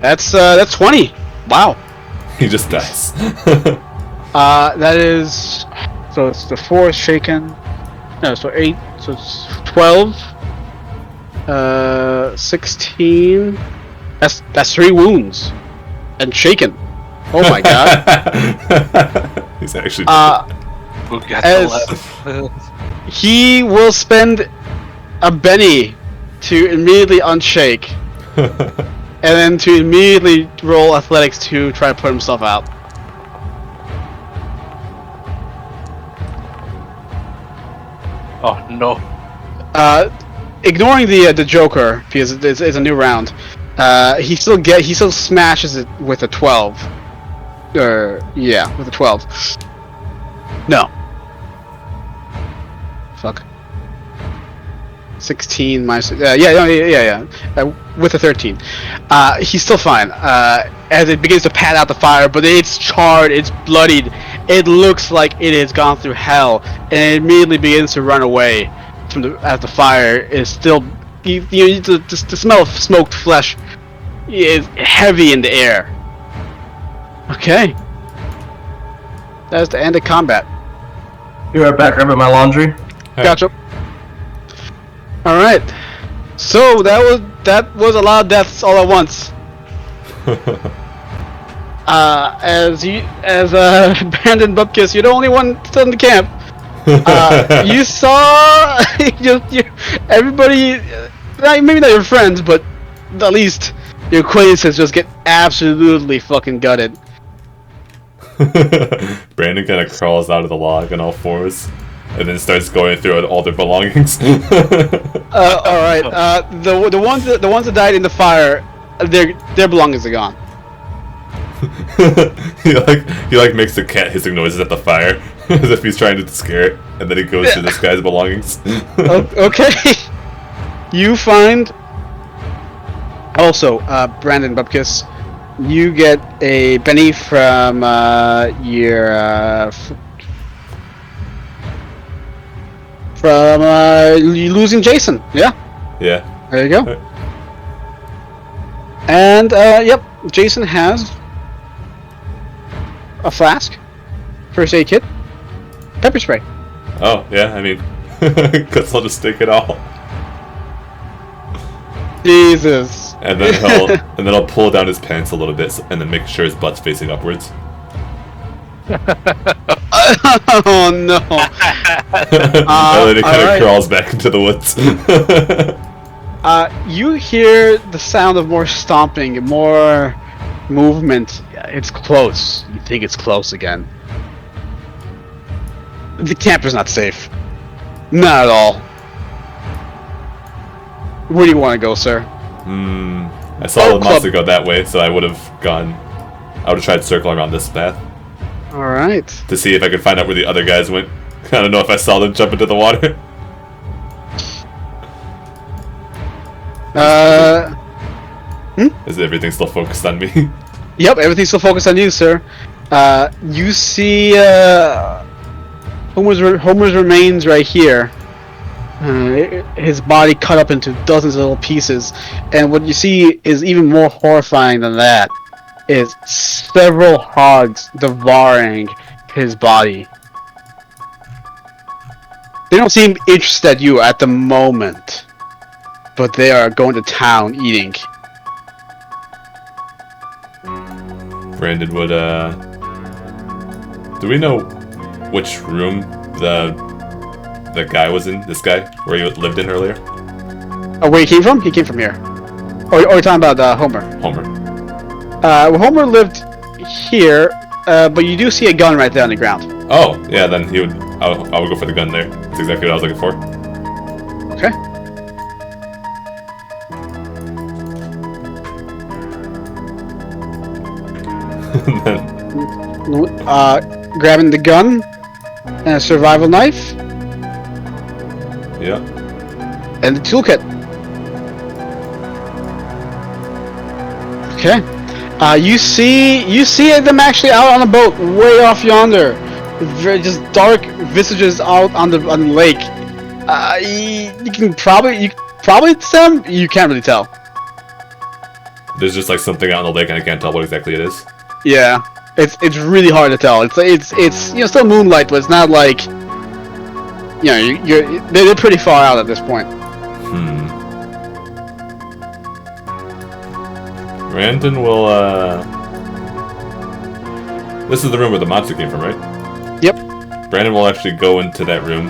that's 20. Wow. he just dies. That is, so it's the 4 is shaken. No, so 8. So it's 12. 16. That's 3 wounds, and shaken. Oh my god. He's actually Who got As- the left? He will spend a Benny to immediately unshake, and then to immediately roll athletics to try to put himself out. Oh no. Ignoring the Joker because it's a new round. He still smashes it with a 12. Yeah, with a 12. No. Fuck. 16 minus. Yeah. With a 13. He's still fine. As it begins to pat out the fire, but it's charred, it's bloodied. It looks like it has gone through hell, and it immediately begins to run away from as the fire is still. The smell of smoked flesh is heavy in the air. Okay. That's the end of combat. Be right back, grabbing my laundry. Hey. Gotcha. All right. So that was a lot of deaths all at once. As Brandon Bupkis, you're the only one still in the camp. You saw everybody, maybe not your friends, but at least your acquaintances just get absolutely fucking gutted. Brandon kind of crawls out of the log on all fours, and then starts going through all their belongings. All right. The ones that died in the fire, their belongings are gone. he makes the cat hissing noises at the fire, as if he's trying to scare it, and then he goes through this guy's belongings. Okay. You find. Also, Brandon Bupkis, you get a penny from your from losing Jason. Yeah. Yeah. There you go. Right. And yep, Jason has a flask, first aid kit, pepper spray. Oh yeah, I mean, guess I'll just take it all. Jesus. And then he'll pull down his pants a little bit, and then make sure his butt's facing upwards. Oh no. And then he kind of crawls back into the woods. You hear the sound of more stomping, more movement. It's close. You think it's close again. The camper's not safe. Not at all. Where do you want to go, sir? I saw the monster go that way, so I would have tried to circle around this path. Alright. To see if I could find out where the other guys went. I don't know if I saw them jump into the water. Is everything still focused on me? Yep, everything's still focused on you, sir. You see Homer's remains right here. His body cut up into dozens of little pieces, and what you see is even more horrifying than that. Is several hogs devouring his body. They don't seem interested at you at the moment, but they are going to town eating. Brandon would, do we know which room the guy was in? This guy? Where he lived in earlier? Oh, where he came from? He came from here. Or you're talking about Homer? Homer. Well, Homer lived here, but you do see a gun right there on the ground. Oh, yeah, then I would go for the gun there. That's exactly what I was looking for. Okay. And then, Grabbing the gun and a survival knife yeah. and the toolkit. Okay. You see them actually out on a boat, way off yonder. Very just dark visages out on the lake. You can probably tell them. You can't really tell. There's just like something out on the lake, and I can't tell what exactly it is. Yeah, it's really hard to tell. It's still moonlight, but it's not like they're pretty far out at this point. Brandon will this is the room where the monster came from, right? Yep. Brandon will actually go into that room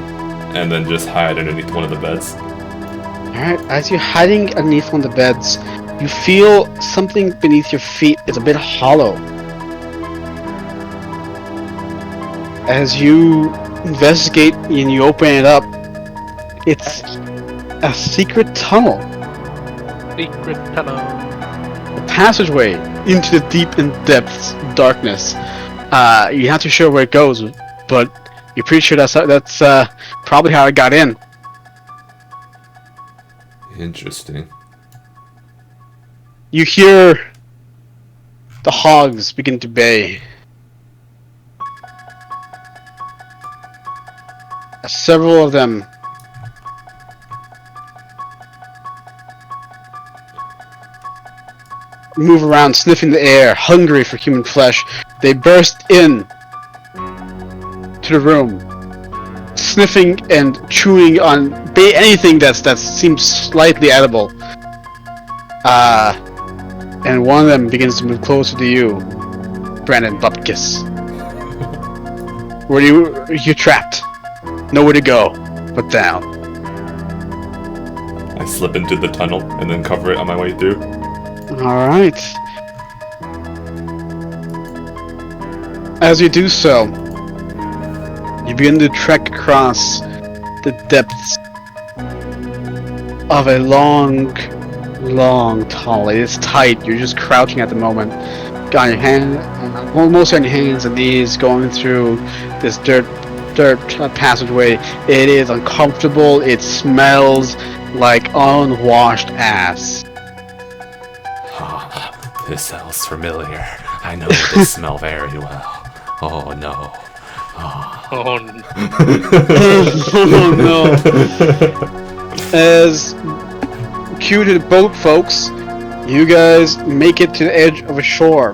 and then just hide underneath one of the beds. Alright, as you're hiding underneath one of the beds, you feel something beneath your feet is a bit hollow. As you investigate and you open it up, it's a secret tunnel. Secret tunnel. A passageway into the deep and depths of darkness. You're not too sure where it goes, but you're pretty sure that's probably how it got in. Interesting. You hear the hogs begin to bay. Several of them move around, sniffing the air, hungry for human flesh. They burst in to the room, sniffing and chewing on anything that seems slightly edible. And one of them begins to move closer to you, Brandon Bupkis. You're trapped. Nowhere to go but down. I slip into the tunnel and then cover it on my way through. Alright. As you do so, you begin to trek across the depths of a long tunnel. It is tight. You're just crouching at the moment. Got your hand, almost on your hands and knees, going through this dirt passageway. It is uncomfortable. It smells like unwashed ass. Ah, this smells familiar. I know this smell very well. Oh no. Oh. Oh, n- Oh no. As cue to the boat, folks, you guys make it to the edge of a shore.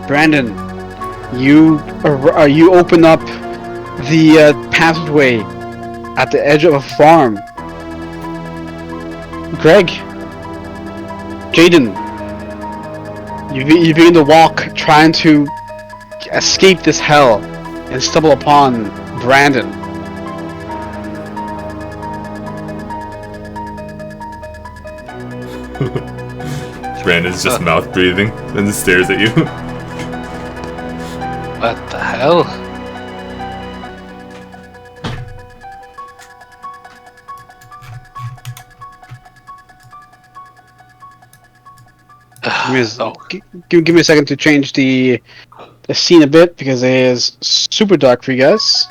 Brandon, you open up the passageway at the edge of a farm. Greg, Jaden, you begin to walk, trying to escape this hell, and stumble upon Brandon. Brandon's just mouth breathing and stares at you. what the hell? Give me a second to change the scene a bit, because it is super dark for you guys.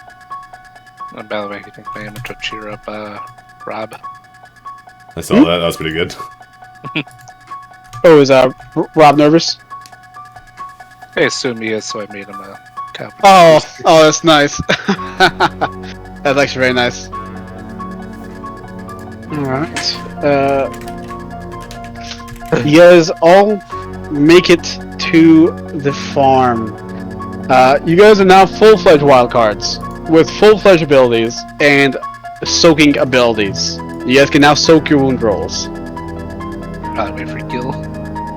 And by the way, you think my image would cheer up, Rob? I saw that. That was pretty good. Oh, is Rob nervous? I assume he is, so I made him a copy. Oh, that's nice. That's actually very nice. Alright. You guys all make it to the farm. You guys are now full-fledged wildcards with full-fledged abilities and soaking abilities. You guys can now soak your wound rolls. Probably wait for Gil.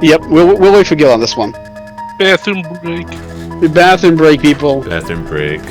Yep, we'll wait for Gil on this one. Bathroom break. The bathroom break, people. Bathroom break.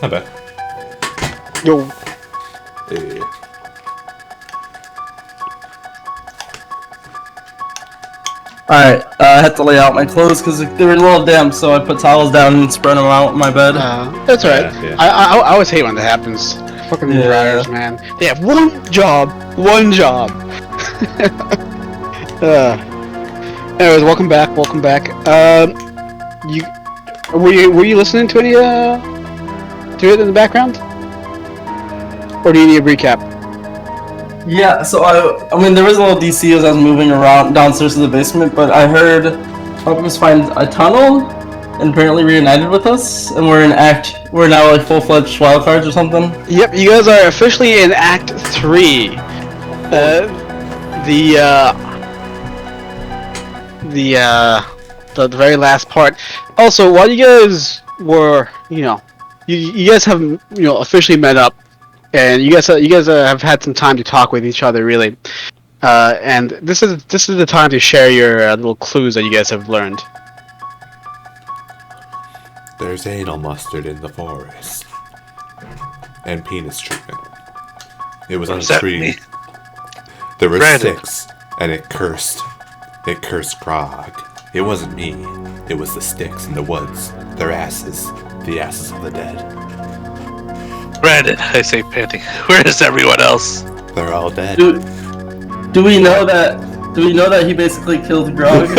Not bad. Yo. Hey. Alright, I had to lay out my clothes because they were a little damp, so I put towels down and spread them out in my bed. That's alright. Yeah. I always hate when that happens. Fucking Yeah. drivers, man. They have one job. Anyways, welcome back. You were you listening to any to it in the background, or do you need a recap? Yeah, so I mean, there was a little DC as I was moving around downstairs to the basement, but I heard Optimus find a tunnel and apparently reunited with us, and we're now like full-fledged wildcards or something. Yep, you guys are officially in Act 3. The very last part. Also, while you guys were, you guys have, officially met up, and you guys have had some time to talk with each other, really. And this is the time to share your little clues that you guys have learned. There's anal mustard in the forest. And penis treatment. It was on a Does that tree. mean- There were Brandon. 6, and it cursed. It cursed Grog. It wasn't me. It was the sticks in the woods. Their asses. The asses of the dead. Brandon, I say panting. Where is everyone else? They're all dead. Do we know that he basically killed Grog?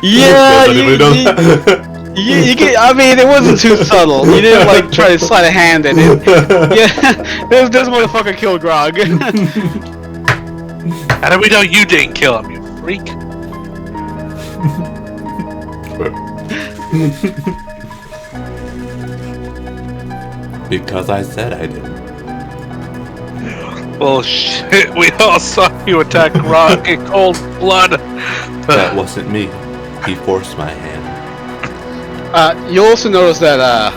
Yeah, Does anybody know that? you get, I mean, it wasn't too subtle. You didn't like try to slide a hand in it. Yeah, this motherfucker killed Grog. How do we know you didn't kill him, you freak? Because I said I didn't. Bullshit, we all saw you attack Grog in cold blood. That wasn't me. He forced my hand. You'll also notice that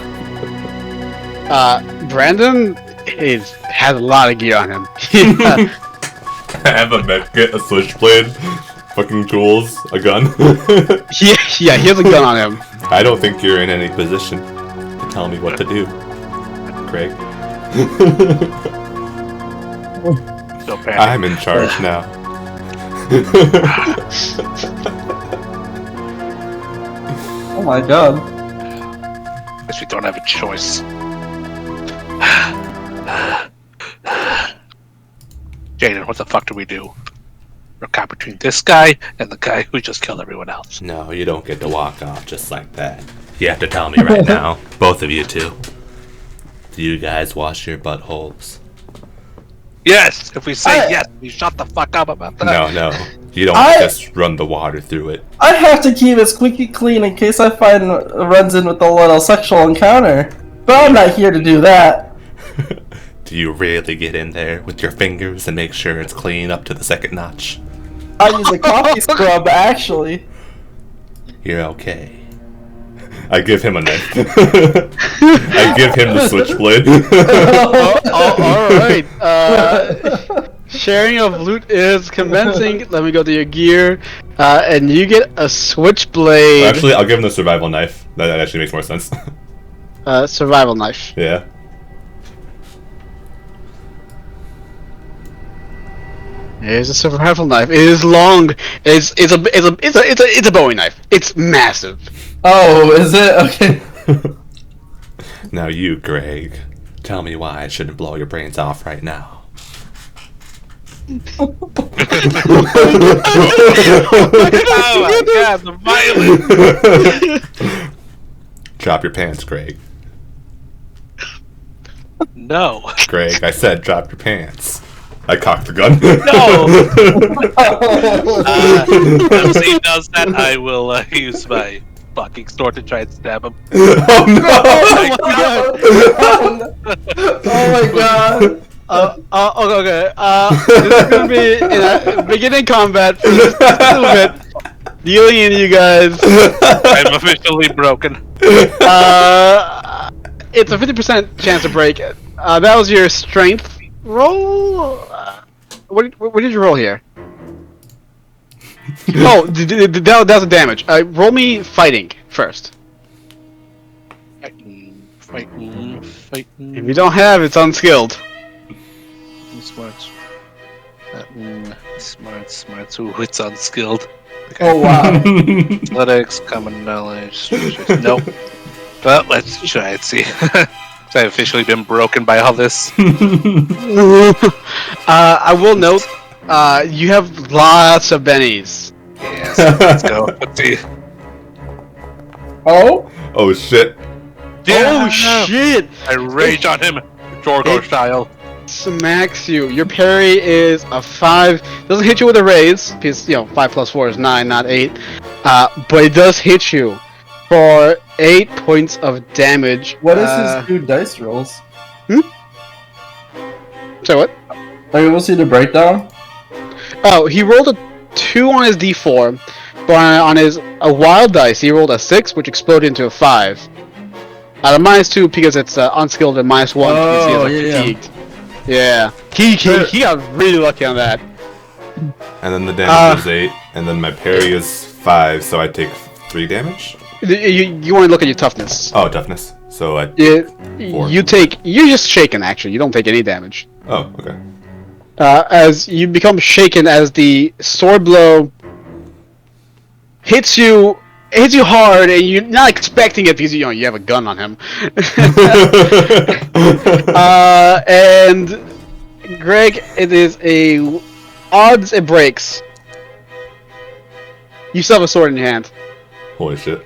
Brandon has a lot of gear on him. I have a medkit, a switchblade, fucking tools, a gun. yeah, he has a gun on him. I don't think you're in any position to tell me what to do, Craig. Still panting. I'm in charge now. Oh my god. Guess we don't have a choice. Jaden, what the fuck do we do? We're caught between this guy and the guy who just killed everyone else. No, you don't get to walk off just like that. You have to tell me right now, both of you two. Do you guys wash your buttholes? Yes! If we say I- yes, we shut the fuck up about that. No. You don't I- just run the water through it. I have to keep it squeaky clean in case I find it runs in with a little sexual encounter. But I'm not here to do that. Do you really get in there with your fingers and make sure it's clean up to the second notch? I use a coffee scrub, actually. You're okay. I give him a knife. I give him the switchblade. Alright. Sharing of loot is commencing. Let me go to your gear. And you get a switchblade. Actually, I'll give him the survival knife. That actually makes more sense. Survival knife. Yeah. Here's a survival knife. It is long. It's a Bowie knife. It's massive. Oh, is it? Okay. Now you, Greg, tell me why I shouldn't blow your brains off right now. Oh my god, the violence! Drop your pants, Greg. No. Greg, I said drop your pants. I cocked the gun. No! As he does that, I will use my fucking sword to try and stab him. Oh no! Oh my god. Okay. This is gonna be in a beginning combat for just a little bit. Dealing in you guys. I'm officially broken. It's a 50% chance to break it. That was your strength roll. What did you roll here? Oh, that was a damage. Roll me fighting first. Fighting. fighting. If you don't have, it's unskilled. Smarts. Smarts. Ooh, it's unskilled. Oh wow. Athletics, common knowledge. Nope. Well, let's try and see. I've officially been broken by all this. I will note, you have lots of bennies. Yes, let's go. Let's see. Oh? Oh shit. Oh shit! I rage on him, Jorgo style. Smacks you. Your parry is a 5. Doesn't hit you with a raise, because, 5 plus 4 is 9, not 8. But it does hit you for 8 points of damage. What is his 2 dice rolls? So what? Are you able to see the breakdown? Oh, he rolled a 2 on his d4, but on his wild dice, he rolled a 6, which exploded into a 5. Out of -2 because it's unskilled, and -1 because he is fatigued. Yeah. He got really lucky on that. And then the damage is 8, and then my parry is 5, so I take 3 damage? You want to look at your toughness. Oh, toughness. So I... 4. You're just shaken, actually. You don't take any damage. Oh, okay. As you become shaken as the sword blow hits you hard, and you're not expecting it because you have a gun on him. And Greg, it is odds it breaks. You still have a sword in your hand. Holy shit.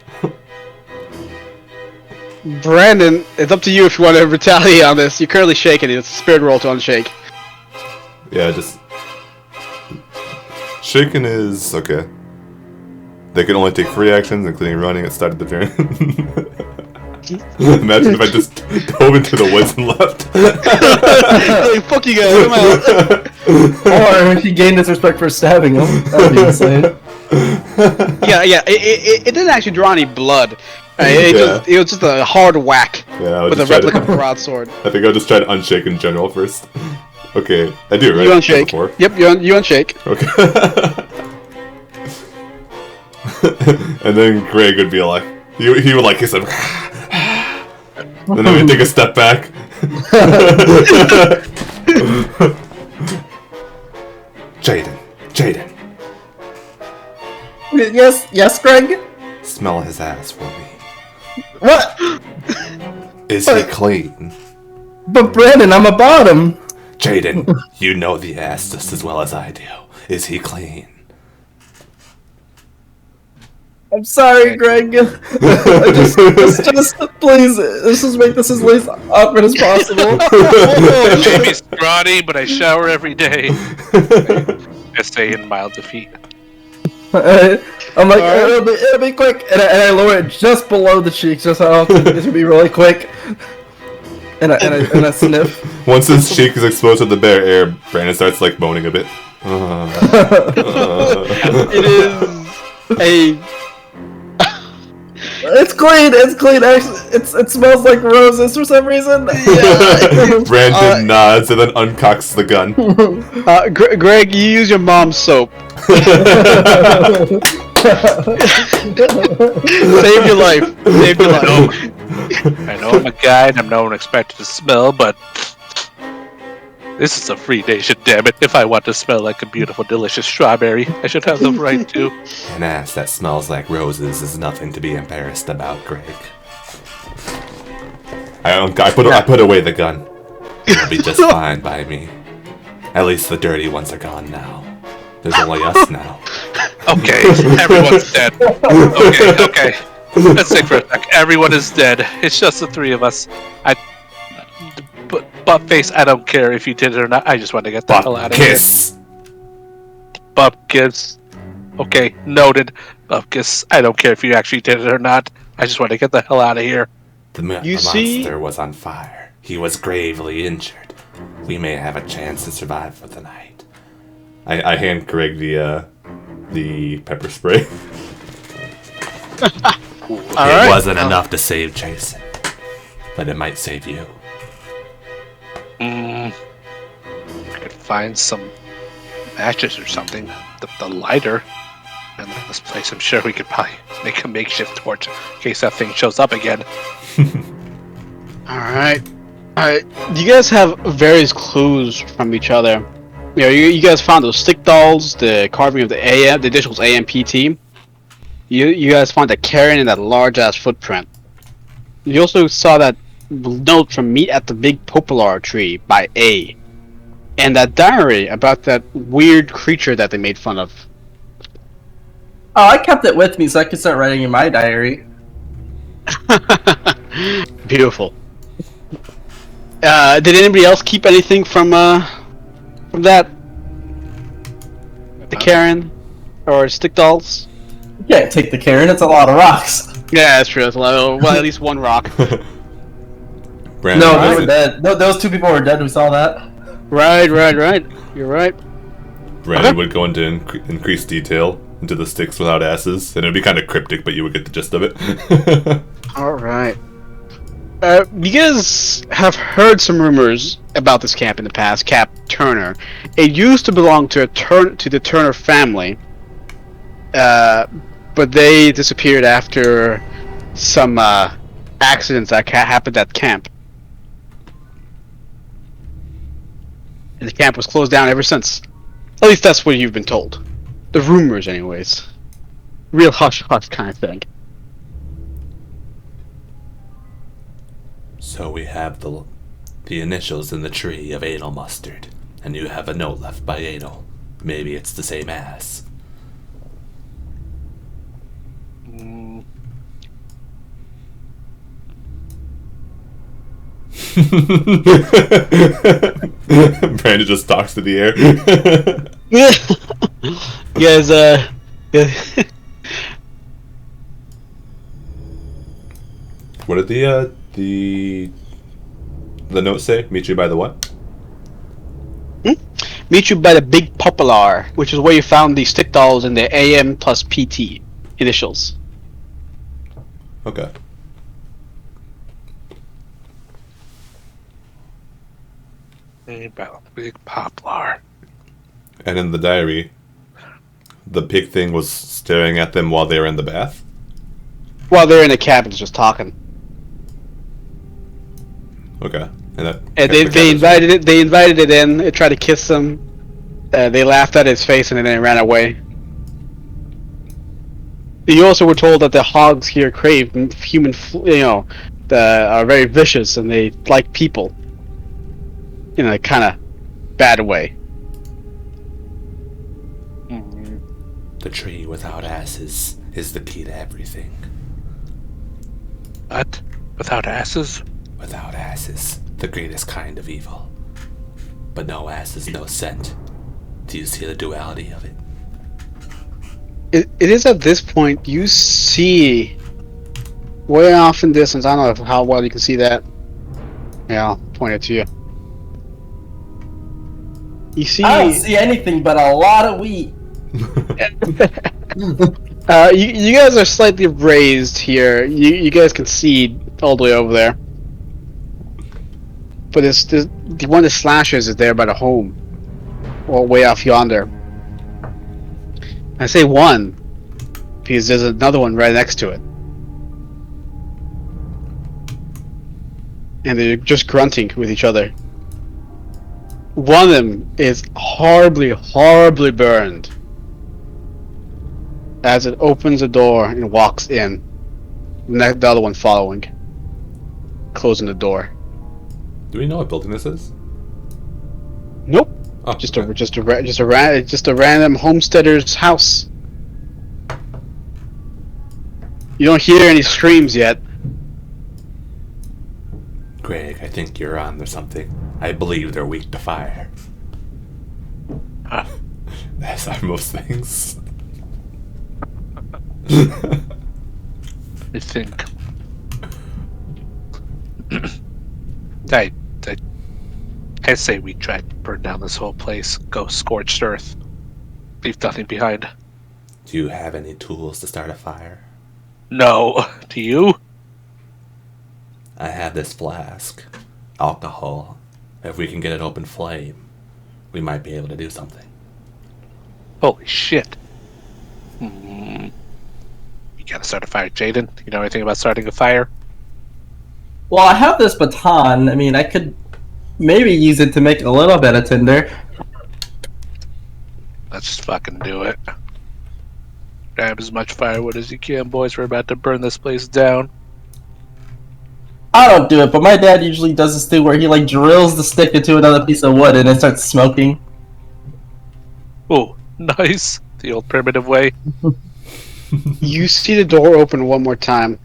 Brandon, it's up to you if you want to retaliate on this. You're currently shaken. It's a spirit roll to unshake. Yeah, just... Shaken is... okay. They can only take 3 actions, including running at the start of the turn. Imagine if I just dove into the woods and left. Like, fuck you guys, I'm out. Or if he gained his respect for stabbing him. That'd be insane. Yeah, it didn't actually draw any blood. It was just a hard whack with a replica broadsword. I think I'll just try to unshake in general first. Okay, I do, right? You unshake. Yep, you unshake. Okay. And then Greg would be like, he would like hiss him. And then we'd take a step back. Jaden. Yes, Greg? Smell his ass for me. What? Is he clean? But Brandon, I'm about him. Jaden, you know the ass just as well as I do. Is he clean? I'm sorry, Greg. just please, let's just make this as least awkward as possible. I may be scrawny, but I shower every day. I stay in mild defeat. I'm like, it'll be quick, and I lower it just below the cheeks, just how this would be really quick. And I sniff. Once his cheek is exposed to the bare air, Brandon starts like moaning a bit. It is a. It's clean. Actually, it smells like roses for some reason. Yeah. Brandon nods and then uncocks the gun. Greg, you use your mom's soap. Save your life. I know I'm a guy and I'm not expected to smell, but this is a free nation, damn it. If I want to smell like a beautiful, delicious strawberry, I should have the right to. An ass that smells like roses is nothing to be embarrassed about, Greg. I put away the gun. It'll be just fine by me. At least the dirty ones are gone now. There's only us now. Okay, everyone's dead. Okay. Let's think for a sec. Everyone is dead. It's just the 3 of us. Buttface, I don't care if you did it or not. I just want to get the hell out of here. Bupkis. Okay, noted. Bupkis, I don't care if you actually did it or not. I just want to get the hell out of here. The monster was on fire. He was gravely injured. We may have a chance to survive for the night. I hand Greg the pepper spray. It wasn't enough to save Jason, but it might save you. I could find some matches or something. The lighter. And this place, I'm sure we could probably make a makeshift torch in case that thing shows up again. Alright. Alright, you guys have various clues from each other. You know, you guys found those stick dolls, the carving of the initials AMPT. You guys found a Karen in that large ass footprint. You also saw that note from Meet at the Big Poplar Tree by A. And that diary about that weird creature that they made fun of. Oh, I kept it with me so I could start writing in my diary. Beautiful. Did anybody else keep anything from that? The Karen? Or stick dolls? You can't take the Karen, it's a lot of rocks. Yeah, that's true. That's a lot. Well, at least one rock. Brandon, No, what they is were it? dead. No, those two people were dead who saw that. Right. You're right. Brandon Okay. would go into increased detail into the sticks without asses, and it'd be kind of cryptic, but you would get the gist of it. Alright. You guys have heard some rumors about this camp in the past, Cap Turner. It used to belong to the Turner family, but they disappeared after some accidents that happened at camp. And the camp was closed down ever since. At least that's what you've been told. The rumors, anyways. Real hush-hush kind of thing. So we have the initials in the tree of anal mustard, and you have a note left by anal. Maybe it's the same ass. Brandon just talks to the air. You guys, What did the note say? Meet you by the what? meet you by the Big Poplar, which is where you found the stick dolls and the AM plus PT initials. Okay. Big poplar. And in the diary, the pig thing was staring at them while they were in the bath? While they're in the cabin, just talking. Okay. And They invited it. They invited it in. It tried to kiss them. They laughed at his face and then they ran away. You also were told that the hogs here crave human, are very vicious and they like people. In a kind of bad way. The tree without asses is the key to everything. What? Without asses? Without asses, the greatest kind of evil. But no asses, no scent. Do you see the duality of it? It is at this point you see way off in distance. I don't know how well you can see that. Yeah, I'll point it to you. You see, I don't see anything but a lot of wheat. you guys are slightly raised here. You guys can see all the way over there. But the one of the slashers is there by the home, or way off yonder. I say one because there's another one right next to it, and they're just grunting with each other. One of them is horribly, horribly burned as it opens the door and walks in. The other one following, closing the door. Do we know what building this is? Nope. Oh, Just okay. a random homesteader's house. You don't hear any screams yet. Greg, I think you're on to something. I believe they're weak to fire. As are most things. I think. I say we try to burn down this whole place, go scorched earth, leave nothing behind. Do you have any tools to start a fire? No, do you? I have this flask. Alcohol. If we can get an open flame, we might be able to do something. Holy shit. You gotta start a fire, Jaden. You know anything about starting a fire? Well, I have this baton. I mean, I could maybe use it to make a little bit of tinder. Let's just fucking do it. Grab as much firewood as you can, boys. We're about to burn this place down. I don't do it, but my dad usually does this thing where he like drills the stick into another piece of wood and it starts smoking. Oh, nice. The old primitive way. You see the door open one more time.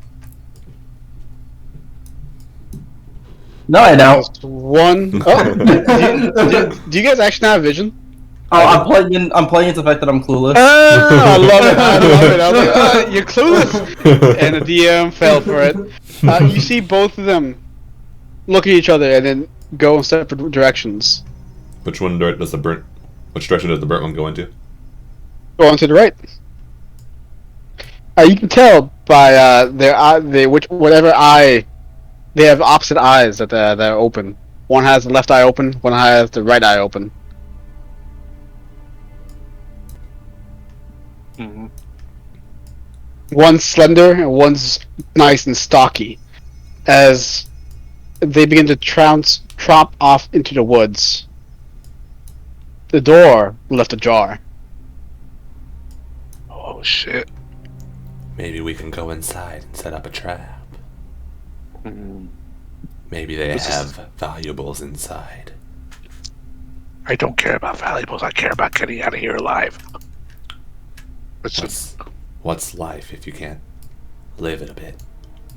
No, I don't. Just one. Oh, do you guys actually have vision? Oh, I'm playing into the fact that I'm clueless. I love it. I love it. I was like, you're clueless. And the DM fell for it. You see both of them look at each other and then go in separate directions. Which direction does the burnt one go into? Going to the right. You can tell by their eye, whatever eye, they have opposite eyes that are open. One has the left eye open, one has the right eye open. Mm-hmm. One's slender and one's nice and stocky. As they begin to tromp off into the woods, the door left ajar. Oh shit. Maybe we can go inside and set up a trap. Mm. Maybe they have valuables inside. I don't care about valuables. I care about getting out of here alive. What's life if you can't live it a bit?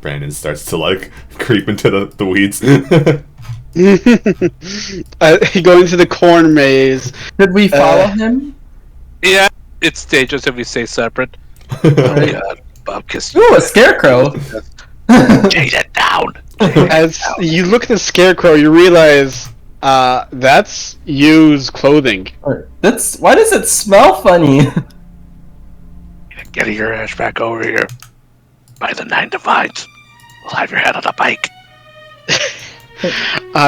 Brandon starts to like creep into the weeds. Go into the corn maze. Did we follow him? Yeah, it's dangerous if we stay separate. Oh god, Bob kissed you. Ooh, a scarecrow. Chase it down. As you look at the scarecrow, you realize that's used clothing. Why does it smell funny? Get your ass back over here. By the 9 divides, we'll have your head on a bike.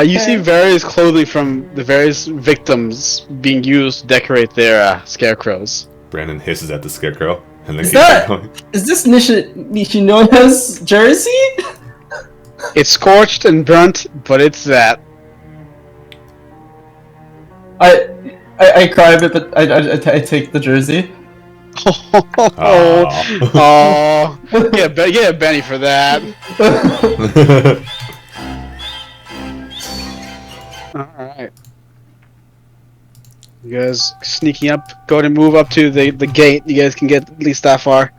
You see various clothing from the various victims being used to decorate their scarecrows. Brandon hisses at the scarecrow and then Is keeps that- going. Is this Nishinoya's jersey? It's scorched and burnt, but it's that. I cry a bit, but I take the jersey. Oh, yeah, Benny for that. Alright. You guys sneaking up, go to move up to the gate. You guys can get at least that far.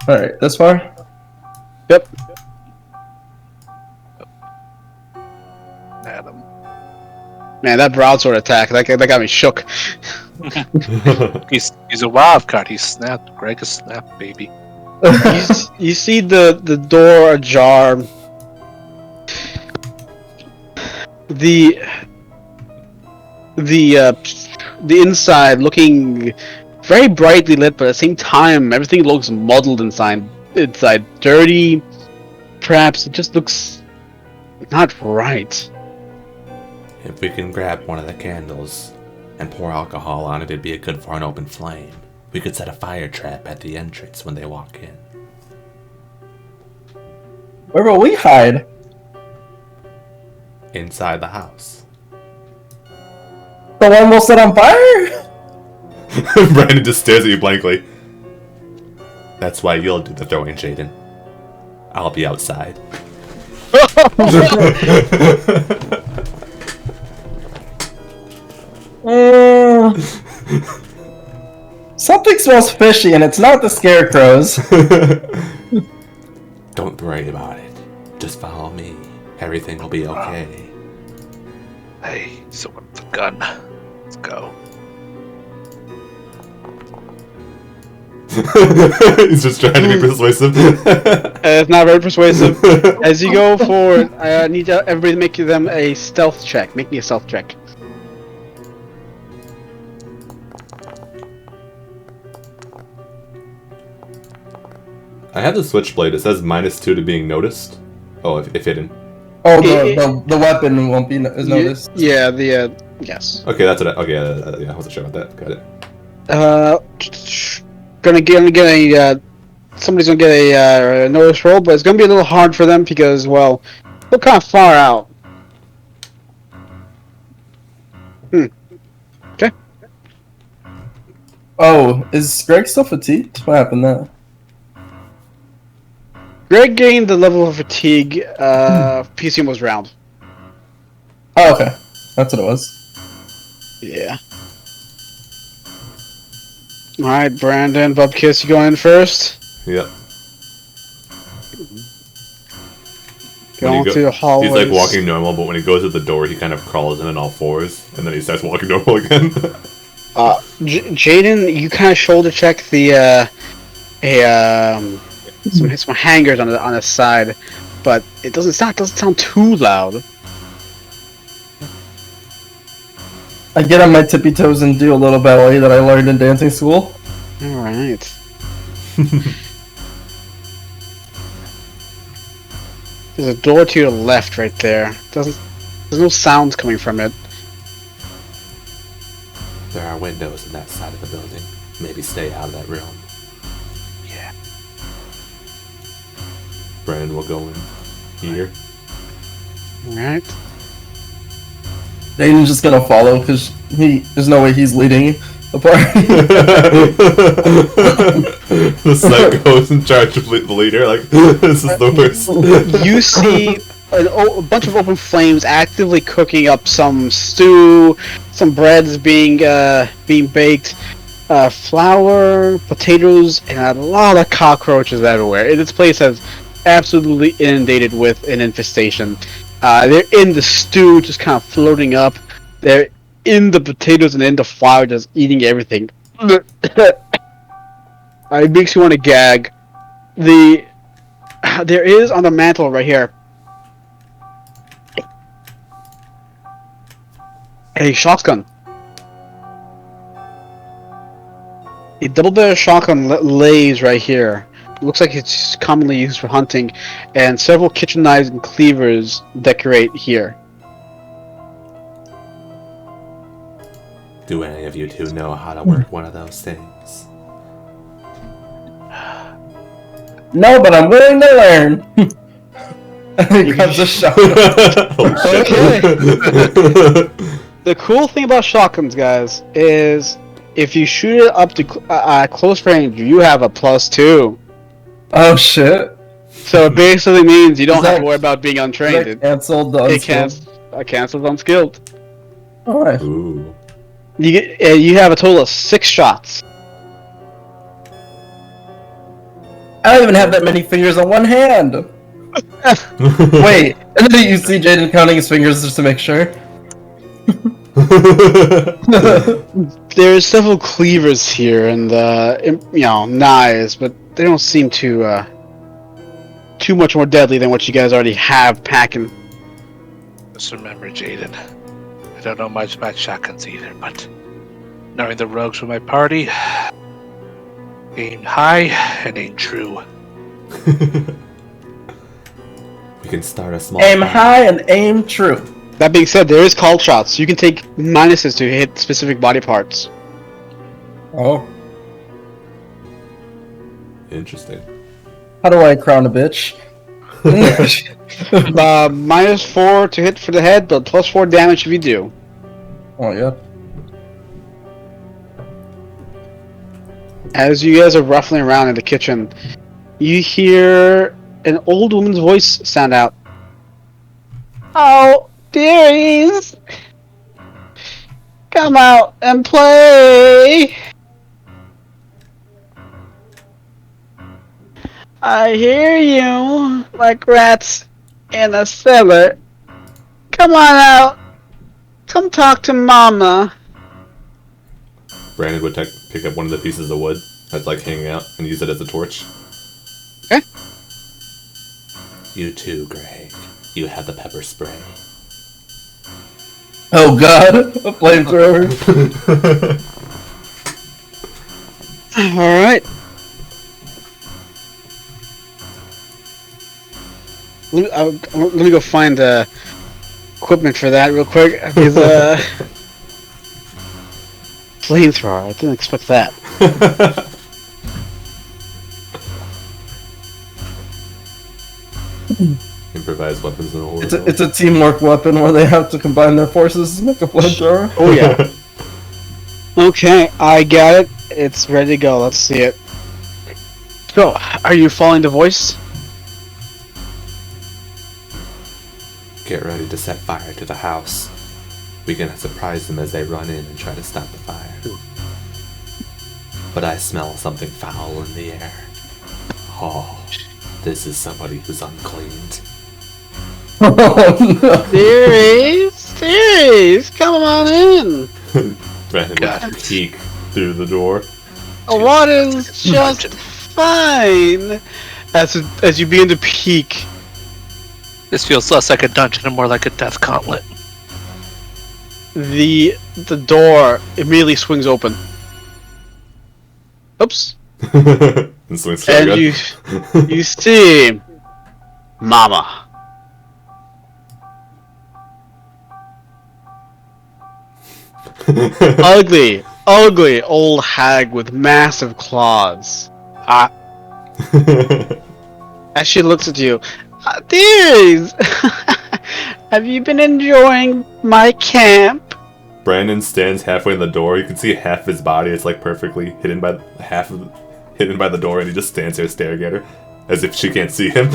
Alright, this far? Yep. Adam. Man, that broadsword attack, that got me shook. He's a wild card. He's snapped. Greg is snapped, baby. You see the door ajar. The inside looking very brightly lit, but at the same time everything looks muddled inside. Inside dirty. Perhaps it just looks not right. If we can grab one of the candles and pour alcohol on it, it'd be good for an open flame. We could set a fire trap at the entrance when they walk in. Where will we hide? Inside the house. The one we'll set on fire? Brandon just stares at you blankly. That's why you'll do the throwing, Jaden. I'll be outside. Something smells fishy, and it's not the scarecrows. Don't worry about it. Just follow me. Everything will be okay. Hey, so what's the gun? Let's go. He's just trying to be persuasive. It's not very persuasive. As you go forward, I need everybody to make them a stealth check. Make me a stealth check. I have the switchblade. It says -2 to being noticed. Oh, if hidden. Oh, the weapon won't be noticed. Yeah, yes. Okay, that's it. Okay, yeah, I wasn't sure about that. Got it. Gonna get a somebody's gonna get a notice roll, but it's gonna be a little hard for them because, well, they're kind of far out. Okay. Oh, is Greg still fatigued? What happened there? Greg gained the level of fatigue. PCM was round. Oh, okay. That's what it was. Yeah. Alright, Brandon, Bubkiss, you going in first? Yep. Going through the hallways. He's like walking normal, but when he goes to the door, he kind of crawls in on all fours, and then he starts walking normal again. Jaden, you kind of shoulder check the some hangers on the side, but it doesn't sound too loud. I get on my tippy toes and do a little ballet that I learned in dancing school. All right. There's a door to your left, right there. There's no sounds coming from it. There are windows in that side of the building. Maybe stay out of that room. Yeah. Brandon will go in here. All right. Dane's just gonna follow because there's no way he's leading the party. The psycho's in charge of the leader. Like, this is the worst. You see a bunch of open flames actively cooking up some stew, some breads being baked, flour, potatoes, and a lot of cockroaches everywhere. This place is absolutely inundated with an infestation. They're in the stew, just kind of floating up. They're in the potatoes and in the flour, just eating everything. It makes you want to gag. There is on the mantle right here a shotgun. A double-barrel shotgun lays right here. Looks like it's commonly used for hunting, and several kitchen knives and cleavers decorate here. Do any of you two know how to work one of those things? No, but I'm willing to learn. Here comes a shotgun. Okay. The cool thing about shotguns, guys, is if you shoot it up to close range, you have a +2. Oh shit! So it basically means you don't have to worry about being untrained. It canceled the unskilled. Cancels unskilled. Alright. Ooh. You have a total of 6 shots. I don't even have that many fingers on one hand. Wait, and then you see Jaden counting his fingers just to make sure. There's several cleavers here and knives, but they don't seem too much more deadly than what you guys already have packing. Just remember, Jaden, I don't know much about shotguns either, but knowing the rogues from my party, aim high and aim true. We can start a small. Aim fire. high and aim true. That being said, there is call shots. You can take minuses to hit specific body parts. Oh. Interesting. How do I crown a bitch? -4 to hit for the head, but +4 damage if you do. Oh yeah. As you guys are ruffling around in the kitchen, you hear an old woman's voice sound out. Oh, dearies! Come out and play! I hear you, like rats in a cellar. Come on out! Come talk to Mama! Brandon would pick up one of the pieces of wood that's like hanging out and use it as a torch. Okay. You too, Greg. You have the pepper spray. Oh god, a flamethrower. Alright. Let me go find the equipment for that real quick. Because, flamethrower, I didn't expect that. Improvised weapons in a war. It's a teamwork weapon where they have to combine their forces to make a flamethrower. Oh yeah. Okay, I got it. It's ready to go. Let's see it. So, are you following the voice? Get ready to set fire to the house. We're gonna surprise them as they run in and try to stop the fire. But I smell something foul in the air. Oh, this is somebody who's uncleaned. Theories, come on in. Brandon would peek through the door. What is just fine? As you begin to peek, This feels less like a dungeon and more like a death gauntlet. the door immediately swings open. Oops. And swings And shotgun. you see Mama. ugly old hag with massive claws. As she looks at you, dears, have you been enjoying my camp? Brandon stands halfway in the door. You can see half his body. It's like perfectly hidden by the door, and he just stands there staring at her, as if she can't see him.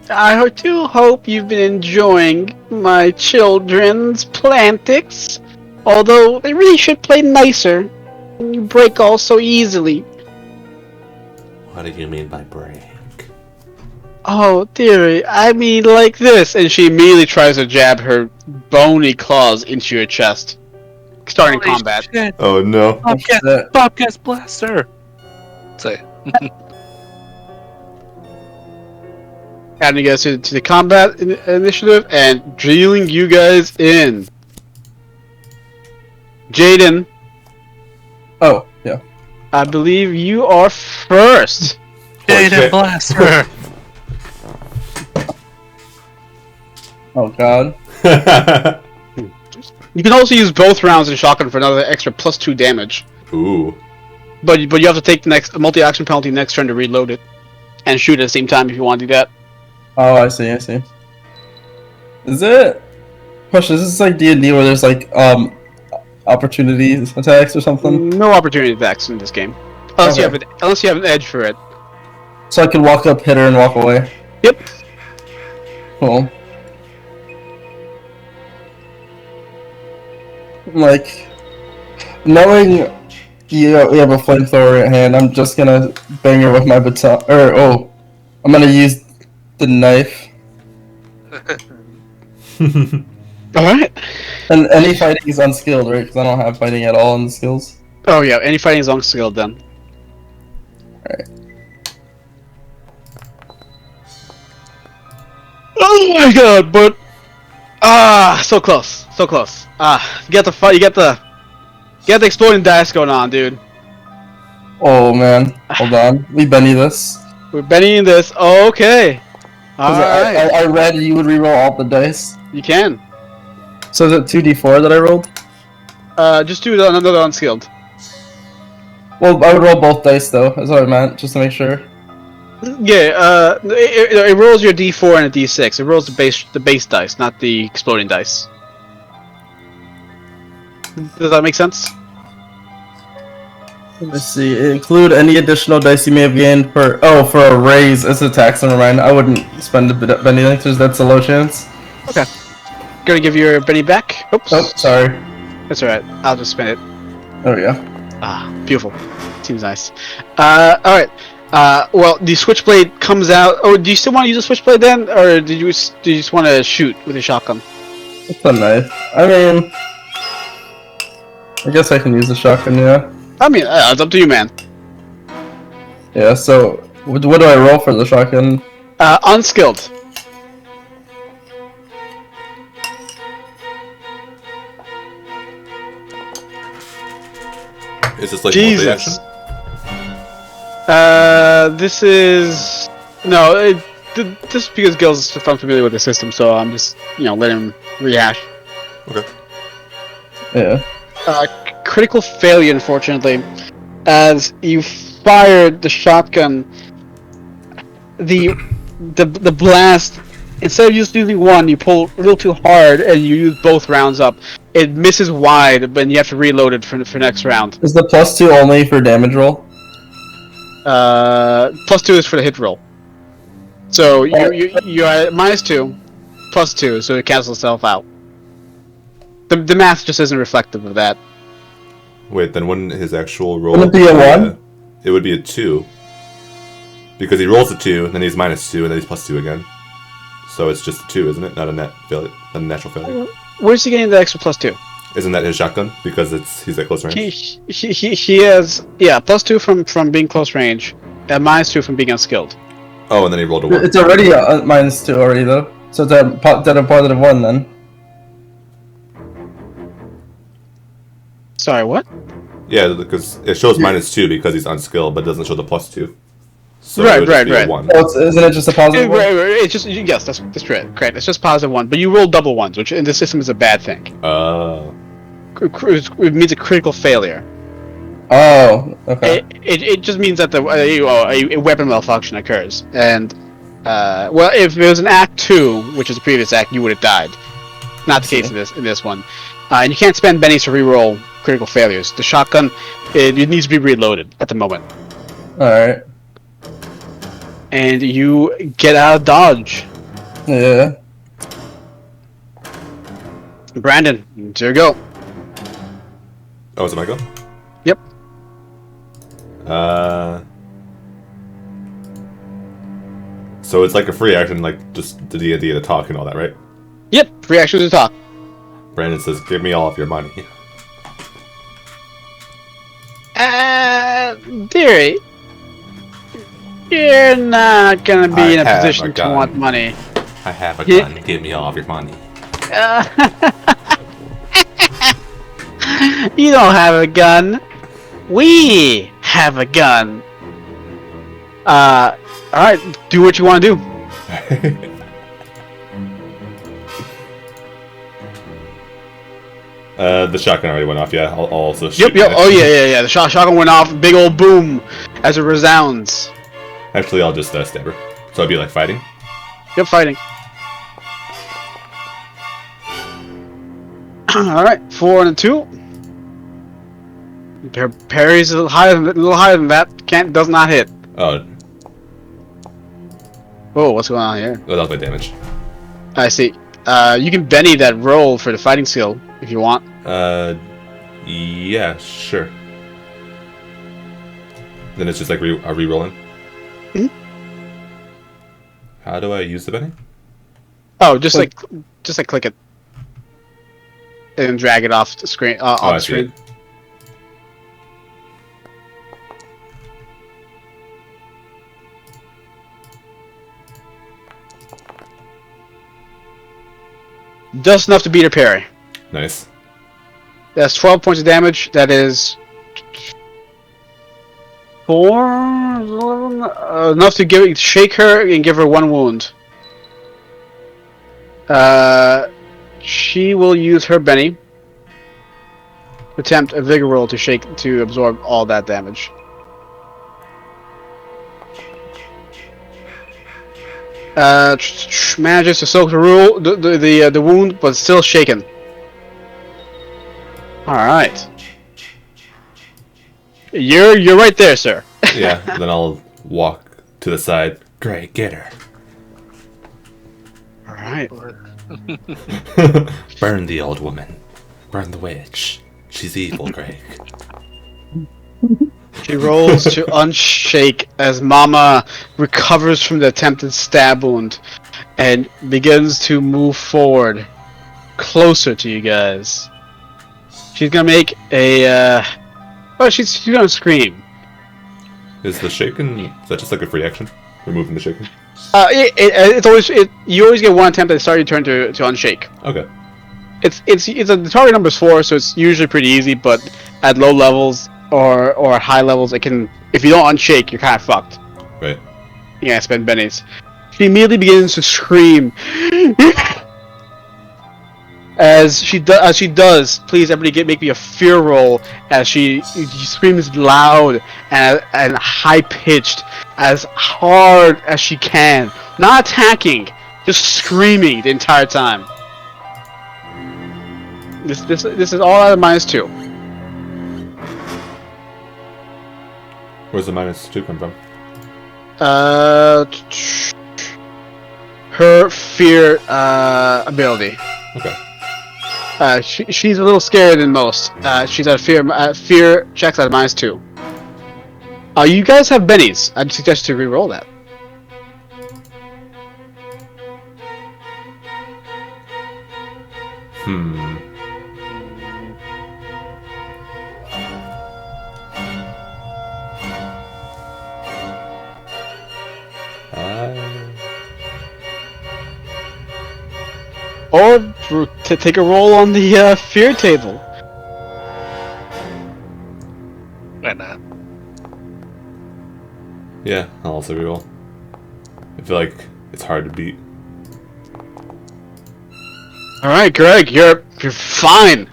I do hope you've been enjoying my children's plantics, although they really should play nicer. You break all so easily. What do you mean by break? Oh, dearie, I mean like this. And she immediately tries to jab her bony claws into your chest. Starting Holy combat. shit. Oh no. Bobcat's blaster. Say. Adding you guys to the combat initiative and drilling you guys in. Jaden, Oh, yeah. I believe you are first. Jaden blaster. Oh god. You can also use both rounds in shotgun for another extra +2 damage. Ooh. But you have to take the next multi-action penalty next turn to reload it. And shoot at the same time if you want to do that. Oh, I see. Is it? Question, is this like D&D where there's like, opportunity attacks or something? No opportunity attacks in this game. Unless you have an edge for it. So I can walk up, hit her, and walk away? Yep. Cool. Like, knowing you have a flamethrower at hand, I'm just gonna bang her with my baton. I'm gonna use the knife. Alright. And any fighting is unskilled, right? Because I don't have fighting at all in the skills. Oh yeah, any fighting is unskilled then. Alright. Oh my god, but so close. You get the exploding dice going on, dude. Oh man, hold on. We Benny this. We're betting this. Okay. 'Cause Alright. I read you would reroll all the dice. You can. So is it 2d4 that I rolled? Just do another unskilled. Well, I would roll both dice though, is what I meant, just to make sure. Yeah, it rolls your d4 and a d6. It rolls the base dice, not the exploding dice. Does that make sense? Let's see. Include any additional dice you may have gained for a raise as a tax. Never mind. I wouldn't spend a bit anything because that's a low chance. Okay. Gonna give your Benny back. Oops. Oh, sorry. That's alright. I'll just spin it. There we go. Ah, beautiful. Seems nice. Alright. Well, the switchblade comes out. Oh, do you still want to use a switchblade then, or do you just want to shoot with a shotgun? It's a knife. I mean, I guess I can use the shotgun. Yeah. I mean, it's up to you, man. Yeah. So, what do I roll for the shotgun? Unskilled. Is this like Jesus. multi-action? This is no. Just because Gil's unfamiliar with the system, so I'm just letting him rehash. Okay. Yeah. Critical failure, unfortunately, as you fired the shotgun. the blast. Instead of just using one, you pull a little too hard and you use both rounds up. It misses wide, but you have to reload it for next round. Is the +2 only for damage roll? +2 is for the hit roll. So you're at -2, +2, so it cancels itself out. The math just isn't reflective of that. Wait, then wouldn't his actual roll... Wouldn't it be a 1? It would be a 2. Because he rolls a 2, then he's -2, and then he's +2 again. So it's just a 2, isn't it? Not a net failure, not a natural failure. Where's he getting the extra +2? Isn't that his shotgun? Because he's at close range? He has +2 from being close range, and -2 from being unskilled. Oh, and then he rolled a 1. It's already -2 already though. So it's a +1 then. Sorry, what? Yeah, because it shows -2 because he's unskilled, but it doesn't show the +2. So Right, it would just right, be a right. 1. Isn't it just a positive one? It's just yes, that's correct. It's just +1, but you roll double ones, which in this system is a bad thing. It means a critical failure. Oh, okay. It just means that a weapon malfunction occurs, and well, if it was an Act 2, which is the previous act, you would have died. Not the case in this one, and you can't spend bennies to reroll critical failures. The shotgun, it needs to be reloaded at the moment. All right. And you get out of dodge. Yeah. Brandon, it's your go. Oh, is it my go? Yep. So it's like a free action, like just the D&D to talk and all that, right? Yep, free action to talk. Brandon says, "Give me all of your money." Dearie, you're not gonna be I in a have position a to gun. want money. I have a Yeah. gun. Give me all of your money. You don't have a gun. We have a gun. Alright, do what you want to do. The shotgun already went off. Yeah, I'll also shoot. Yep. Oh yeah. The shotgun went off. Big old boom as it resounds. Actually, I'll just stab her. So I'd be like fighting. Yep, fighting. Alright, 4 and a 2. Parry's a little higher than that. Does not hit. Oh, Oh, what's going on here? that was my damage. I see. You can Benny that roll for the fighting skill if you want. Yeah, sure. Then it's just like re-rolling. Hmm? How do I use the Benny? Oh, just like click it and drag it off the screen. I Off the see screen. it. Just enough to beat a parry. Nice. That's 12 points of damage. That is 4 enough to shake her and give her 1 wound. She will use her Benny. Attempt a vigor roll to absorb all that damage. Manages to soak the wound, but still shaken. All right, you're right there, sir. Yeah, then I'll walk to the side. Great, get her. All right. Burn the old woman. Burn the witch. She's evil, Greg. She rolls to unshake as Mama recovers from the attempted stab wound and begins to move forward closer to you guys. She's gonna make a she's gonna scream. Is the shaken? Is that just like a free action? Removing the shaken? You always get 1 attempt at the start of your turn to unshake. Okay. The target number is 4, so it's usually pretty easy. But at low levels or at high levels, it can. If you don't unshake, you're kind of fucked. Right. You gotta spend bennies. She immediately begins to scream. As she does, please everybody make me a fear roll as she screams loud and high pitched, as hard as she can, not attacking, just screaming the entire time. This is all out of -2. Where's the -2 come from? Her fear ability. Okay. She's a little scarier than most. She's at fear checks at -2. You guys have bennies. I'd suggest you re-roll that. Or to take a roll on the fear table. Why not? Yeah, I'll also reroll. I feel like it's hard to beat. All right, Greg, you're fine.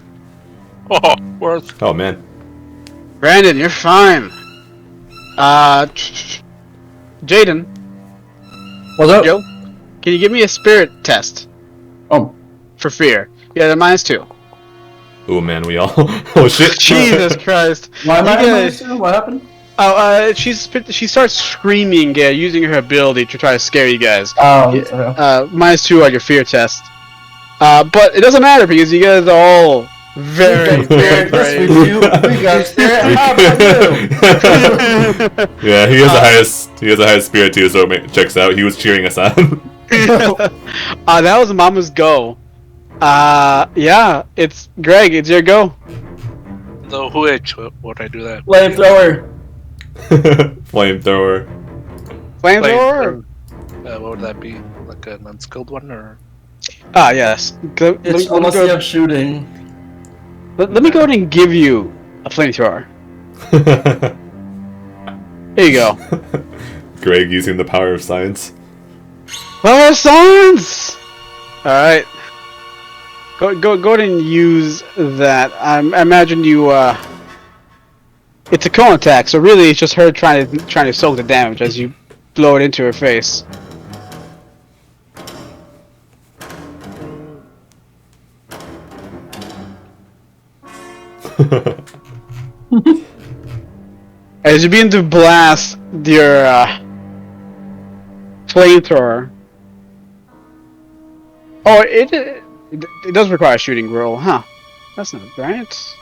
Oh, worth. Oh man. Brandon, you're fine. Jaden, What's up? Joe, can you give me a spirit test Oh, for fear? Yeah, the -2. Oh man, we all. Oh shit. Jesus Christ! why am I You at guys- -2? What happened? Oh, she starts screaming, using her ability to try to scare you guys. Oh, Yeah. okay. -2 on your fear test. But it doesn't matter because you guys are all very, very Yes, we brave. do. We got spirit. How about you? Yeah, he has the highest. He has the highest spirit too, so it checks out. He was cheering us on. That was Mama's go. Yeah, it's Greg. It's your go. The which would I do that? Flamethrower. Flamethrower. Flamethrower. What would that be? Like an unskilled one, or? Yes. It's unless you have shooting. Let me go ahead and give you a flamethrower. Here you go. Greg using the power of science. Power science. All right. Go ahead and use that. I imagine you. It's a cone attack, so really it's just her trying to soak the damage as you blow it into her face. As you begin to blast your flamethrower. Oh, it does require a shooting roll, huh? That's not right.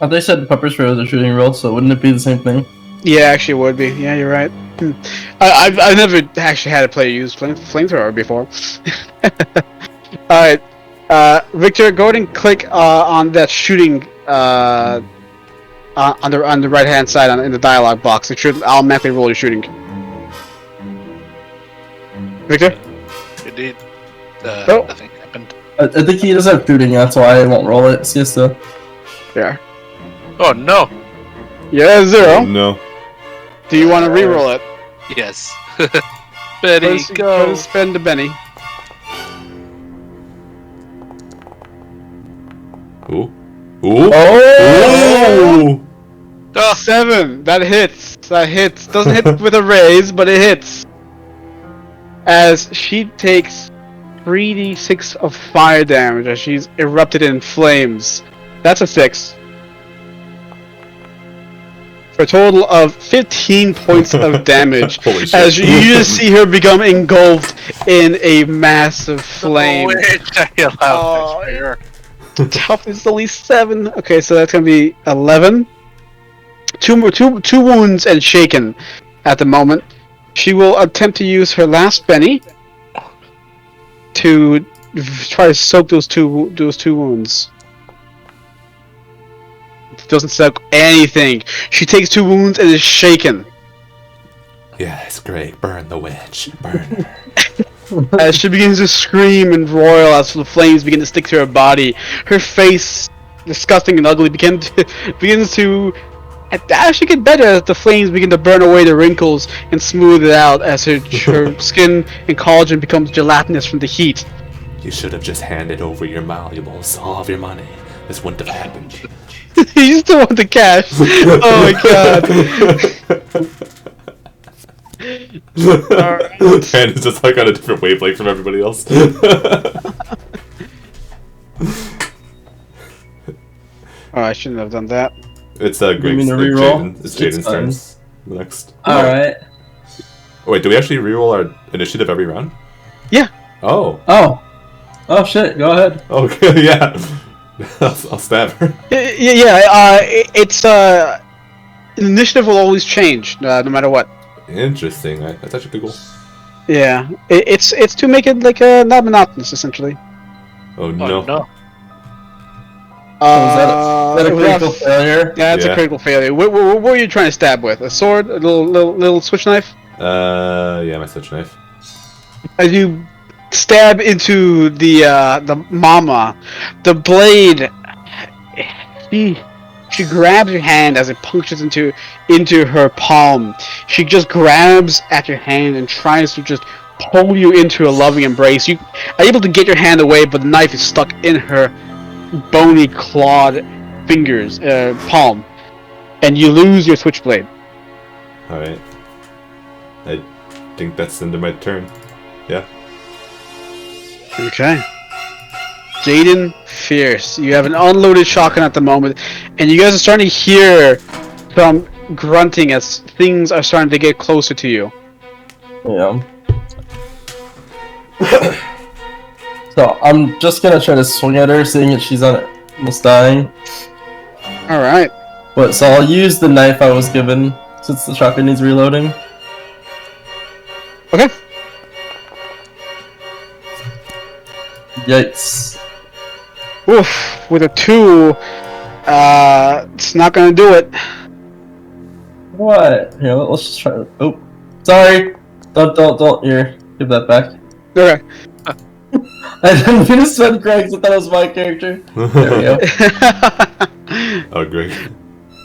They said pepper spray was a shooting roll, so wouldn't it be the same thing? Yeah, actually it would be. Yeah, you're right. I've never actually had a player use flamethrower before. Alright. Victor, go ahead and click on that shooting on the right hand side in the dialogue box. It should automatically roll your shooting. Victor? Indeed. Oh. Nothing happened. I think he does have shooting, that's why I won't roll it. Siesta. Yeah. Oh no! Yeah, 0. No. Do you want to re-roll it? Yes. Betty, Let's go. spend the Benny. Ooh. Ooh. Oh! Ooh. Oh, 7. That hits. That hits. Doesn't hit with a raise, but it hits. As she takes 3d6 of fire damage as she's erupted in flames. That's a 6. For a total of 15 points of damage. Holy shit. As you just see her become engulfed in a massive flame. Which I allowed Oh, next year. Toughness is only 7. Okay, so that's gonna be 11. Two wounds and shaken at the moment. She will attempt to use her last Benny to try to soak those two wounds. It doesn't soak anything. She takes 2 wounds and is shaken. Yes, Greg, burn the witch. Burn her. As she begins to scream and roil as the flames begin to stick to her body. Her face, disgusting and ugly, begins to actually get better as the flames begin to burn away the wrinkles and smooth it out as her skin and collagen becomes gelatinous from the heat. You should have just handed over your valuables, all of your money. This wouldn't have happened. You still want the cash? Oh my god. Alright. And it's just like on a different wavelength from everybody else. Oh, I shouldn't have done that. It's mean Greg's. to reroll? It's Jaden's It's turn. fine. Next. Alright. Oh, wait, do we actually reroll our initiative every round? Yeah. Oh. Oh shit, go ahead. Okay, yeah. I'll stab her. It's initiative will always change, no matter what. Interesting. That's actually cool. Yeah, it's to make it like not monotonous, essentially. Oh Oh no. no. Is that a critical failure? Yeah, that's a Yeah. critical failure. What were you trying to stab with? A sword? A little switch knife? Yeah, my switch knife. As you stab into the mama, the blade, she grabs your hand as it punctures into her palm. She just grabs at your hand and tries to just pull you into a loving embrace. You are able to get your hand away, but the knife is stuck in her bony clawed fingers, palm, and you lose your switchblade. Alright. I think that's the end of my turn. Yeah. Okay. Jaden Fierce, you have an unloaded shotgun at the moment, and you guys are starting to hear some grunting as things are starting to get closer to you. Yeah. So I'm just gonna try to swing at her, seeing that she's almost dying. Alright. But so I'll use the knife I was given since the shotgun needs reloading. Okay. Yikes. Oof. With a 2, it's not gonna do it. What? Here, let's just try. Oh, sorry. Don't. Here, give that back. Okay. I didn't mean to spend Greg's. I thought it was my character. There we go. Oh, Greg.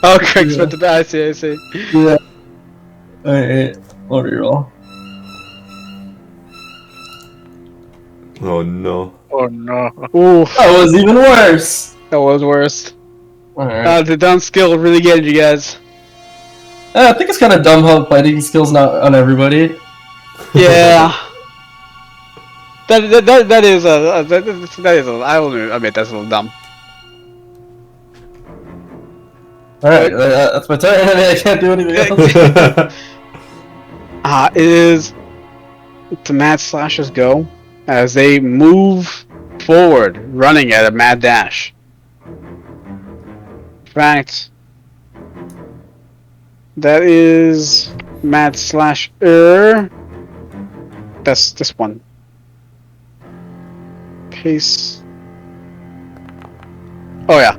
Oh, Craig's went to bed. I see. Yeah. Alright, I'll reroll. Oh no. Oh no. Oof. That was even worse. That was worst. Alright. The down skill really getting you guys. I think it's kind of dumb how fighting skills not on everybody. Yeah. That is I will admit that's a little dumb. Alright, that's my turn. I can't do anything else. It is to Mad Slash's go as they move forward, running at a mad dash. In fact, that is Mad Slasher. That's this one. Pace. Oh yeah,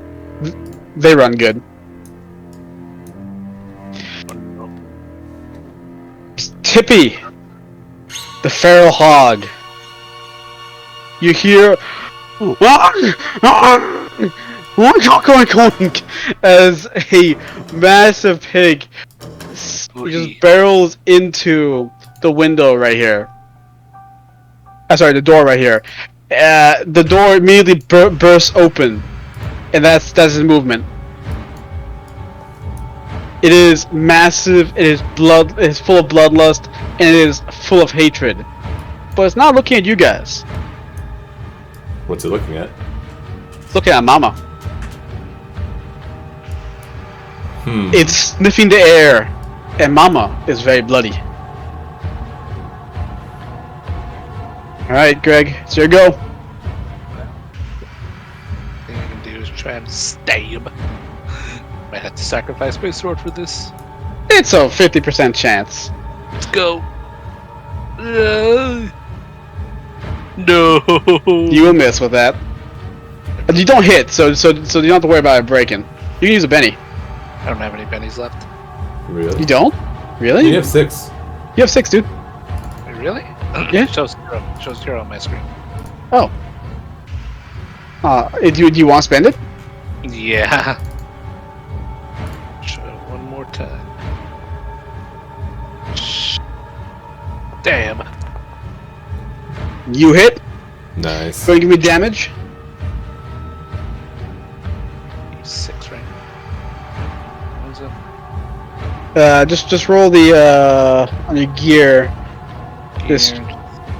they run good. Tippy, the feral hog. You hear as a massive pig just barrels into the window right here. Sorry, the door right here. The door immediately bursts open, and that's his movement. It is massive. It is blood. It is full of bloodlust, and it is full of hatred. But it's not looking at you guys. What's it looking at? It's looking at Mama. It's sniffing the air, and Mama is very bloody. Alright, Greg, it's your go. Thing I can do is try and stab. Might have to sacrifice my sword for this. It's a 50% chance. Let's go. No. You will miss with that. You don't hit, so you don't have to worry about it breaking. You can use a Benny. I don't have any bennies left. Really? You don't? Really? You have 6. You have 6, dude. Wait, really? Yeah. Shows 0 on my screen. Oh. Do you want to spend it? Yeah. Try it one more time. Damn. You hit. Nice. Go and give me damage. 6, right? What is it? Just roll the on your gear. This Gear,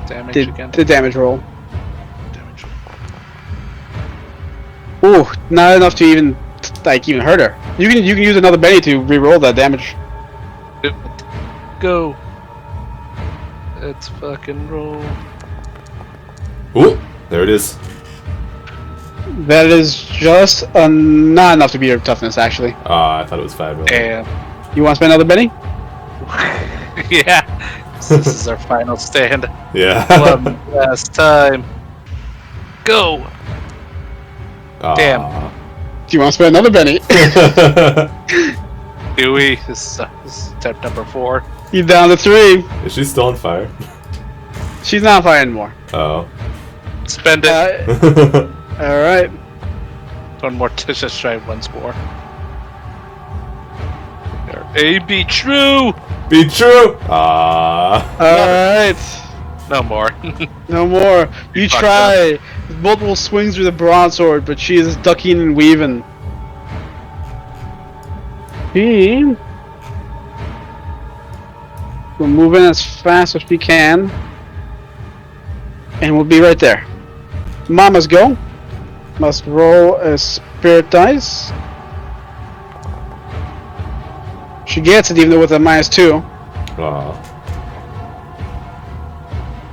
damage again. the damage roll. Damage. Ooh, not enough to even hurt her. You can use another Benny to re-roll that damage. Go. Let's fucking roll. Ooh, there it is. That is just not enough to beat her toughness, actually. I thought it was 5 million. Damn. You want to spend another Benny? Yeah. This is our final stand. Yeah. One last time. Go. Damn. Do you want to spend another Benny? Do we? This is attempt number 4. You down to 3. Is she still on fire? She's not on fire anymore. Oh. Spend it. Alright. One more. Just try once more. A be true. Be true. Alright. No more. No more. You fucked try. Multiple swings with a broadsword, but she is ducking and weaving. We're moving as fast as we can. And we'll be right there. Mamas go. Must roll a spirit dice. She gets it even though with a -2.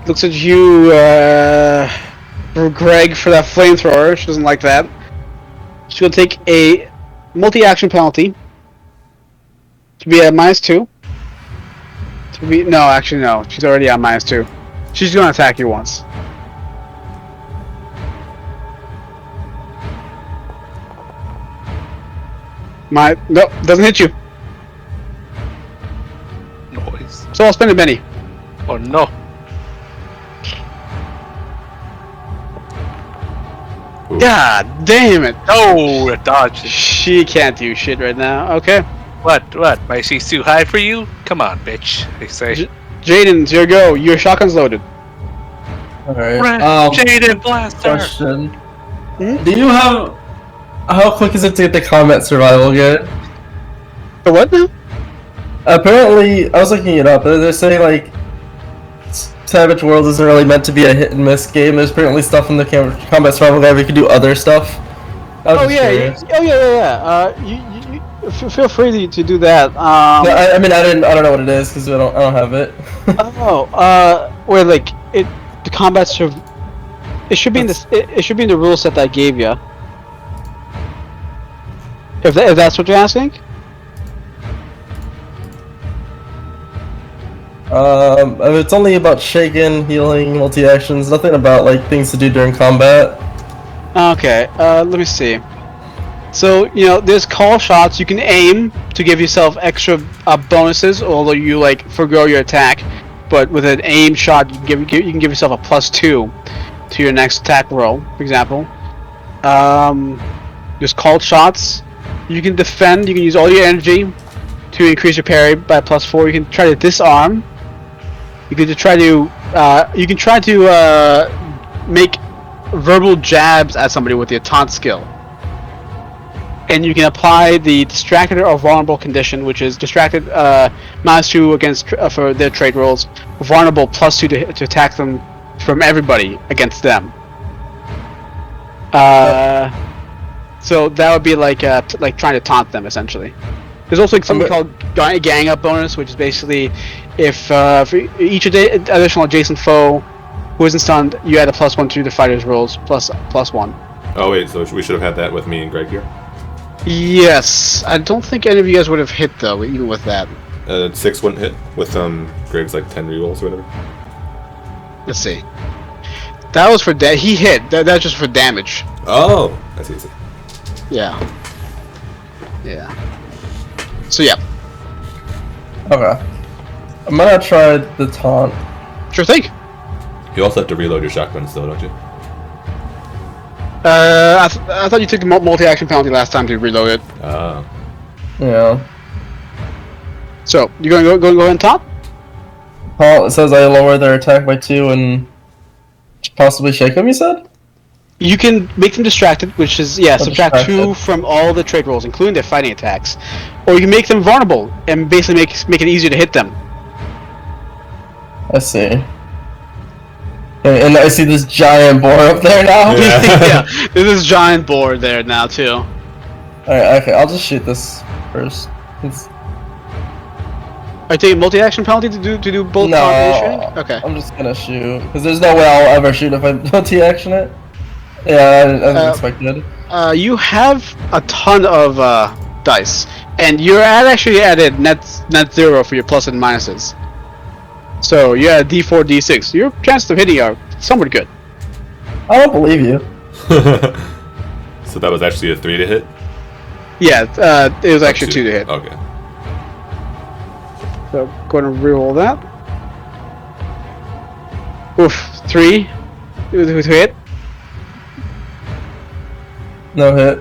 Looks at you, Greg, for that flamethrower. She doesn't like that. She's gonna take a multi-action penalty to be at -2. No, actually no. She's already at -2. She's gonna attack you once. Nope, doesn't hit you. Noise. So I'll spend a Benny. Oh no. God damn it! Oh, it dodged. She can't do shit right now. Okay. What? My C's too high for you? Come on, bitch. I say. Jaden, it's your go. Your shotgun's loaded. Alright. Jaden, blast her. Question. Do you have... How quick is it to get the combat survival yet? The what now? Apparently, I was looking it up. They're saying, like, Savage Worlds isn't really meant to be a hit and miss game. There's apparently stuff in the combat survival guide where you can do other stuff. Oh yeah. You feel free to do that. I mean, I don't know what it is because I don't have it. Where like the combat it should be in it should be in the rule set that I gave you. If that's what you're asking. I mean, it's only about shaking, healing, multi-actions, nothing about like things to do during combat. Okay, let me see. So, there's call shots. You can aim to give yourself extra bonuses, although you like forgo your attack. But with an aim shot, you can give yourself a +2 to your next attack roll, for example. There's called shots. You can defend. You can use all your energy to increase your parry by +4. You can try to disarm. You can try to make verbal jabs at somebody with your taunt skill. And you can apply the distracted or vulnerable condition, which is distracted -2 against for their trade rolls, vulnerable +2 to attack them from everybody against them. So that would be like trying to taunt them essentially. There's also something called gang up bonus, which is basically if for each additional adjacent foe who isn't stunned, you add a +1 to the fighter's rolls +1. Oh wait, so we should have had that with me and Greg here. Yes, I don't think any of you guys would have hit though, even with that. 6 wouldn't hit with Greg's like 10 rerolls or whatever. Let's see. That was for he hit. That's just for damage. Oh, that's easy. Yeah. Yeah. So yeah. Okay. I'm gonna try the taunt. Sure thing. You also have to reload your shotguns though, don't you? I thought you took the multi-action penalty last time to reload it. Yeah. So you gonna go ahead and top? Well, it says I lower their attack by 2 and possibly shake them, you said? You can make them distracted, which is subtract distracted. 2 from all the trait rolls, including their fighting attacks, or you can make them vulnerable and basically make it easier to hit them. I see. And I see this giant boar up there now. Yeah, there's this giant board there now too. Alright, okay, I'll just shoot this first. Are you taking multi-action penalty to do both shooting? No, Okay. I'm just gonna shoot. Because there's no way I'll ever shoot if I multi-action it. Yeah, as expected. You have a ton of dice, and you're actually at a net 0 for your plus and minuses. So you're at D4, D6. Your chances of hitting are somewhat good. I don't believe you. So that was actually a 3 to hit? Yeah, it was actually 2 to hit. Okay. So go ahead and reroll that. Oof, 3 to hit. No hit.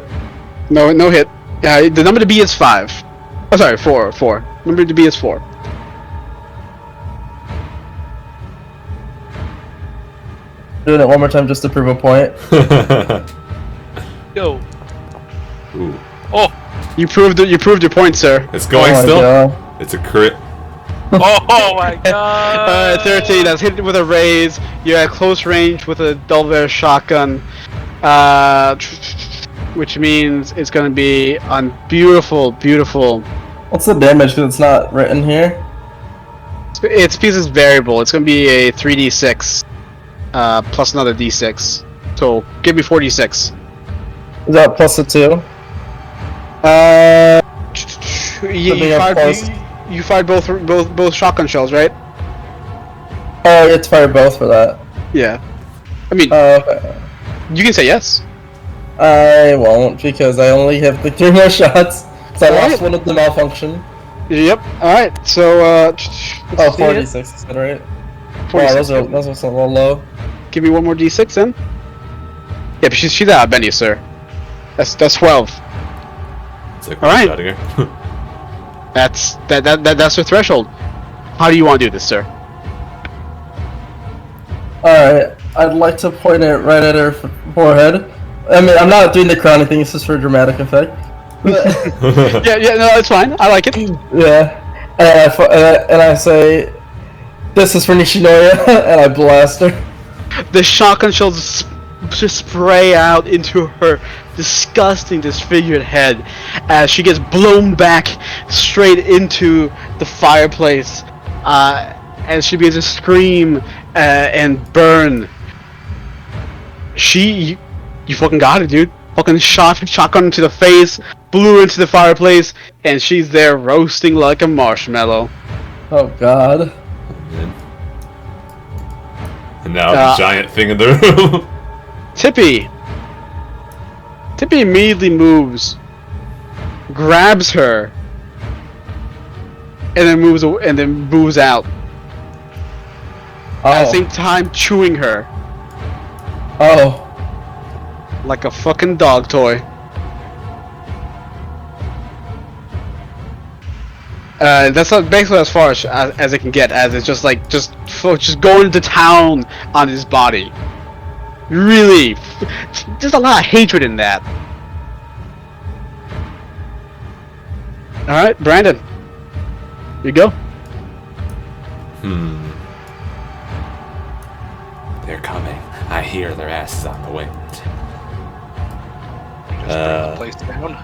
No hit. The number to beat is 5. Oh, sorry, 4. Number to beat is 4. Doing it one more time just to prove a point. Yo. Ooh. Oh. You proved your point, sir. It's going Oh my still? God. It's a crit. Oh my god. 13. That's hit with a raise. You're at close range with a double-barrel shotgun, which means it's gonna be on beautiful. What's the damage? Because it's not written here. Its piece is variable. It's gonna be a 3d6 plus another d6. So give me 4d6. Is that plus a 2? You fired both shotgun shells, right? Oh, you have to fire both for that. Yeah. I mean, Okay. you can say yes. I won't because I only have the 3 more shots. So I Alright. lost one of the malfunction. Yep. All right. So Oh, 46 is that right? Wow, 46. those are a little low. Give me one more d6 then. Yeah, but she's out, Benny, sir. That's 12. It's like, All right. out of here. That's her threshold. How do you want to do this, sir? Alright, I'd like to point it right at her forehead. I mean, I'm not doing the crowning thing, it's just for dramatic effect. Yeah, no, it's fine. I like it. Yeah. And I say, this is for Nishinoya, and I blast her. The shotgun shells just spray out into her disgusting, disfigured head as she gets blown back straight into the fireplace. As she begins to scream and burn. You fucking got it, dude. Fucking shotgun to the face, blew into the fireplace, and she's there roasting like a marshmallow. Oh god. And now the giant thing in the room. Tippy immediately moves, grabs her, and then moves out. At the Oh. same time, chewing her Oh. like a fucking dog toy. That's basically as far as it can get, as it's just like just going to town on his body. Really, there's a lot of hatred in that. All right, Brandon, here you go. They're coming. I hear their asses on the wind. Just bring the place down.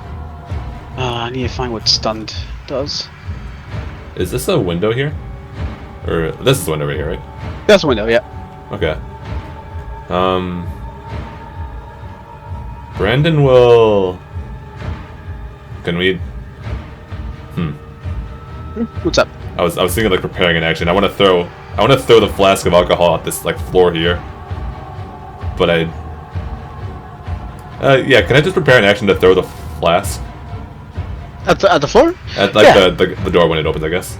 I need to find what stunned does. Is this a window here? Or this is the window right here, right? That's a window, yeah. Okay. Brandon will. Can we? What's up? I was thinking like preparing an action. I want to throw the flask of alcohol at this like floor here. But yeah. Can I just prepare an action to throw the flask At the floor? at like Yeah. the door when it opens? I guess.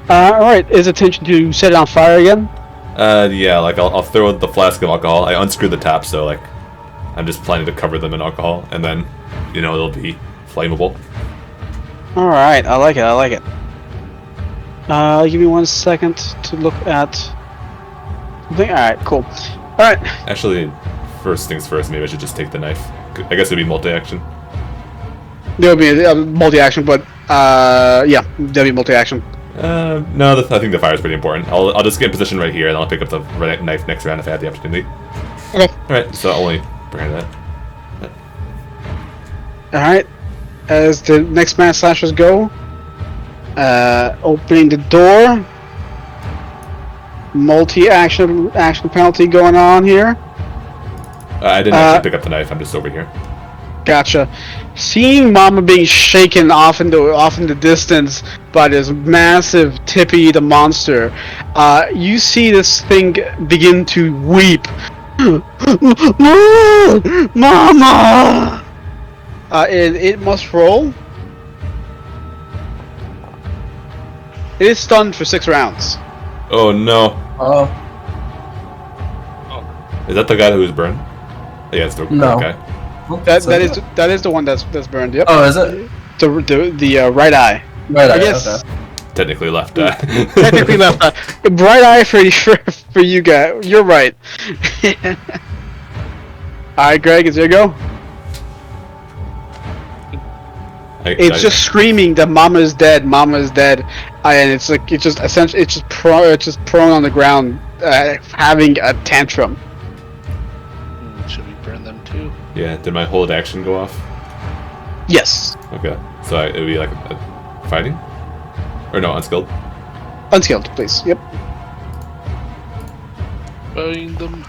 Alright, is intention to set it on fire again? Yeah. Like I'll throw the flask of alcohol. I unscrew the top, so like I'm just planning to cover them in alcohol, and then it'll be flammable. Alright, I like it. Give me 1 second to look at something. Alright, cool. Alright. Actually, first things first, maybe I should just take the knife. I guess it'd be multi-action. There will be a multi-action, but yeah, there'll be multi-action. No, I think the fire is pretty important. I'll just get in position right here, and I'll pick up the knife next round if I have the opportunity. Okay. Alright, so I'll only bring that. Alright. As the next man slashers go, opening the door. Multi-action penalty going on here. I didn't actually pick up the knife. I'm just over here. Gotcha. Seeing Mama being shaken off in the distance by this massive Tippy the monster, you see this thing begin to weep. Mama! It must roll. It is stunned for 6 rounds. Oh no. Oh. Is that the guy who was burned? Yeah, it's the No. guy. That is the one that's burned. Yep. Oh, is it? The right eye. Right. I guess. Okay. Technically left eye. Technically left eye. Right eye for you guys. You're right. Alright, Greg, is there you go? It's just screaming that Mama is dead, and it's like it's just prone on the ground, having a tantrum. Should we burn them too? Yeah, did my hold action go off? Yes, Okay, so it would be like a fighting? Or no, unskilled? unskilled, please. Yep. Burn them.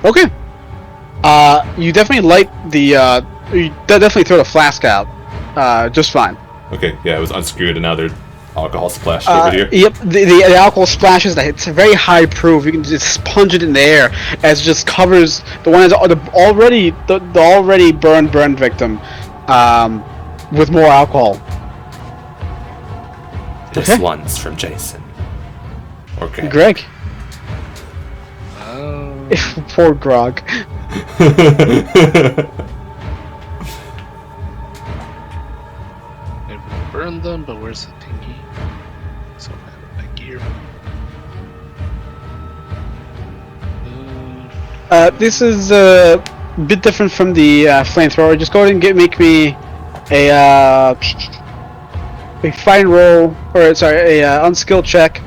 Okay. You definitely light the. You definitely throw the flask out. Just fine. Okay, yeah, it was unscrewed and now they're alcohol splashed over here. Yep, the alcohol splashes. It's a very high proof. You can just sponge it in the air as it just covers the one that's the already burned victim with more alcohol. This Okay. one's from Jason. Okay. Greg, Oh. poor Grog. Maybe we'll burn them, but where's the thingy? So I have my gear. This is a bit different from the flamethrower. Just go ahead and make me a fighting roll, or sorry, a unskilled check,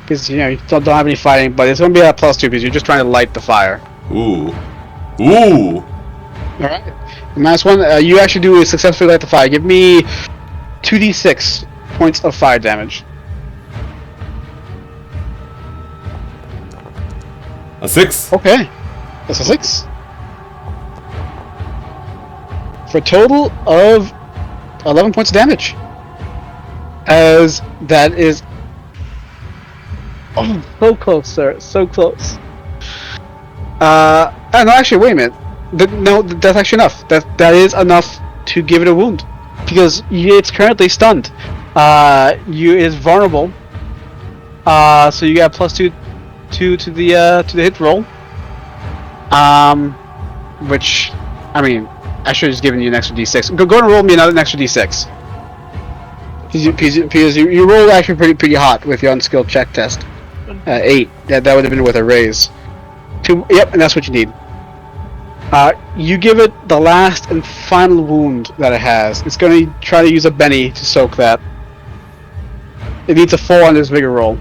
because you don't have any fighting, but it's gonna be a +2 because you're just trying to light the fire. Ooh. Ooh! All right. -1. You actually do successfully light the fire. Give me 2d6 points of fire damage. A 6? Okay, that's a 6. For a total of 11 points of damage. As that is... Oh, so close, sir. So close. No, actually, wait a minute. No, that's actually enough. That is enough to give it a wound. Because it's currently stunned. It is vulnerable. So you got +2 to the hit roll. Which, I mean, I should have just given you an extra d6. Go and roll me another extra d6. Because you rolled actually pretty hot with your unskilled check test. 8. That would have been with a raise. 2. Yep, and that's what you need. You give it the last and final wound that it has. It's going to try to use a Benny to soak that. It needs a 4 on this vigor roll.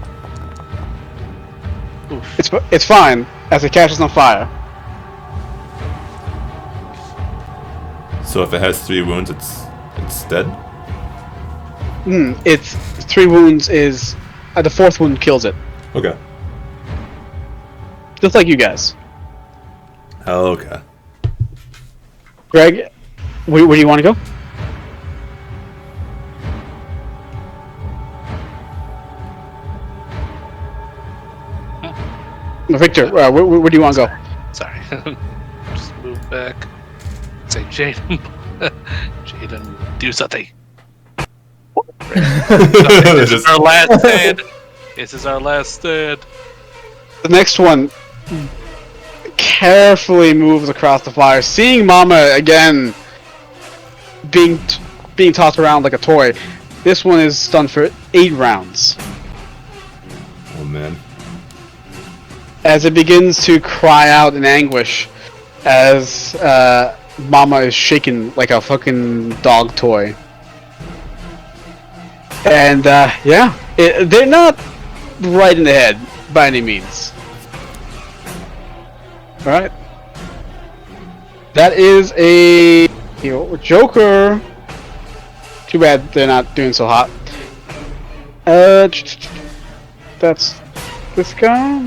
Oof. It's fine as it catches on fire. So if it has 3 wounds, it's dead? It's 3 wounds is the 4th wound kills it. Okay. Just like you guys. Okay. Greg, where do you want to go? Victor, where do you want to go? Sorry. Just move back. Say, Jaden. Jaden, do something. This is our last stand. This is our last stand. The next one carefully moves across the fire, seeing Mama again being tossed around like a toy. This one is stunned for 8 rounds. Oh man. as it begins to cry out in anguish as Mama is shaken like a fucking dog toy. And they're not right in the head by any means. Alright. That is a Joker. Too bad they're not doing so hot. That's this guy?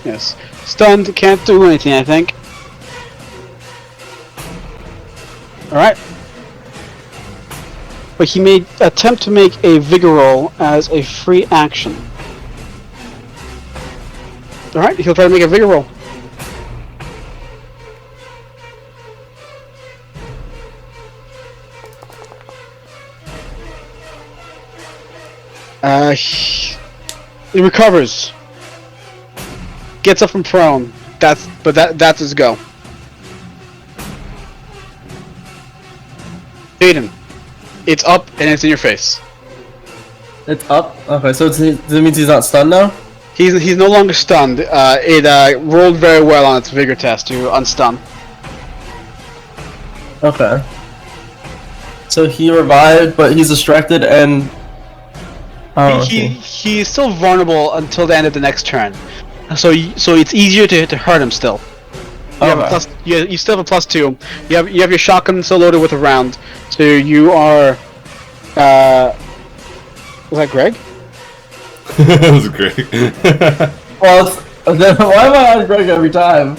Yes. Stunned, can't do anything, I think. Alright. But he may attempt to make a vigor roll as a free action. Alright, he'll try to make a vigor roll. He recovers. Gets up from prone. That's his go. Aiden, it's up and it's in your face. It's up? Okay, so that means he's not stunned now? He's no longer stunned. It rolled very well on its vigor test to unstun. Okay. So he revived, but he's distracted and... He's still vulnerable until the end of the next turn. So it's easier to hurt him still. You still have a +2. You have your shotgun still loaded with a round. So you are was that Greg? That was Greg. Well, then why am I on Greg every time?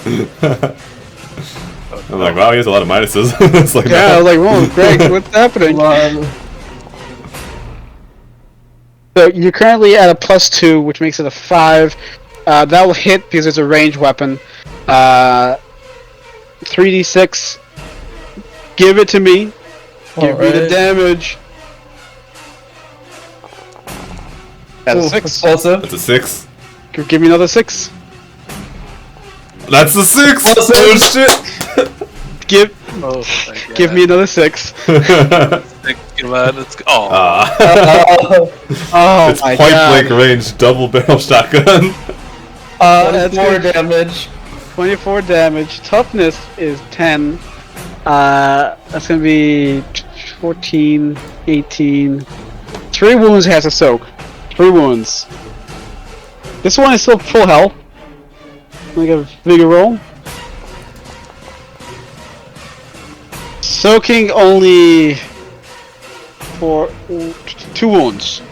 I'm like, wow, he has a lot of minuses. It's like, I was like, whoa, Greg, what's happening? So you're currently at a +2, which makes it a 5. That will hit because it's a ranged weapon. 3d6. Give it to me. Give me the damage. That's a 6. Explosive. That's a 6. Give me another 6. That's a 6! Oh shit! Give me another 6. Come on, let's go. Oh It's my point god. blank range, double barrel shotgun. That's 4 good. damage. 24 damage. Toughness is 10. That's gonna be 14, 18. 3 wounds has to soak. 3 wounds. This one is still full health. Make a bigger roll. Soaking only for 2 wounds.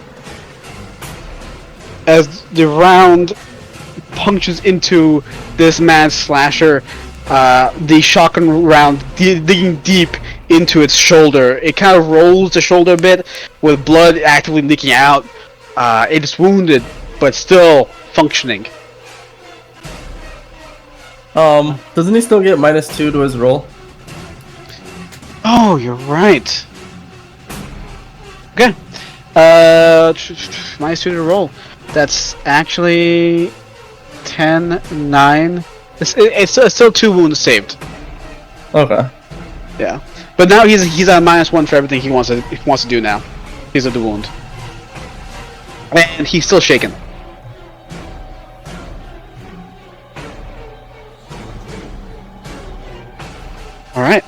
As the round punctures into this mad slasher, the shotgun round digging deep into its shoulder. It kind of rolls the shoulder a bit, with blood actively leaking out. It is wounded, but still functioning. Doesn't he still get -2 to his roll? Oh, you're right. Okay. -2 to roll. That's actually 10, 9. It's still 2 wounds saved. Okay. Yeah, but now he's at -1 for everything he wants to do now. He's at the wound, and he's still shaken. All right.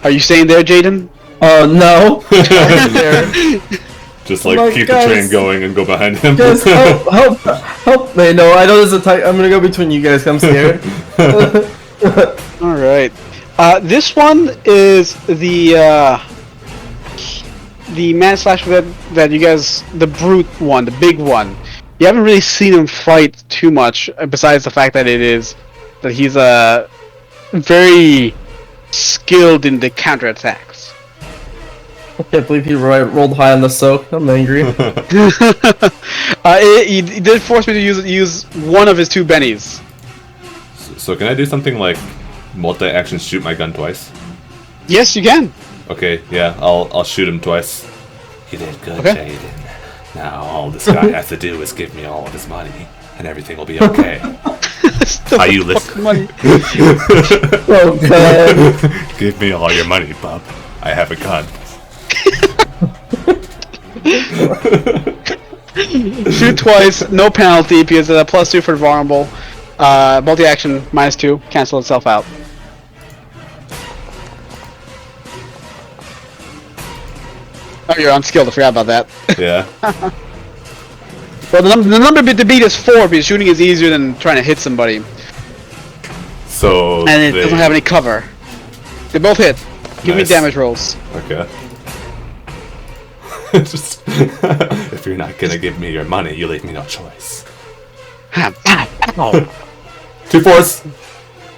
Are you staying there, Jaden? No. Just like Come on, keep guys. the train going and go behind him. Guys, help me. No, I know there's a tight. I'm gonna go between you guys, 'cause I'm scared. All right. This one is the man slasher that you guys, the brute one, the big one. You haven't really seen him fight too much, besides the fact that he's very skilled in the counterattacks. I can't believe he rolled high on the soak. I'm angry. He did force me to use one of his 2 bennies. So can I do something like multi-action shoot my gun twice? Yes, you can. Okay, yeah, I'll shoot him twice. You did good, Okay. Jaden. Now all this guy has to do is give me all of his money, and everything will be okay. Are you listening? Money. Oh god. Give me all your money, bub. I have a gun. Shoot twice, no penalty because of the +2 for vulnerable. Multi-action -2, cancel itself out. Oh, you're unskilled. I forgot about that. Yeah. Well, the number to beat is 4 because shooting is easier than trying to hit somebody, So. and it doesn't have any cover. They both hit. Give me Nice. damage rolls. Okay. Just if you're not gonna give me your money, you leave me no choice. Ow. 2 4s.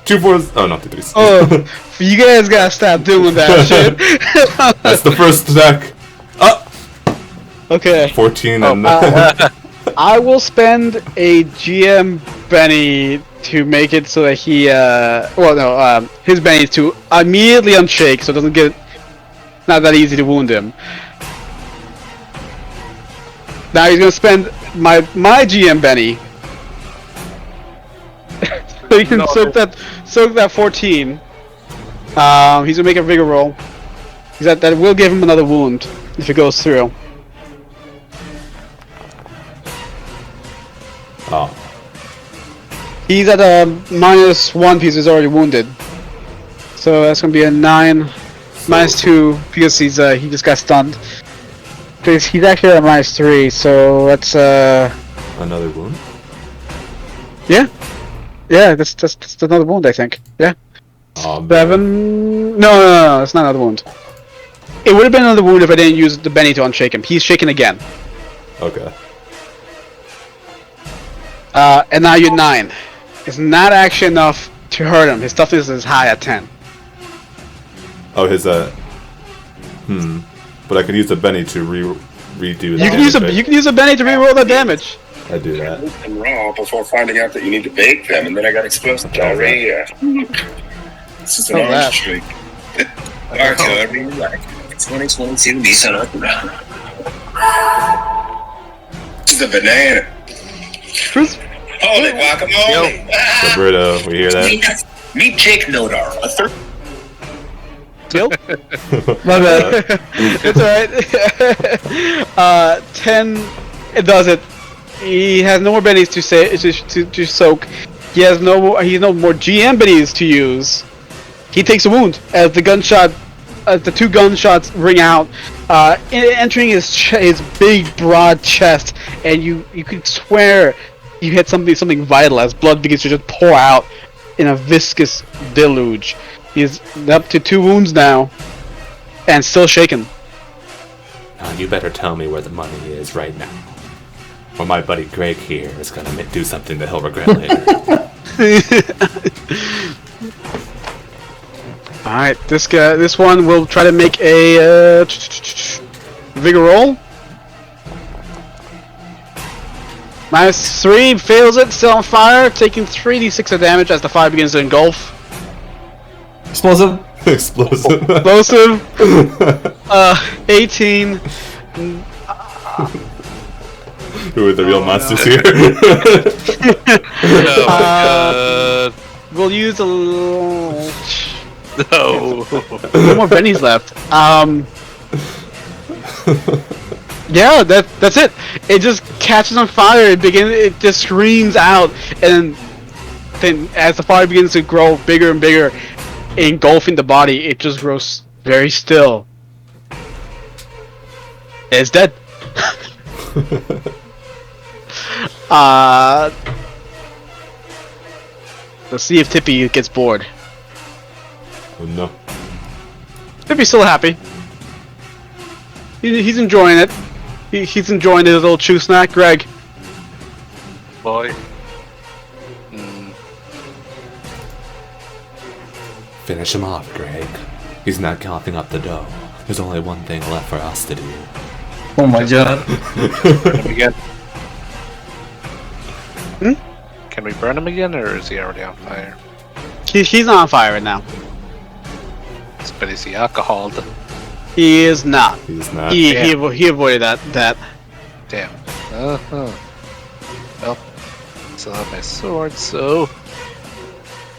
2 4s. Oh no, 2 3s. Oh, you guys gotta stop doing that shit. That's the first attack. Okay. 14 Oh, and. I will spend a GM Benny to make it so that he, his Benny is to immediately unshake so it doesn't get, not that easy to wound him. Now he's gonna spend my GM Benny. So you can soak that 14. He's gonna make a vigor roll. That will give him another wound if it goes through. Oh. He's at a -1 because he's already wounded. So that's gonna be a 9, -2 because he just got stunned. Because he's actually at a -3, so that's Another wound? yeah, that's another wound I think. Yeah, Oh, man. 7. No, it's not another wound. It would have been another wound if I didn't use the Benny to unshake him. He's shaken again. Okay. And now you're 9. It's not actually enough to hurt him. His toughness is high at 10. Oh, his But I could use the Benny to redo that. You can use a Benny to reroll that damage. I do that. And raw before finding out that you need to bake them, and then I got exposed to diarrhea. This is an Oh, that. orange streak. Alright, however you like. 2022 Nissan Altima. This is a banana. Holy guacamole! So, Brito, we hear that? Meet Jake Nodar, a third. Kill? My bad. It's alright. 10. It does it. He has no more bennies to soak. He has no more GM bennies to use. He takes a wound as the 2 gunshots ring out, entering his big broad chest, and you could swear you hit something vital as blood begins to just pour out in a viscous deluge. He's up to 2 wounds now, and still shaken. Now, you better tell me where the money is right now, or my buddy Greg here is gonna do something that he'll regret later. Alright, this one will try to make a vigor roll. -3, fails it, still on fire, taking 3d6 of damage as the fire begins to engulf. Explosive. Explosive. Explosive. 18. Who are the real monsters here? Oh my god. We'll use a little... No. No more bennies left. Yeah, that's it. It just catches on fire. It just screams out, and then as the fire begins to grow bigger and bigger, engulfing the body, it just grows very still. It's dead. Let's see if Tippy gets bored. Oh, no. Tippy's still happy. He's enjoying it. He's enjoying his little chew snack. Greg. Boy. Finish him off, Greg. He's not coughing up the dough. There's only one thing left for us to do. Oh my god. Burn him again. Can we burn him again, or is he already on fire? He's not on fire right now. But is he alcoholed? He is not. He's not. He avoided that. Damn. Well, still have my sword, so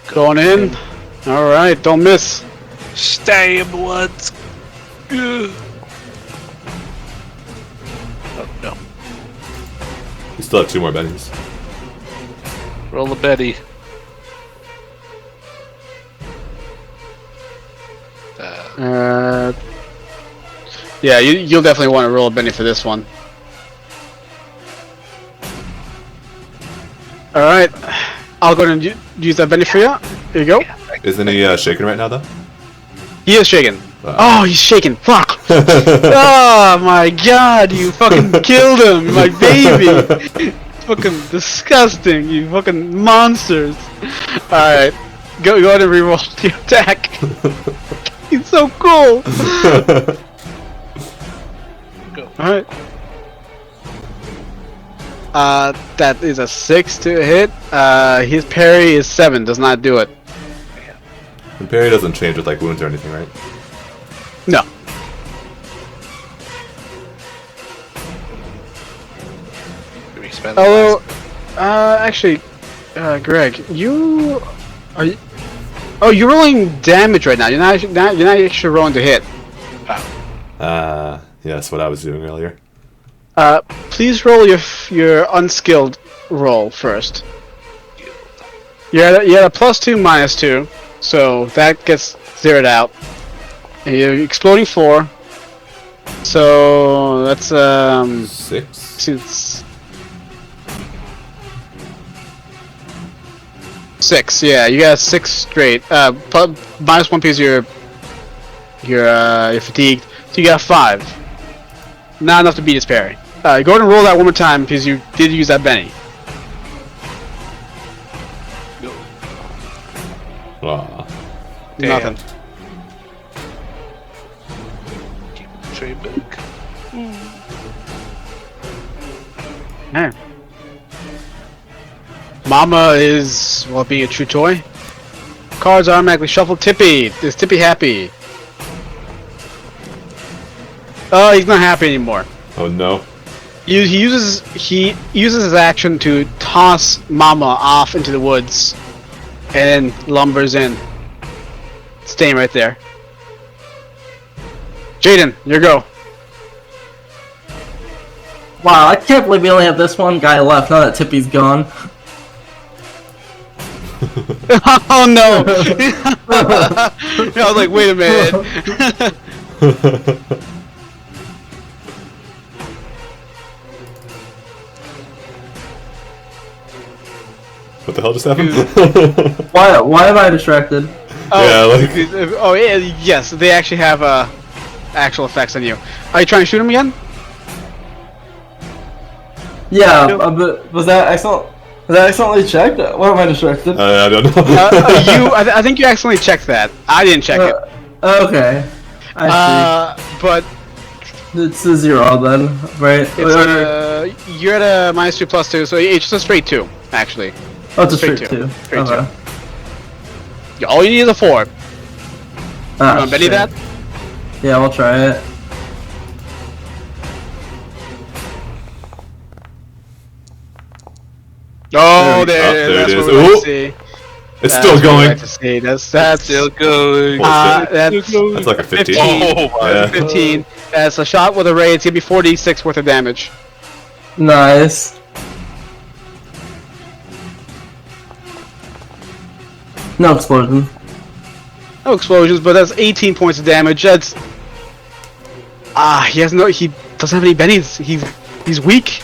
Going in. All right, don't miss. stay him once. Ugh. Oh no. Still have 2 more bennies. Roll a Betty. Yeah, you'll definitely want to roll a Benny for this one. Alright. I'll go ahead and use that Benny for you. Here you go. Isn't he shaking right now, though? He is shaking. Oh, he's shaking. Fuck. Oh my god, you fucking killed him, my baby. Fucking disgusting, you fucking monsters. Alright. Go ahead and reroll the attack. He's so cool. Go. Alright. That is a 6 to hit. His parry is 7, does not do it. And parry doesn't change with like wounds or anything, right? No. Do we spend the Although, last- actually, Greg, you are you? Oh, you're rolling damage right now. You're not actually rolling to hit. Yeah, that's what I was doing earlier. Please roll your unskilled roll first. You're at a +2, -2, so that gets zeroed out. And you're exploding 4. So that's 6? 6. Yeah, you got 6 straight. -1 because you're fatigued. So you got 5. Not enough to beat his parry. Go ahead and roll that one more time because you did use that Benny. Aw. Damn. Nothing. Keep the tray back. Yeah. Mama is, well, being a true toy. Cards automatically shuffled. Tippy. Is Tippy happy? Oh, he's not happy anymore. Oh no. He uses his action to toss Mama off into the woods, and then lumbers in, staying right there. Jaden, your go. Wow, I can't believe we only have this one guy left now that Tippy's gone. Oh no! I was like, wait a minute. What the hell just happened? Why am I distracted? Yeah, like- Oh yeah, yes, they actually have actual effects on you. Are you trying to shoot him again? Yeah, but was that excellent? Was that accidentally checked? Why am I distracted? I don't know. I think you accidentally checked that. I didn't check it. Okay. I But see. It's a 0 then, right? it's you're at a -2 +2, so it's just a straight 2, actually. Oh, it's a straight straight two. 2. Straight Okay. All you need is a 4. Ah, You want to Benny shit. that? Yeah, we'll try it. Oh, there that's it is. what we like Ooh. to see. It's That's still what we going. like to see. That's Still going. that's That's like a 15. 15. Oh my. Yeah. 15. That's a shot with a ray. It's gonna be 4d6 worth of damage. Nice. No explosion. No explosions, but that's 18 points of damage. That's he doesn't have any bennies. He's weak.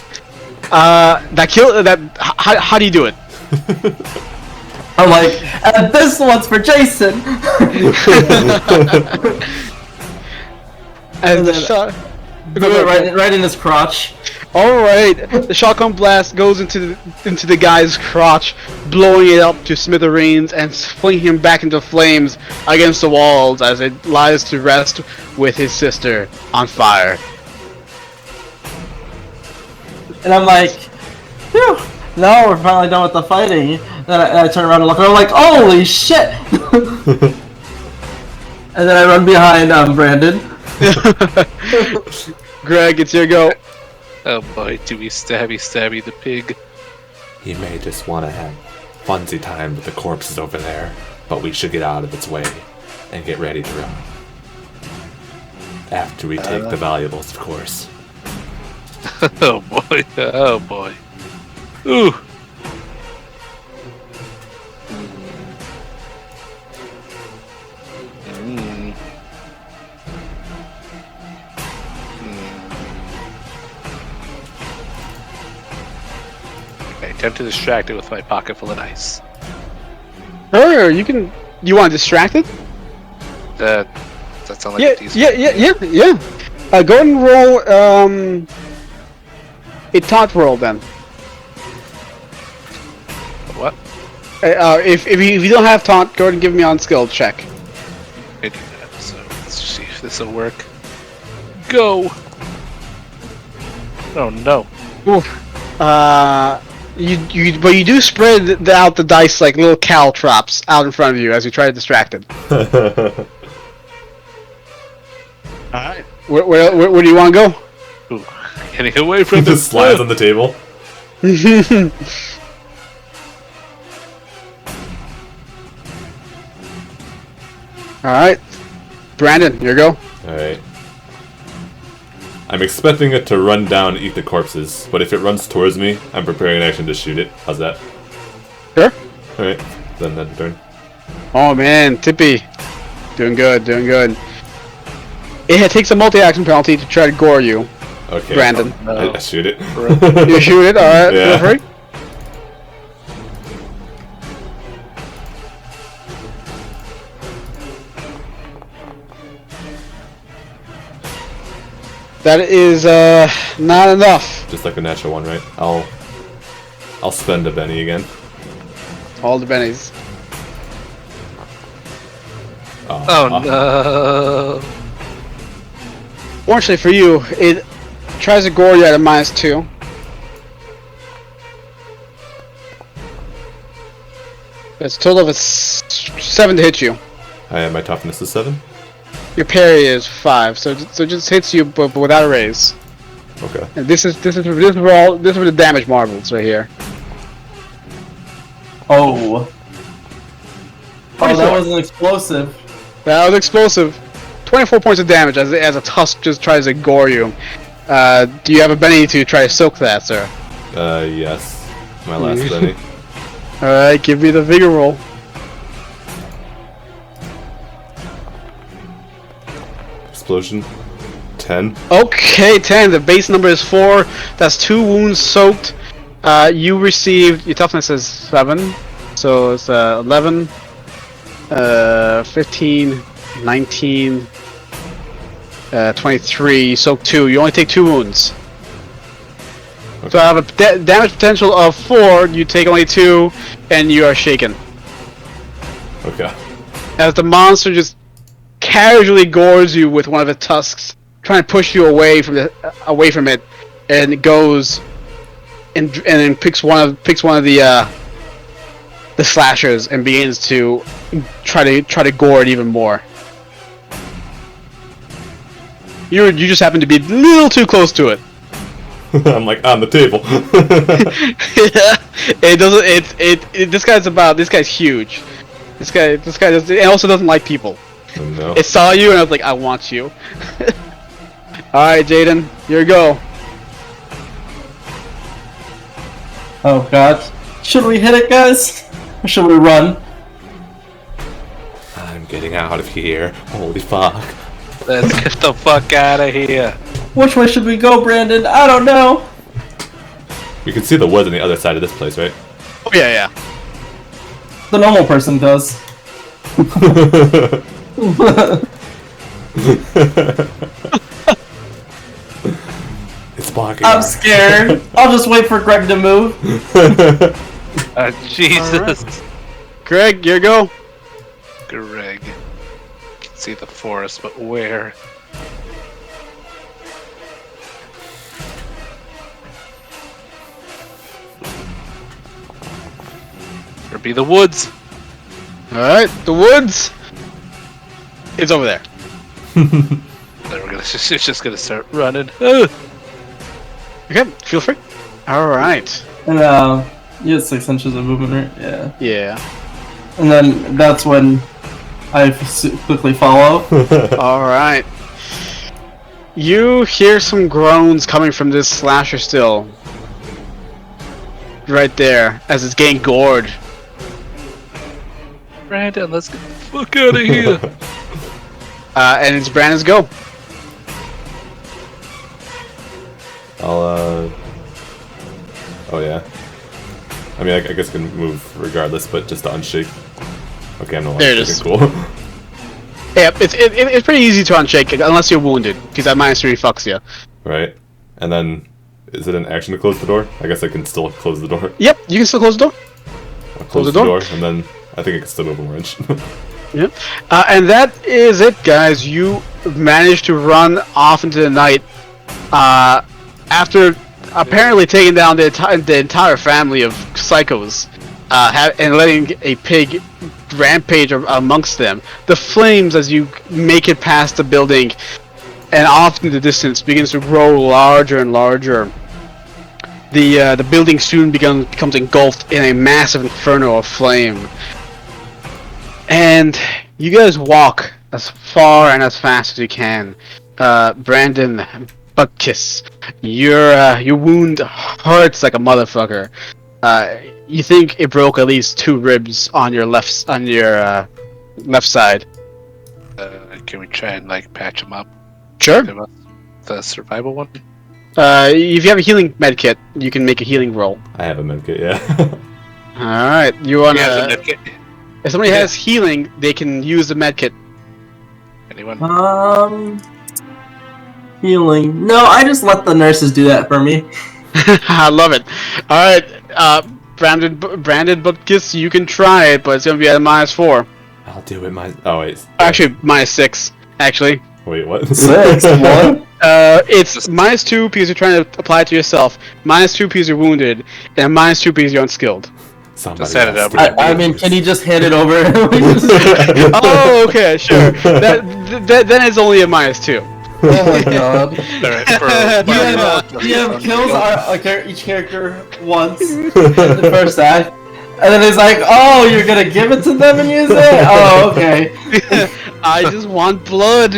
How do you do it? I'm like, and this one's for Jason! And the shot. right in his crotch. All right, the shotgun blast goes into the guy's crotch, blowing it up to smithereens and flinging him back into flames against the walls as it lies to rest with his sister on fire. And I'm like, phew, now we're finally done with the fighting. Then I turn around and look, and I'm like, holy shit! And then I run behind Brandon. Greg, it's your go. Oh boy, do we stabby the pig. He may just want to have funsy time with the corpses over there, but we should get out of its way and get ready to run. After we take the valuables, of course. Oh boy, oh boy. Ooh. Mm. I attempt to distract it with my pocket full of dice. Sure, you can. You want distracted? Does that sound like Yeah, a decent? yeah. Go ahead and roll a taunt roll then. What? If you don't have taunt, go ahead and give me on skill check. I do that, so let's see if this will work. Go! Oh no. Oof. But you do spread out the dice like little caltrops out in front of you as you try to distract it. Alright. Where do you want to go? Ooh. Getting away from It the just slides on the table. Alright. Brandon, your go. Alright. I'm expecting it to run down and eat the corpses, but if it runs towards me, I'm preparing an action to shoot it. How's that? Sure. Alright, then that's turn. Oh man, Tippy. Doing good. It takes a multi-action penalty to try to gore you. Okay. Brandon. I shoot it. You shoot it, alright, Yeah. go for it. That is not enough. Just like a natural one, right? I'll spend a Benny again. All the bennies. Oh no. Fortunately for you, it tries to gore you at a -2. It's a total of 7 to hit you. My toughness is 7. Your parry is 5, so it just hits you, but without a raise. Okay. And this is for the damage marbles right here. Oh. Oh, that was an explosive. That was explosive. 24 points of damage as a tusk just tries to gore you. Do you have a Benny to try to soak that, sir? Yes. My last Benny. Alright, give me the vigor roll. Explosion. 10. Okay, 10. The base number is 4. That's 2 wounds soaked. You received... Your toughness is 7. So it's 11, 15, 19, 23. You soaked 2. You only take 2 wounds. Okay. So I have a damage potential of 4. You take only 2, and you are shaken. Okay. As the monster just casually gores you with one of its tusks, trying to push you away from it, and it goes and then picks one of the slashers and begins to try to gore it even more. You just happen to be a little too close to it. I'm like on the table. It doesn't. This guy's huge. This guy does. It also doesn't like people. Oh, no. It saw you and I was like, I want you. Alright, Jaden, your go. Oh god. Should we hit it, guys? Or should we run? I'm getting out of here. Holy fuck. Let's get the fuck out of here. Which way should we go, Brandon? I don't know. You can see the woods on the other side of this place, right? Oh yeah. The normal person does. It's blocking. I'm scared. I'll just wait for Greg to move. Jesus. Greg, your go. Greg. Can see the forest, but where? Or be the woods. Alright, the woods. It's over there. Then it's just gonna start running. Ugh. Okay, feel free. Alright. And you had 6 inches of movement, right? Yeah. Yeah. And then that's when I quickly follow. Alright. You hear some groans coming from this slasher still. right there as it's getting gored. Brandon, let's get the fuck out of here. And it's Brandon's go. I'll, oh yeah. I mean, I guess I can move regardless, but just to unshake. Okay, I'm no longer There it is. cool. Yeah, it's pretty easy to unshake unless you're wounded, because that -3 fucks you. Right? And then, is it an action to close the door? I guess I can still close the door. Yep, you can still close the door. I'll close the door, and then I think I can still move a wrench. Yep. And that is it, guys. You managed to run off into the night after apparently taking down the entire family of psychos and letting a pig rampage amongst them. The flames, as you make it past the building and off in the distance, begins to grow larger and larger. The building soon becomes engulfed in a massive inferno of flame. And you guys walk as far and as fast as you can. Brandon Buttkiss, your wound hurts like a motherfucker. You think it broke at least 2 ribs on your left side. Can we try and like patch him up? Sure. Give us the survival one. If you have a healing med kit, you can make a healing roll. I have a medkit, yeah. All right, you wanna? Yeah, the medkit. If somebody has healing, they can use the med kit. Anyone? Healing. No, I just let the nurses do that for me. I love it. All right, Brandon Butkus, you can try it, but it's gonna be at a -4. I'll do it oh wait. Actually, -6. Actually, Wait, what? 6, what? it's -2 because you're trying to apply it to yourself, -2 because you're wounded, and -2 because you're unskilled. Somebody Just set it else up. do I mean, can you just hand it over? Oh, okay, sure. Then it's only a -2. Oh my god. Alright, You have kills each character once in the first act, and then it's like, oh, you're gonna give it to them and use it? Oh, okay. I just want blood.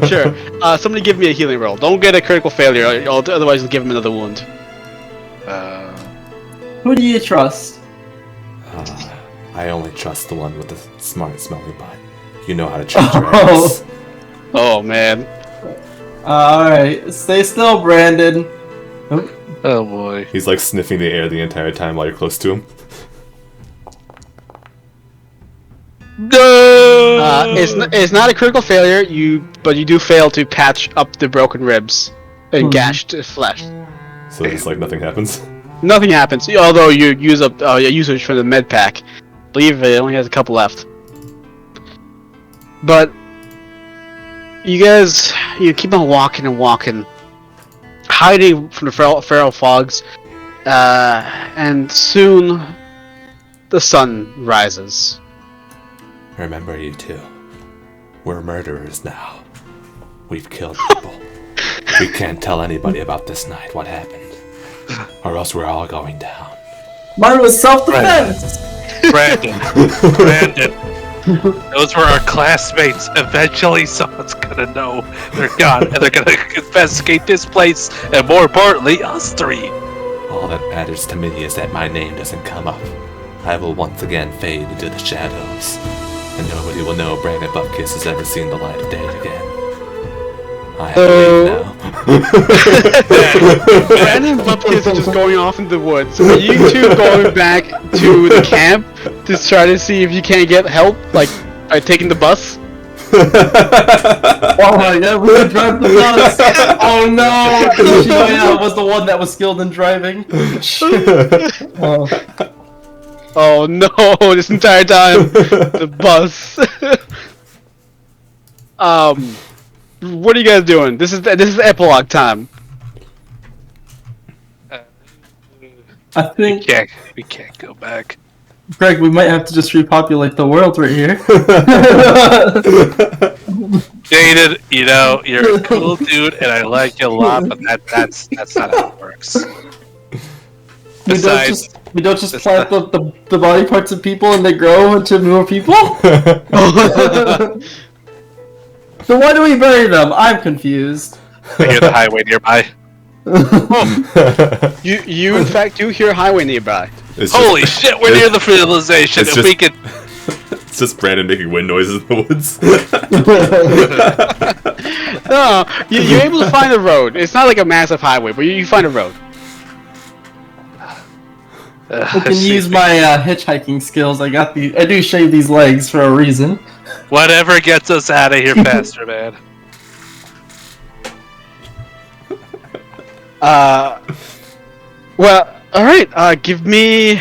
Sure. Somebody give me a healing roll. Don't get a critical failure, otherwise you'll give him another wound. Who do you trust? I only trust the one with the smart smelling butt. You know how to treat your ass. Oh man. Alright, stay still, Brandon. Oh boy. He's like sniffing the air the entire time while you're close to him. No. It's not a critical failure. But you do fail to patch up the broken ribs and gashed flesh. So it's like nothing happens. Nothing happens. Although you use up your usage for the med pack. I believe it only has a couple left. But you guys, you keep on walking and walking, hiding from the feral fogs, and soon the sun rises. Remember, you two. We're murderers now. We've killed people. We can't tell anybody about this night, what happened. Or else we're all going down. Mine was self-defense! Brandon. Those were our classmates. Eventually someone's gonna know they're gone and they're gonna investigate this place and more importantly, us 3. All that matters to me is that my name doesn't come up. I will once again fade into the shadows. And nobody will know Brandon Bupkiss has ever seen the light of day again. I have to leave now. Brandon Bupkis is just going off in the woods. Are you two going back to the camp to try to see if you can get help, like by taking the bus? Oh my god, we would drive the bus! Oh no! Shibuya was the one that was skilled in driving. Oh no, this entire time, the bus. What are you guys doing? This is epilogue time. I think, We can't go back. Greg, we might have to just repopulate the world right here. Jaded, you know, you're a cool dude and I like you a lot, but that's not how it works. We don't just plant the body parts of people and they grow into more people? So why do we bury them? I'm confused. I hear the highway nearby. You in fact do hear a highway nearby. It's Holy just, shit, we're near the civilization. it's If just- we could. It's just Brandon making wind noises in the woods. No, you're able to find a road. It's not like a massive highway, but you find a road. I can use my hitchhiking skills. I do shave these legs for a reason. Whatever gets us out of here faster, man. Well, alright, give me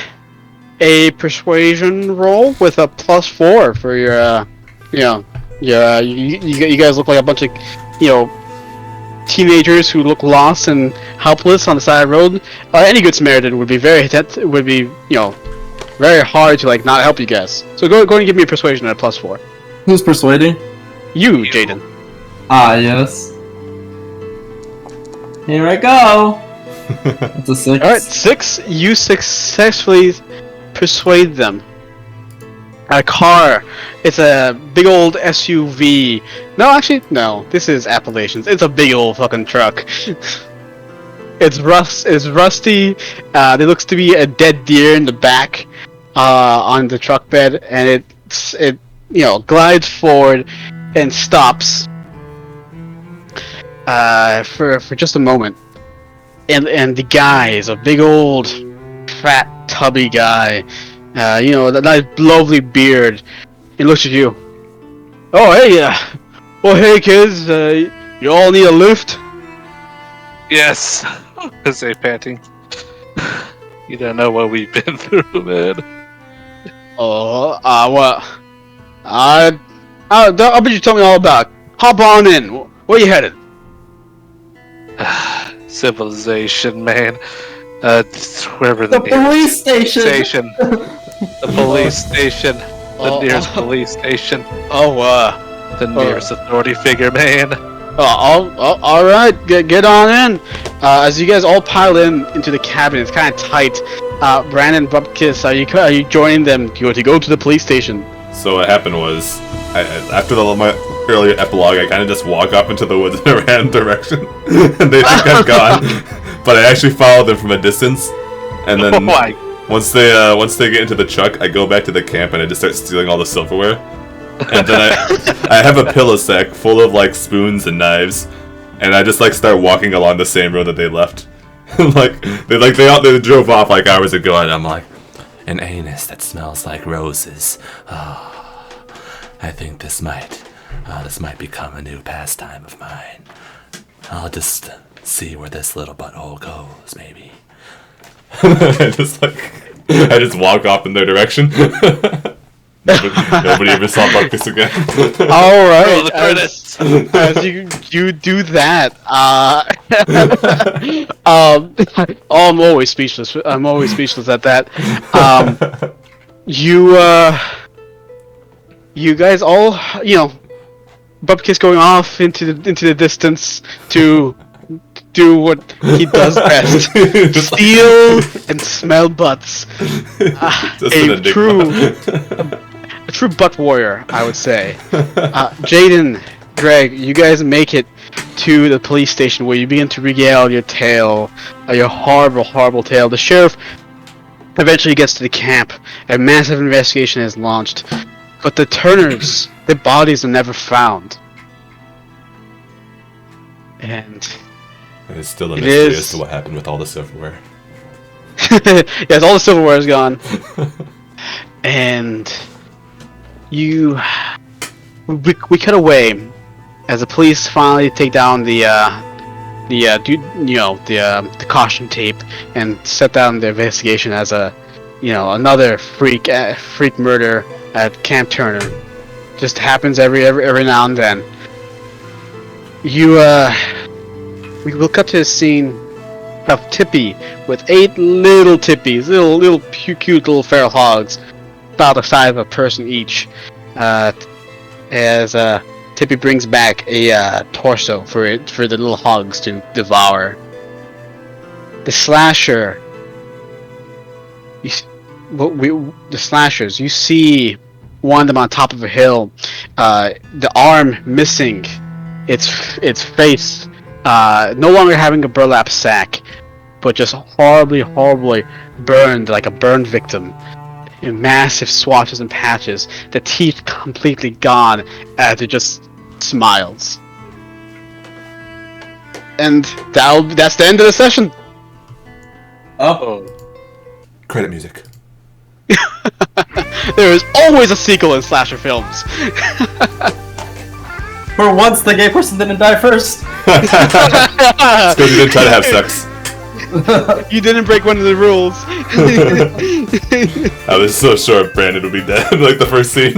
a persuasion roll with a +4 for your, you guys look like a bunch of, teenagers who look lost and helpless on the side of the road. Any good Samaritan would be very hard to, like, not help you guys. So go and give me a persuasion at a +4. Who's persuading? You, Jaden. Ah, yes. Here I go. It's a 6. Alright, 6, you successfully persuade them. A car. It's a big old SUV. No, actually, no. This is Appalachians. It's a big old fucking truck. It's rusty. There looks to be a dead deer in the back, on the truck bed, and it glides forward and stops. For just a moment. And the guy is a big old, fat, tubby guy. That nice, lovely beard. He looks at you. Oh, hey, kids. You all need a lift? Yes. I say, panting. You don't know what we've been through, man. What? I'll bet you tell me all about it. Hop on in. Where you headed? Civilization, man. Wherever The police station. The police station. The nearest police station. The nearest authority figure, man. All right. Get on in. As you guys all pile into the cabin, it's kind of tight. Brandon, Bupkis, are you joining them to go to the police station? So what happened was, after my earlier epilogue, I kind of just walk up into the woods in a random direction, and they think I'm gone. But I actually followed them from a distance, and then once they get into the truck, I go back to the camp and I just start stealing all the silverware. And then I have a pillow sack full of like spoons and knives, and I just like start walking along the same road that they left. they drove off like hours ago, and I'm like, an anus that smells like roses. I think this might become a new pastime of mine. I'll just see where this little butthole goes, maybe. I just walk off in their direction. Nobody ever saw Buckus again. All right. Roll the credits. As you do that, I'm always speechless. I'm always speechless at that. You guys all, Bupkis going off into the distance to do what he does best: steal and smell butts. A true butt warrior, I would say. Jaden, Greg, you guys make it to the police station where you begin to regale your tale, your horrible, horrible tale. The sheriff eventually gets to the camp. A massive investigation is launched, but the Turners, their bodies are never found. And it's still a mystery as to what happened with all the silverware. Yes, all the silverware is gone. And we cut away as the police finally take down the caution tape and set down their investigation as another freak murder at Camp Turner. Just happens every now and then. We will cut to a scene of Tippy with 8 little Tippies, little cute little feral hogs, about the size of a person each. As Tippy brings back a torso for the little hogs to devour. The slasher. The slashers. You see one of them on top of a hill. The arm missing. Its face no longer having a burlap sack, but just horribly burned like a burned victim. In massive swatches and patches, the teeth completely gone as it just smiles. And that's the end of the session. Oh. Credit music. There is always a sequel in slasher films. For once, the gay person didn't die first. It's because you didn't try to have sex. You didn't break one of the rules. I was so sure Brandon would be dead like the first scene.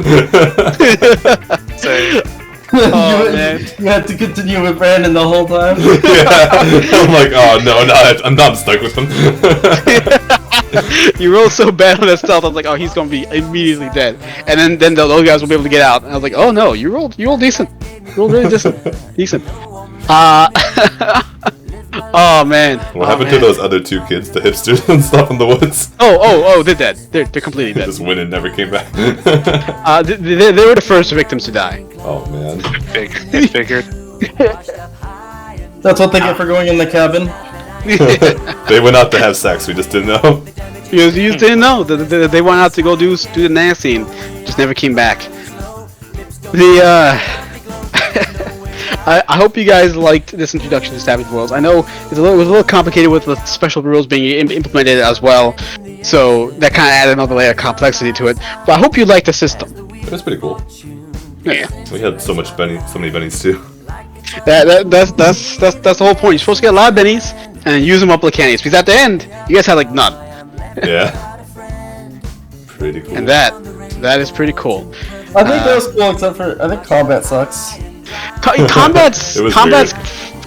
Oh, man. You had to continue with Brandon the whole time. Yeah. I'm like, oh no, I'm not stuck with him. You rolled so bad on that stealth, I was like, oh, he's gonna be immediately dead. And then those guys will be able to get out. And I was like, oh no, you rolled decent. You rolled really decent. Oh man. What happened to those other two kids, the hipsters and stuff in the woods? Oh, they're dead. They're completely They dead. just went and never came back. They were the first victims to die. Oh man. I figured. That's what they get for going in the cabin. They went out to have sex, we just didn't know. You didn't know. They went out to go do the nasty and just never came back. I hope you guys liked this introduction to Savage Worlds. I know it was a little complicated with the special rules being implemented as well, so that kind of added another layer of complexity to it. But I hope you liked the system. It was pretty cool. Yeah, We had so many bennies too. that's the whole point. You're supposed to get a lot of bennies and use them up like candies. Because at the end, you guys had like none. Yeah. Pretty cool. And that is pretty cool. I think that was cool, except for I think combat sucks. Combat's It was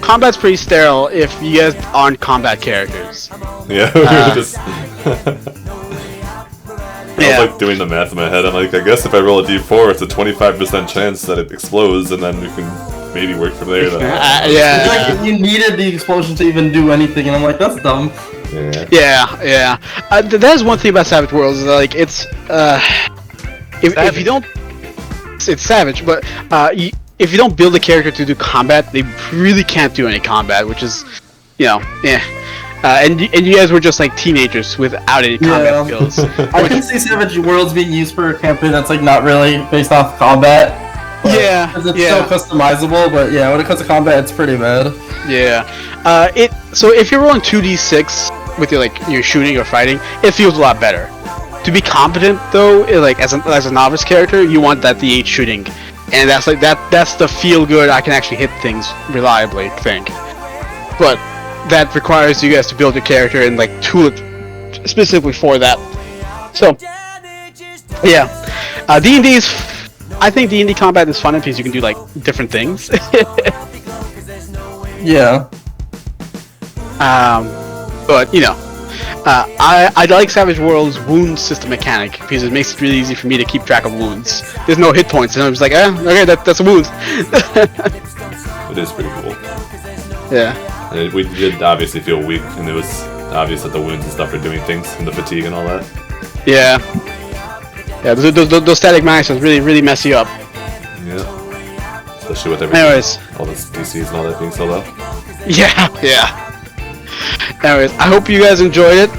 combat's pretty sterile if you guys aren't combat characters. Yeah, we were just. I Yeah. was like doing the math in my head. I'm like, I guess if I roll a d4, it's a 25% chance that it explodes, and then we can maybe work from there. Then. Yeah. Like, you needed the explosion to even do anything, and I'm like, that's dumb. Yeah. That is one thing about Savage Worlds. Is like it's if you don't, it's savage. But if you don't build a character to do combat, they really can't do any combat, which is, yeah. And you guys were just like teenagers without any combat skills. I can see Savage Worlds being used for a campaign that's like not really based off combat. Yeah, Because it's yeah. so customizable, but yeah, when it comes to combat, it's pretty bad. Yeah. So if you're rolling 2d6 with your shooting or fighting, it feels a lot better. To be competent though, as a novice character, you want that d8 shooting, and that's the feel good. I can actually hit things reliably thing. But that requires you guys to build your character and tool it specifically for that. So yeah, D&D's. I think D&D combat is fun because you can do different things. Yeah. But I like Savage World's wound system mechanic because it makes it really easy for me to keep track of wounds. There's no hit points, and I'm just like, okay, that's a wound. It is pretty cool. Yeah. And we did obviously feel weak, and it was obvious that the wounds and stuff are doing things, and the fatigue and all that. Yeah. Yeah, those static manacles really mess you up. Yeah. Especially with everything. Anyways. All the DCs and all that being so low. Yeah. Anyways, I hope you guys enjoyed it.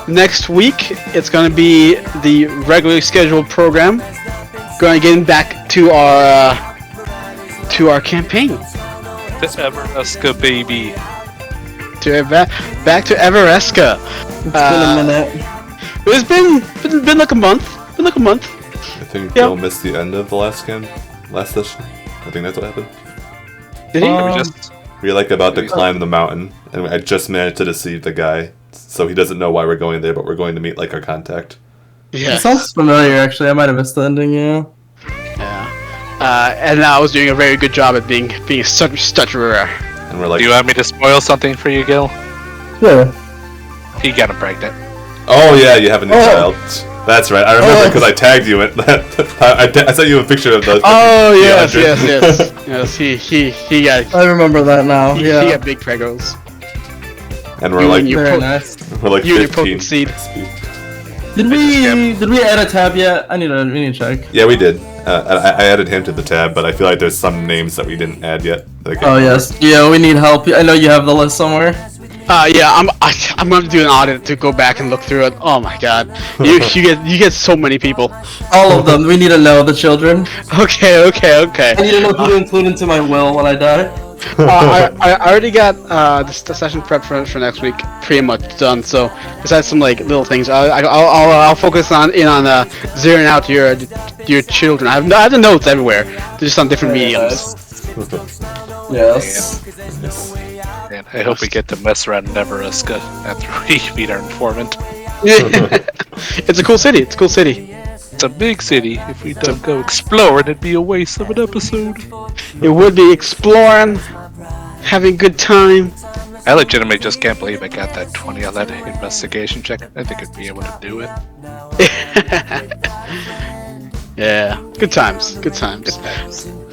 Next week, it's going to be the regularly scheduled program. Going to get back to our campaign. This Everesca baby. Back to Everesca. It's been a minute. It's been like a month. I think Bill missed the end of the last session. I think that's what happened. Did he? We're about to climb the mountain, and I just managed to deceive the guy, so he doesn't know why we're going there, but we're going to meet our contact. Yeah. It sounds familiar, actually. I might have missed the ending, yeah. And I was doing a very good job at being a stutterer. And we're like, Do you want me to spoil something for you, Gil? Yeah. He got him pregnant. oh yeah, you have a new child. That's right. I remember because I tagged you in that. I sent you a picture of the. Oh yes. DeAndre. Yes, he got. I remember that now, He yeah. got big pregos. And we're You like, and your Very nice. we're like you and your 15 potent seed. Did we add a tab yet? We need to check. Yeah, we did. I added him to the tab, but I feel like there's some names that we didn't add yet. Oh yes, yeah, we need help. I know you have the list somewhere. Yeah, I'm going to do an audit to go back and look through it. Oh my god, you get so many people. All of them. We need to know the children. Okay. I need to know who to include into my will when I die. I already got the session prep for next week pretty much done. So besides some like little things, I'll focus on zeroing out your children. I have the notes everywhere, just on different mediums. Yes. And I hope we get to mess around Nebraska after we meet our informant. It's a cool city. It's a cool city. It's a big city. If we don't go exploring, it'd be a waste of an episode. It would be exploring, having a good time. I legitimately just can't believe I got that 20 on that investigation check. I think I'd be able to do it. Yeah, good times. Good times.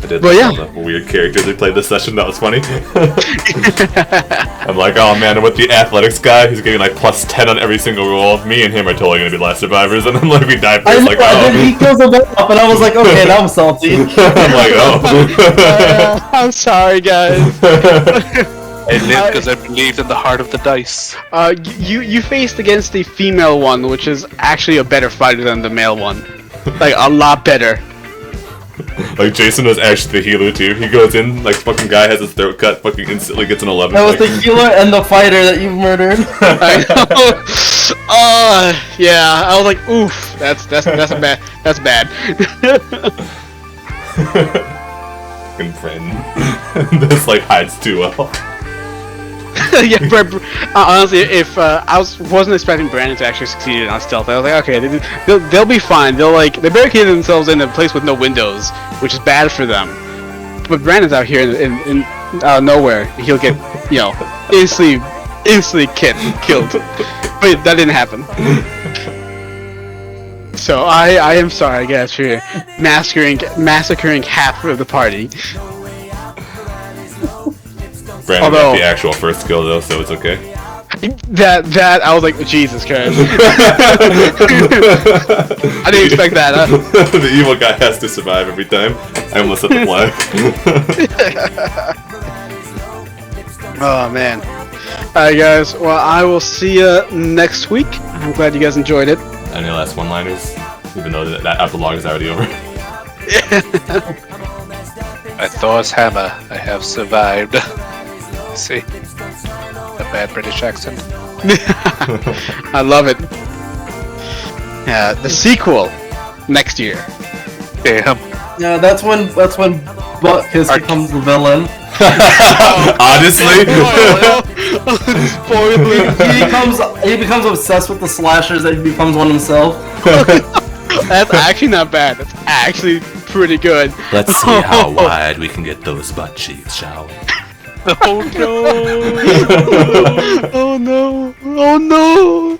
I did Well, all the weird characters we played this session. That was funny. I'm like, oh man, and with the athletics guy, he's getting like plus 10 on every single roll. Me and him are totally gonna be last survivors, and then like we die first. Like, oh. And then he kills them up, and I was like, okay, now I'm salty. I'm like, oh. I'm sorry, guys. I lived because I believed in the heart of the dice. You faced against the female one, which is actually a better fighter than the male one. Like, a lot better. Like, Jason was actually the healer, too. He goes in, like, fucking guy has his throat cut, fucking instantly gets an 11. That was like... the healer and the fighter that you murdered. I know. Yeah. I was like, oof. That's bad. That's bad. Fucking friend. This, like, hides too well. Yeah, honestly, if I wasn't expecting Brandon to actually succeed on stealth, I was like, okay, they'll be fine. They barricaded themselves in a place with no windows, which is bad for them. But Brandon's out here in out of nowhere. He'll get, instantly killed. But that didn't happen. So I am sorry, I guess, for massacring half of the party. Brandon got the actual first kill though, so it's okay. That I was like, Jesus Christ. I didn't expect that. The evil guy has to survive every time. I almost set the flag. Oh man. Alright guys, well I will see you next week. I'm glad you guys enjoyed it. Any last one-liners? Even though that epilogue is already over. By Thor's hammer, I have survived. See? A bad British accent. I love it. Yeah, the sequel next year. Damn. Yeah, that's when Butkus becomes the villain. Honestly, he becomes obsessed with the slashers that he becomes one himself. That's actually not bad. That's actually pretty good. let's see how wide we can get those butt cheeks, shall we? Oh no! Oh no! Oh no!